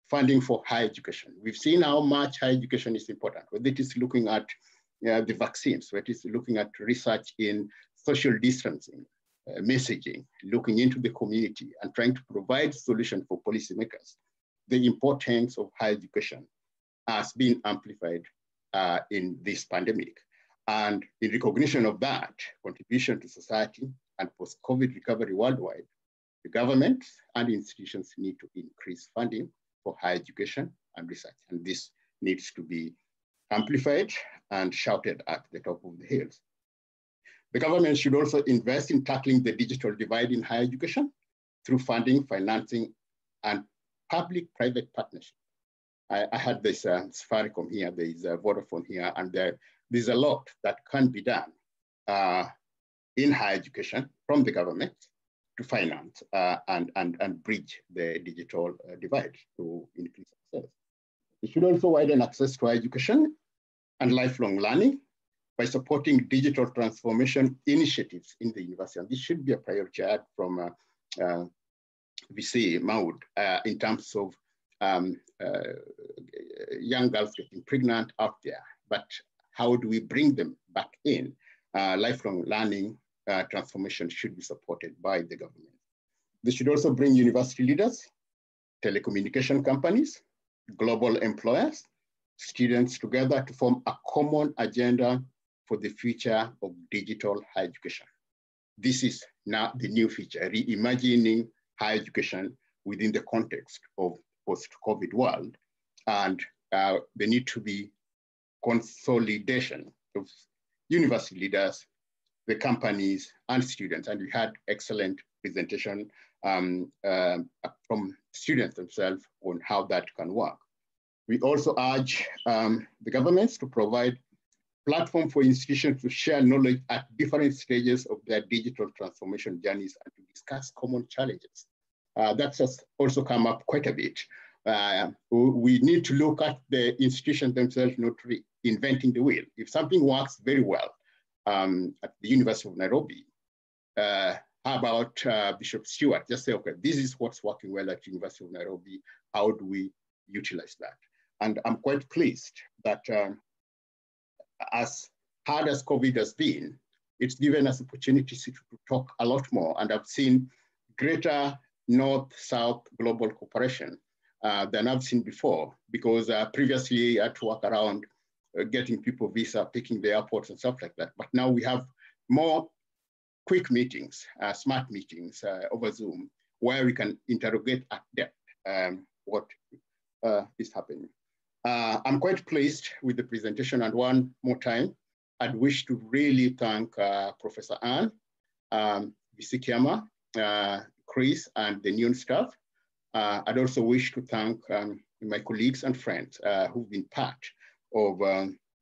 funding for higher education. We've seen how much higher education is important, whether it is looking at the vaccines, whether it is looking at research in social distancing, messaging, looking into the community and trying to provide solutions for policymakers. The importance of higher education has been amplified in this pandemic. And in recognition of that contribution to society and post-COVID recovery worldwide, the government and institutions need to increase funding for higher education and research. And this needs to be amplified and shouted at the top of the hills. The government should also invest in tackling the digital divide in higher education through funding, financing, and public-private partnership. I had this Safaricom here, there is a Vodafone here, and there's a lot that can be done in higher education from the government to finance and bridge the digital divide to increase access. It should also widen access to higher education and lifelong learning by supporting digital transformation initiatives in the university. And this should be a priority from VC Maud in terms of young girls getting pregnant out there. But how do we bring them back in? Lifelong learning transformation should be supported by the government. This should also bring university leaders, telecommunication companies, global employers, students together to form a common agenda for the future of digital higher education. This is now the new feature, reimagining higher education within the context of post-COVID world. And there need to be consolidation of university leaders, the companies, and students. And we had excellent presentation from students themselves on how that can work. We also urge the governments to provide platform for institutions to share knowledge at different stages of their digital transformation journeys and to discuss common challenges. That has also come up quite a bit. We need to look at the institutions themselves, not reinventing the wheel. If something works very well at the University of Nairobi, how about Bishop Stewart? Just say, okay, this is what's working well at University of Nairobi. How do we utilize that? And I'm quite pleased that as hard as COVID has been, it's given us opportunities to talk a lot more. And I've seen greater North-South global cooperation than I've seen before, because previously I had to work around getting people visa, picking the airports and stuff like that. But now we have more quick meetings, smart meetings over Zoom, where we can interrogate at depth what is happening. I'm quite pleased with the presentation, and one more time, I'd wish to really thank Professor Anne, VC Kiama, Chris, and the NEON staff. I'd also wish to thank my colleagues and friends who've been part of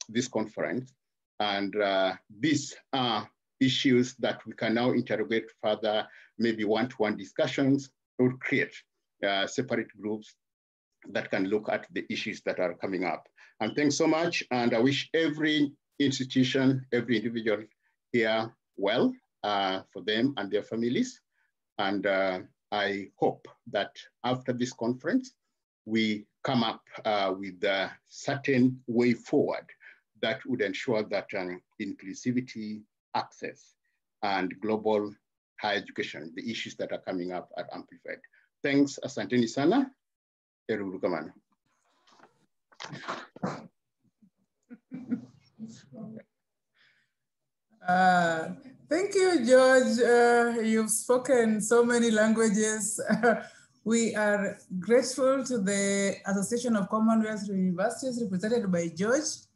this conference. And these are issues that we can now interrogate further, maybe one-to-one discussions, or create separate groups that can look at the issues that are coming up. And thanks so much. And I wish every institution, every individual here well for them and their families. And I hope that after this conference, we come up with a certain way forward that would ensure that inclusivity, access, and global higher education, the issues that are coming up, are amplified. Thanks, asanteni sana. Erurukamana. Thank you, George. You've spoken so many languages. We are grateful to the Association of Commonwealth Universities represented by George.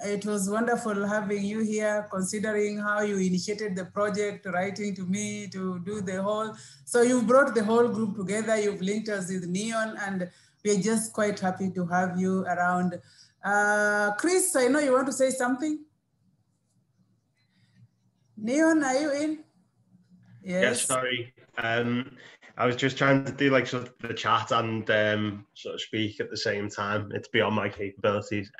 It was wonderful having you here, considering how you initiated the project, writing to me to do the whole. So you've brought the whole group together, you've linked us with NEON, and we're just quite happy to have you around. Chris, I know you want to say something. NEON, are you in? Yes. Yes, sorry. I was just trying to do like sort of the chat and sort of speak at the same time. It's beyond my capabilities.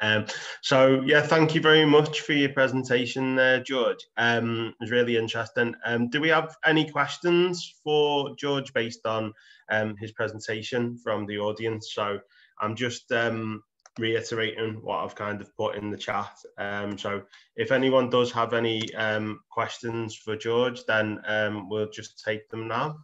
So yeah, thank you very much for your presentation there, George. It was really interesting. Do we have any questions for George based on his presentation from the audience? So I'm just reiterating what I've kind of put in the chat. So if anyone does have any questions for George, then we'll just take them now.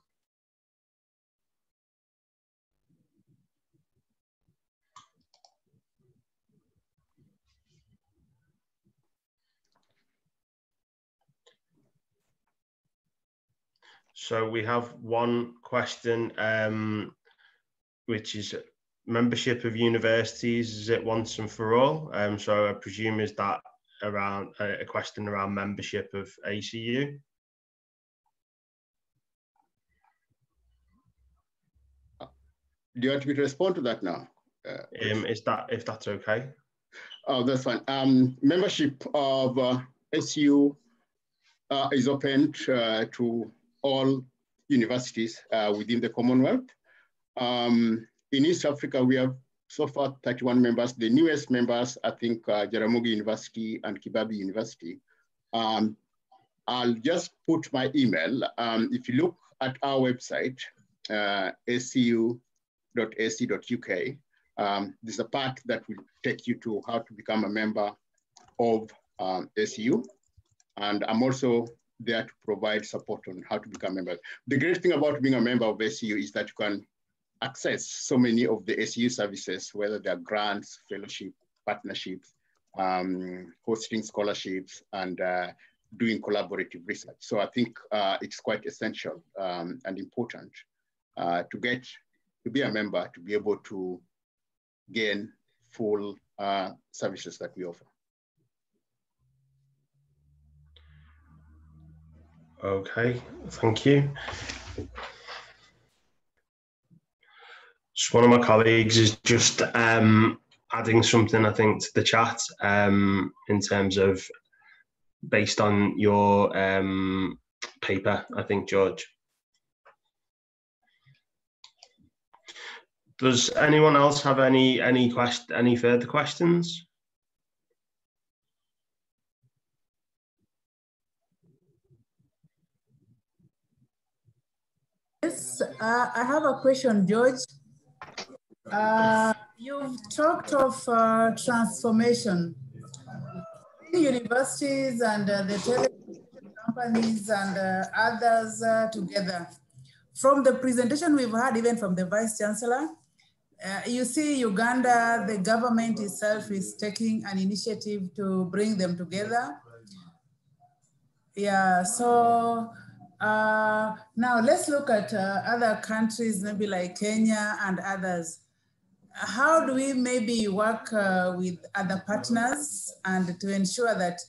So we have one question, which is membership of universities, is it once and for all? So I presume is that around a question around membership of ACU? Do you want me to respond to that now? If that's okay. Oh, that's fine. Membership of ACU is open to all universities within the Commonwealth. In East Africa, we have so far 31 members. The newest members, I think Jaramogi University and Kibabi University. I'll just put my email. If you look at our website, scu.ac.uk, there's a part that will take you to how to become a member of SCU. And I'm also there to provide support on how to become a member. The great thing about being a member of SCU is that you can access so many of the SCU services, whether they're grants, fellowship, partnerships, hosting scholarships, and doing collaborative research. So I think it's quite essential and important to be a member, to be able to gain full services that we offer. Okay, thank you. So one of my colleagues is just adding something, I think, to the chat in terms of based on your paper, I think, George. Does anyone else have any further questions? Yes, I have a question, George. You've talked of transformation. Universities and the telecommunication companies and others together. From the presentation we've had, even from the Vice Chancellor, you see Uganda, the government itself is taking an initiative to bring them together. Yeah, so now let's look at other countries, maybe like Kenya and others. How do we maybe work with other partners and to ensure that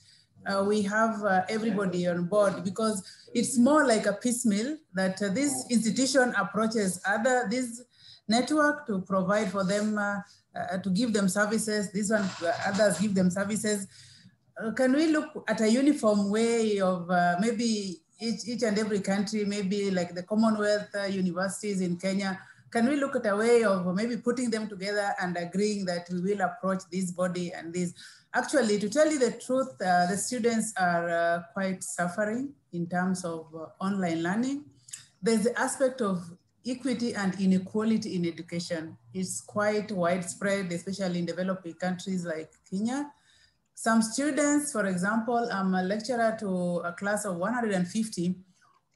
we have everybody on board? Because it's more like a piecemeal that this institution approaches this network to provide for them, to give them services. This one, others give them services. Can we look at a uniform way of maybe each and every country, maybe like the Commonwealth universities in Kenya? Can we look at a way of maybe putting them together and agreeing that we will approach this body and this? Actually, to tell you the truth, the students are quite suffering in terms of online learning. There's the aspect of equity and inequality in education. It's quite widespread, especially in developing countries like Kenya. Some students, for example, I'm a lecturer to a class of 150,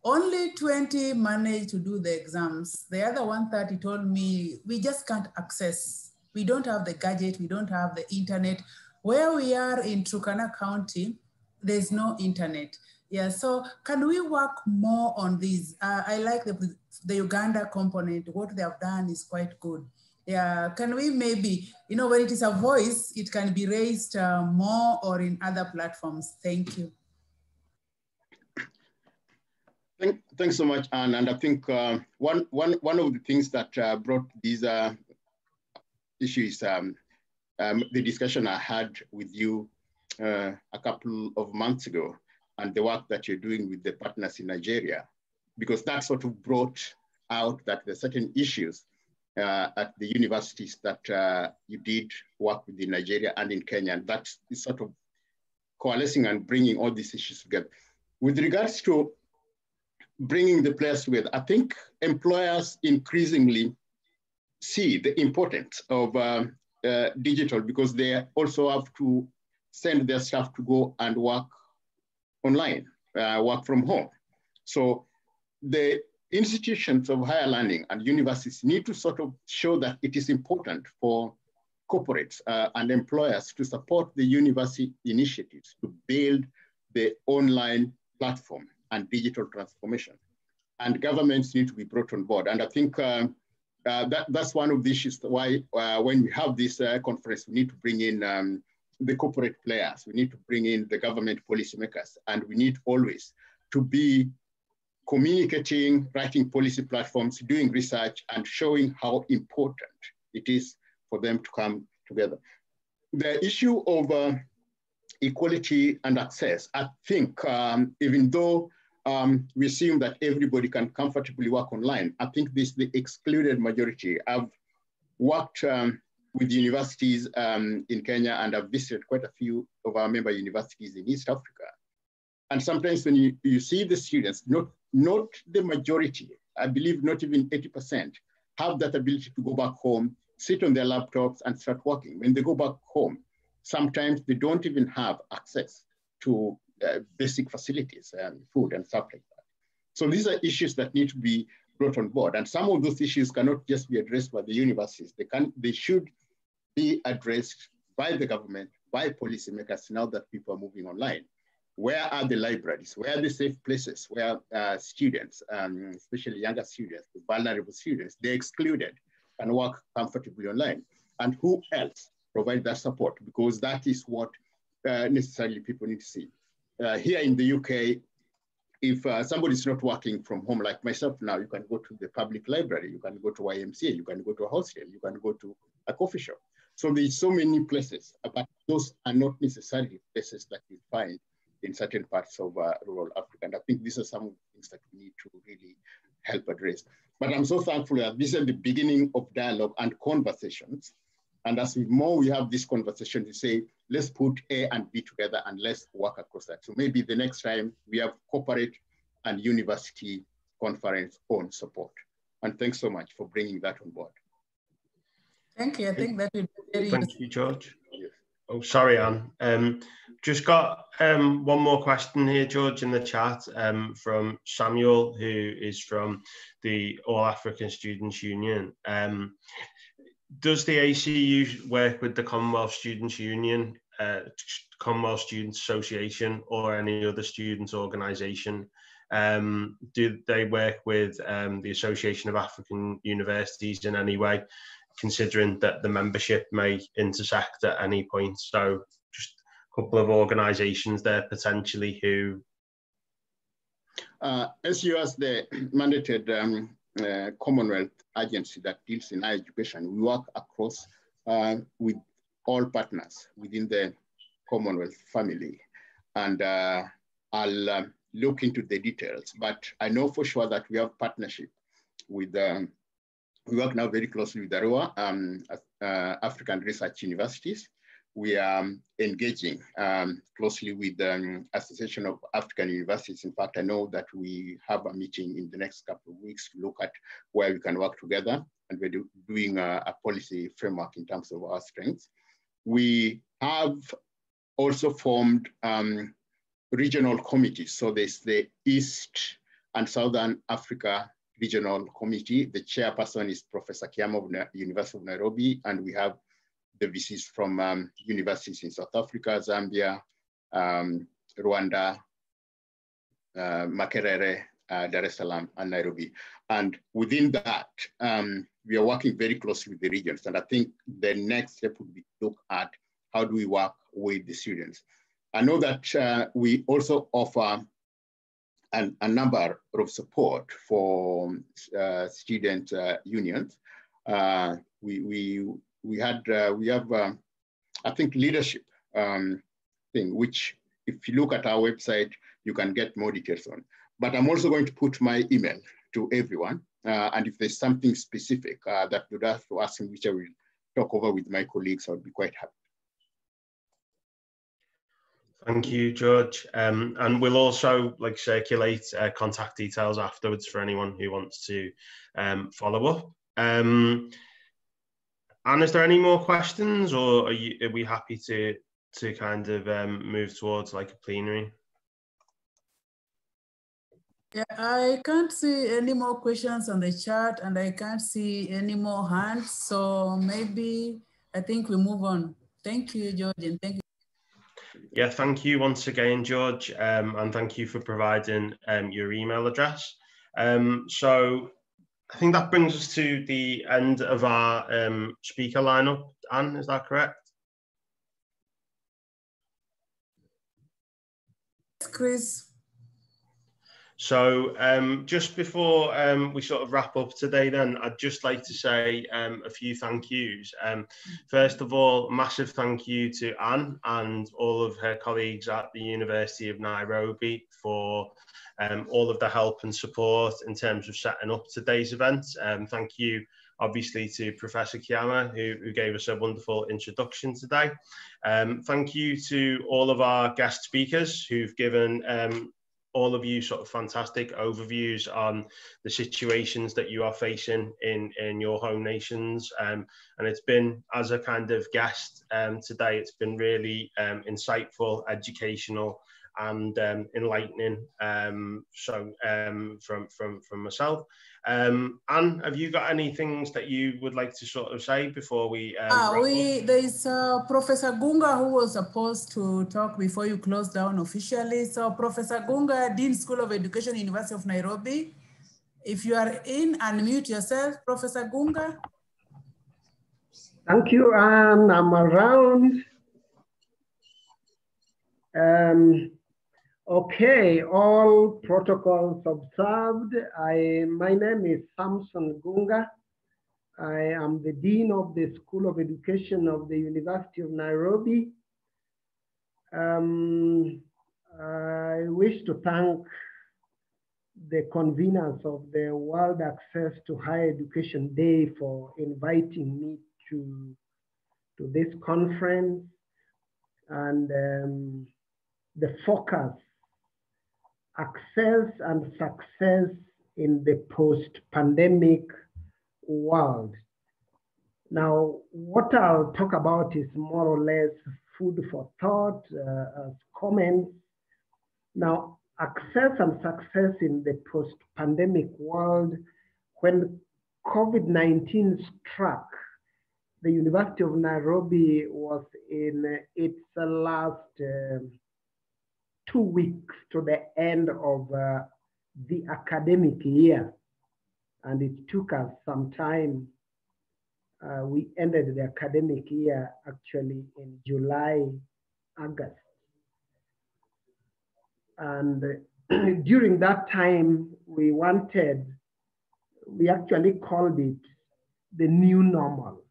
only 20 managed to do the exams. The other 130 told me, we just can't access. We don't have the gadget, we don't have the internet. Where we are in Turkana County, there's no internet. Yeah, so can we work more on this? I like the Uganda component. What they have done is quite good. Yeah, can we maybe, when it is a voice, it can be raised more or in other platforms. Thank you. Thanks so much, Anne. And I think one of the things that brought these issues, the discussion I had with you a couple of months ago, and the work that you're doing with the partners in Nigeria, because that sort of brought out that there are certain issues at the universities that you did work with in Nigeria and in Kenya, and that is sort of coalescing and bringing all these issues together. With regards to bringing the players together, I think employers increasingly see the importance of digital, because they also have to send their staff to go and work online, work from home. So the institutions of higher learning and universities need to sort of show that it is important for corporates and employers to support the university initiatives to build the online platform and digital transformation. And governments need to be brought on board. And I think that's one of the issues why when we have this conference, we need to bring in the corporate players, we need to bring in the government policymakers, and we need always to be communicating, writing policy platforms, doing research, and showing how important it is for them to come together. The issue of equality and access, I think even though we assume that everybody can comfortably work online, I think this is the excluded majority. I've worked with universities in Kenya, and I've visited quite a few of our member universities in East Africa. And sometimes when you see the students, not the majority, I believe not even 80%, have that ability to go back home, sit on their laptops and start working. When they go back home, sometimes they don't even have access to basic facilities and food and stuff like that. So these are issues that need to be brought on board. And some of those issues cannot just be addressed by the universities. They should be addressed by the government, by policymakers now that people are moving online. Where are the libraries? Where are the safe places where students, especially younger students, the vulnerable students, they're excluded and work comfortably online? And who else provide that support? Because that is what necessarily people need to see. Here in the UK, if somebody's not working from home, like myself now, you can go to the public library, you can go to YMCA, you can go to a hostel, you can go to a coffee shop. So there's so many places, but those are not necessarily places that you find in certain parts of rural Africa. And I think these are some of the things that we need to really help address. But I'm so thankful that this is the beginning of dialogue and conversations. And as more we have this conversation to say, let's put A and B together and let's work across that. So maybe the next time we have corporate and university conference on support. And thanks so much for bringing that on board. Thank you. I think that would be very Thank you, George. Yes. Oh, sorry, Anne. Just got one more question here, George, in the chat from Samuel, who is from the All African Students Union. Does the ACU work with the Commonwealth Students Union, Commonwealth Students Association, or any other students' organisation? Do they work with the Association of African Universities in any way, considering that the membership may intersect at any point? So just a couple of organisations there potentially who... SU as the mandated Commonwealth agency that deals in higher education, we work across with all partners within the Commonwealth family. And I'll look into the details, but I know for sure that we have partnership with, we work now very closely with ARUA, African Research Universities. We are engaging closely with the Association of African Universities. In fact, I know that we have a meeting in the next couple of weeks to look at where we can work together, and we're doing a policy framework in terms of our strengths. We have also formed regional committees. So there's the East and Southern Africa Regional Committee. The chairperson is Professor Kiamo of the University of Nairobi, and we have the VCs from universities in South Africa, Zambia, Rwanda, Makerere, Dar es Salaam, and Nairobi. And within that, we are working very closely with the regions. And I think the next step would be to look at how do we work with the students. I know that we also offer a number of support for student unions. We have, I think, leadership thing, which if you look at our website, you can get more details on. But I'm also going to put my email to everyone. And if there's something specific that you'd have to ask me, which I will talk over with my colleagues, I would be quite happy. Thank you, George. And we'll also circulate contact details afterwards for anyone who wants to follow up. Anne, is there any more questions, or are we happy to kind of move towards like a plenary? Yeah, I can't see any more questions on the chat, and I can't see any more hands. So maybe I think we move on. Thank you, George, and thank you. Yeah, thank you once again, George, and thank you for providing your email address. So I think that brings us to the end of our speaker lineup. Anne, is that correct? Chris. So just before we sort of wrap up today then, I'd just like to say a few thank yous. First of all, massive thank you to Anne and all of her colleagues at the University of Nairobi for all of the help and support in terms of setting up today's event. Thank you obviously to Professor Kiama, who gave us a wonderful introduction today. Thank you to all of our guest speakers who've given all of you sort of fantastic overviews on the situations that you are facing in your home nations. And it's been, as a kind of guest today, it's been really insightful, educational, and enlightening. So from myself. Anne, have you got any things that you would like to sort of say before we there is Professor Gunga who was supposed to talk before you close down officially. So Professor Gunga, Dean School of Education, University of Nairobi. If you are in, unmute yourself, Professor Gunga. Thank you, Anne. I'm around. Okay, all protocols observed. My name is Samson Gunga. I am the Dean of the School of Education of the University of Nairobi. I wish to thank the conveners of the World Access to Higher Education Day for inviting me to this conference, and the focus, access and success in the post-pandemic world. Now, what I'll talk about is more or less food for thought, as comments. Now, access and success in the post-pandemic world. When COVID-19 struck, the University of Nairobi was in its last 2 weeks to the end of the academic year. And it took us some time. We ended the academic year actually in July, August. And during that time, we actually called it the new normal.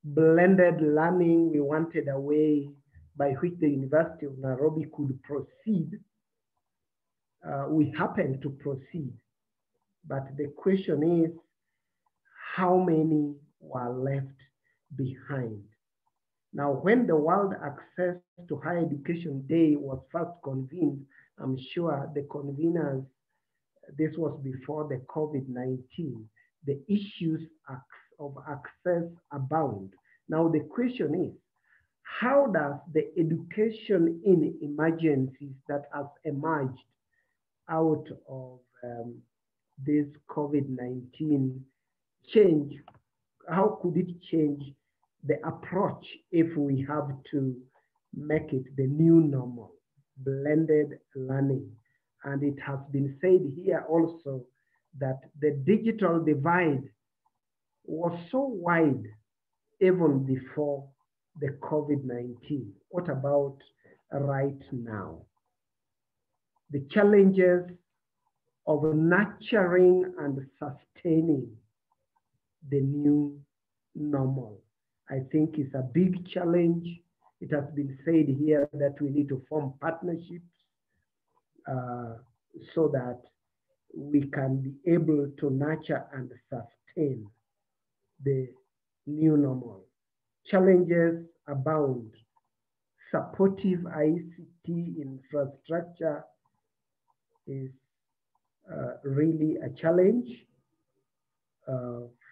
Blended learning, we wanted a way by which the University of Nairobi could proceed. We happened to proceed, but the question is, how many were left behind? Now, when the World Access to Higher Education Day was first convened, I'm sure the conveners, this was before the COVID-19, the issues of access abound. Now, the question is, how does the education in emergencies that has emerged out of this COVID-19 change? How could it change the approach if we have to make it the new normal, blended learning? And it has been said here also that the digital divide was so wide even before the COVID-19. What about right now? The challenges of nurturing and sustaining the new normal, I think, is a big challenge. It has been said here that we need to form partnerships so that we can be able to nurture and sustain the new normal. Challenges abound. Supportive ICT infrastructure is really a challenge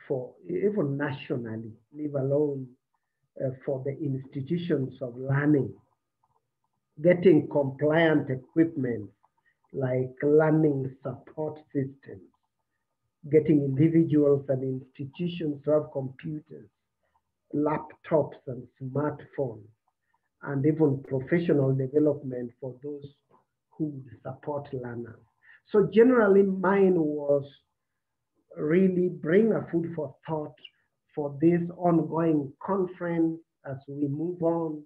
for even nationally, leave alone for the institutions of learning. Getting compliant equipment like learning support systems, getting individuals and institutions to have computers, laptops and smartphones, and even professional development for those who would support learners. So generally mine was really bring a food for thought for this ongoing conference as we move on,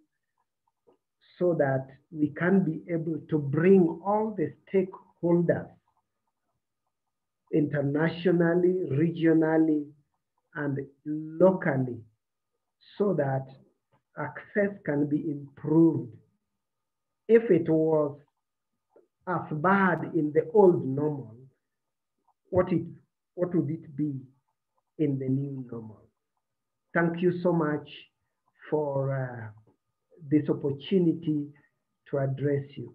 so that we can be able to bring all the stakeholders internationally, regionally, and locally, so that access can be improved. If it was as bad in the old normal, what would it be in the new normal? Thank you so much for this opportunity to address you.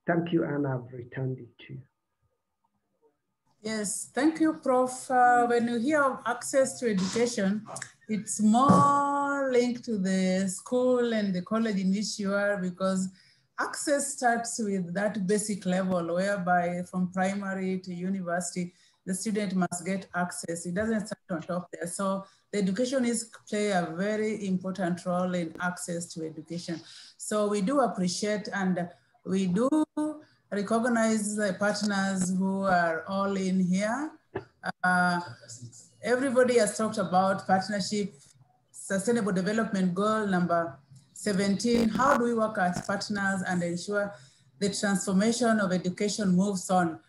Thank you, and I've returned it to you. Yes, thank you, Prof. When you hear of access to education, it's more linked to the school and the college in which you are, because access starts with that basic level whereby from primary to university, the student must get access. It doesn't start on top there. So the education play a very important role in access to education. So we do appreciate and we do recognize the partners who are all in here. Everybody has talked about partnership, Sustainable Development Goal number 17. How do we work as partners and ensure the transformation of education moves on?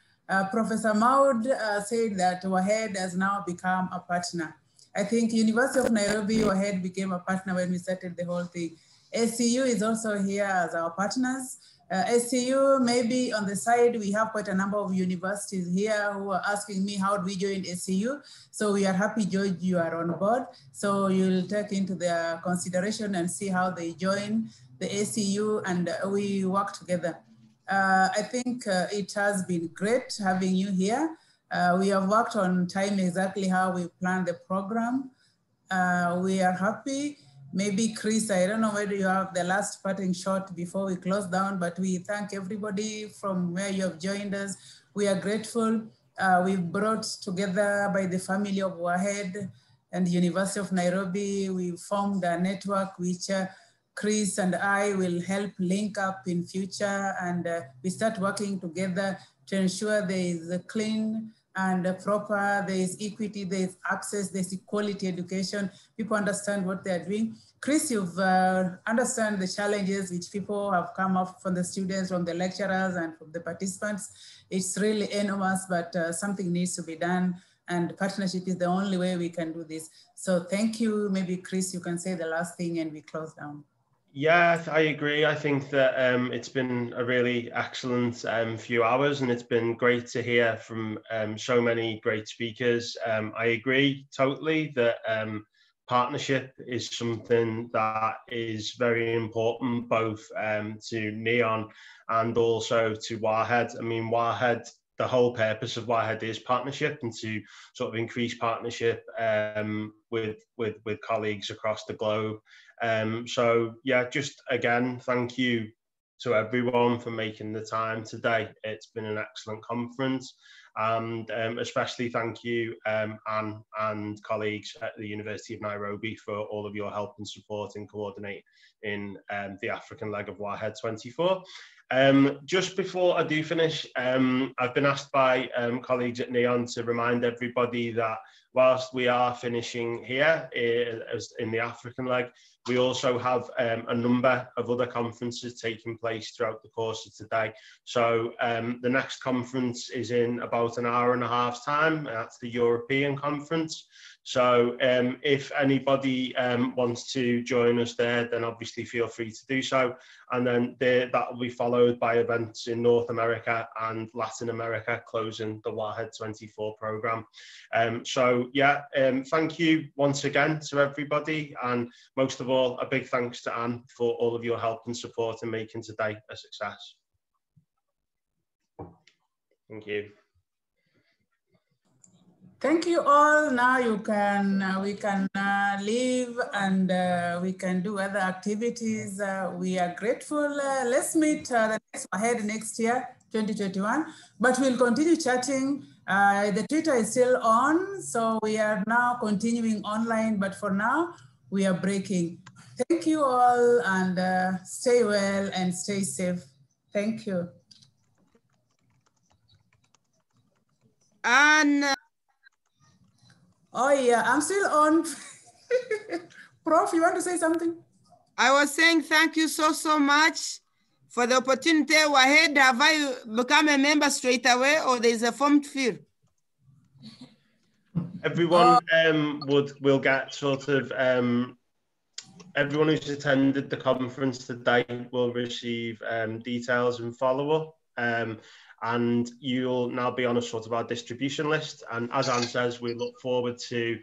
Professor Maud said that WAHED has now become a partner. I think University of Nairobi, WAHED became a partner when we started the whole thing. SCU is also here as our partners. SCU, maybe on the side, we have quite a number of universities here who are asking me, how do we join SCU? So we are happy, George, you are on board. So you'll take into their consideration and see how they join the SCU, and we work together. I think it has been great having you here. We have worked on time exactly how we plan the program. We are happy. Maybe Chris, I don't know whether you have the last parting shot before we close down, but we thank everybody from where you have joined us. We are grateful. We've brought together by the family of WAHED and the University of Nairobi. We formed a network which Chris and I will help link up in future, and we start working together to ensure there is a clean and proper, there is equity, there is access, there is equality education. People understand what they are doing. Chris, you've understand the challenges which people have come up from the students, from the lecturers, and from the participants. It's really enormous, but something needs to be done, and partnership is the only way we can do this. So thank you. Maybe Chris, you can say the last thing and we close down. Yeah, I agree. I think that it's been a really excellent few hours, and it's been great to hear from so many great speakers. I agree totally that partnership is something that is very important, both to NEON and also to WAHED. I mean, WAHED, the whole purpose of WAHED is partnership, and to sort of increase partnership with colleagues across the globe. So yeah, just again, thank you to everyone for making the time today. It's been an excellent conference, and especially thank you, Anne and colleagues at the University of Nairobi for all of your help and support in coordinating the African leg of WAHED24. Just before I do finish, I've been asked by colleagues at NEON to remind everybody that whilst we are finishing here in the African leg, we also have a number of other conferences taking place throughout the course of today. So the next conference is in about an hour and a half time. That's the European conference. So if anybody wants to join us there, then obviously feel free to do so. And then that will be followed by events in North America and Latin America, closing the WAHED24 program. So yeah, thank you once again to everybody. And most of all, a big thanks to Anne for all of your help and support in making today a success. Thank you. Thank you all. Now you can, we can leave, and we can do other activities. We are grateful. Let's meet the next WAHED next year, 2021, but we'll continue chatting. The Twitter is still on, so we are now continuing online, but for now we are breaking. Thank you all, and stay well and stay safe. Thank you. And oh yeah, I'm still on. Prof, you want to say something? I was saying thank you so much for the opportunity. WAHED, have I become a member straight away, or there's a form to fill? Everyone will get sort of, everyone who's attended the conference today will receive details and follow-up. And you'll now be on a sort of our distribution list. And as Anne says, we look forward to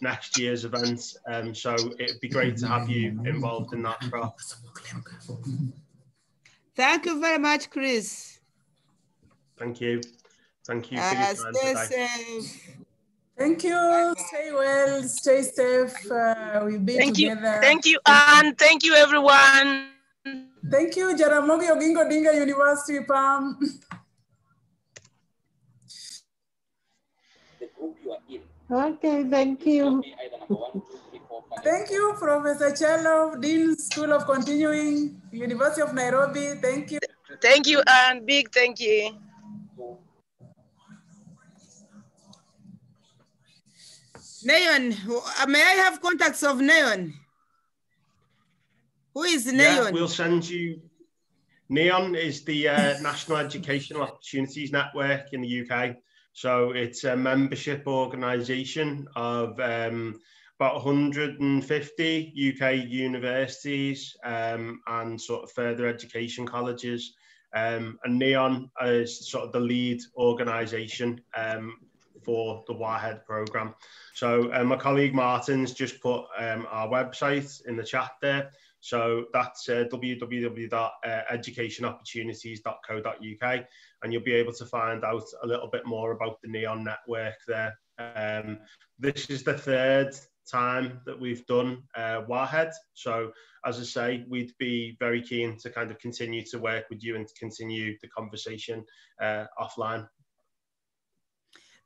next year's event. So it'd be great to have you involved in that, Prof. Thank you very much, Chris. Thank you. Thank you for your time today. Safe. Thank you. Stay well. Stay safe. We'll be together. Thank you, Anne. Thank you, everyone. Thank you, Jaramogi Oginga Odinga University, Pam. Okay, thank you. Thank you, Professor Chelo, Dean School of Continuing, University of Nairobi. Thank you. Thank you, Anne. Big thank you. Neon, may I have contacts of Neon? Who is Neon? Yeah, we'll send you. NEON is the National Educational Opportunities Network in the UK. So it's a membership organisation of about 150 UK universities and sort of further education colleges. And NEON is sort of the lead organisation for the WAHED programme. So my colleague Martin's just put our website in the chat there. So that's www.educationopportunities.co.uk, and you'll be able to find out a little bit more about the NEON network there. This is the third time that we've done WAHED. So as I say, we'd be very keen to kind of continue to work with you and to continue the conversation offline.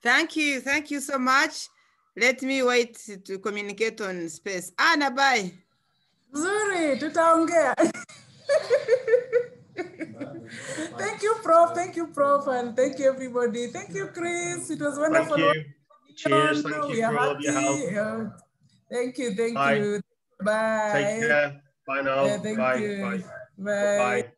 Thank you so much. Let me wait to communicate on space. Anna, bye. Zuri, tutaongea. Thank you, Prof. Thank you, Prof. And thank you, everybody. Thank you, Chris. It was wonderful. Thank you. Cheers. Thank you for all of your help. Thank you. Bye. You. Bye. Take care. Bye now. Thank Bye. you. Bye. Bye. Bye.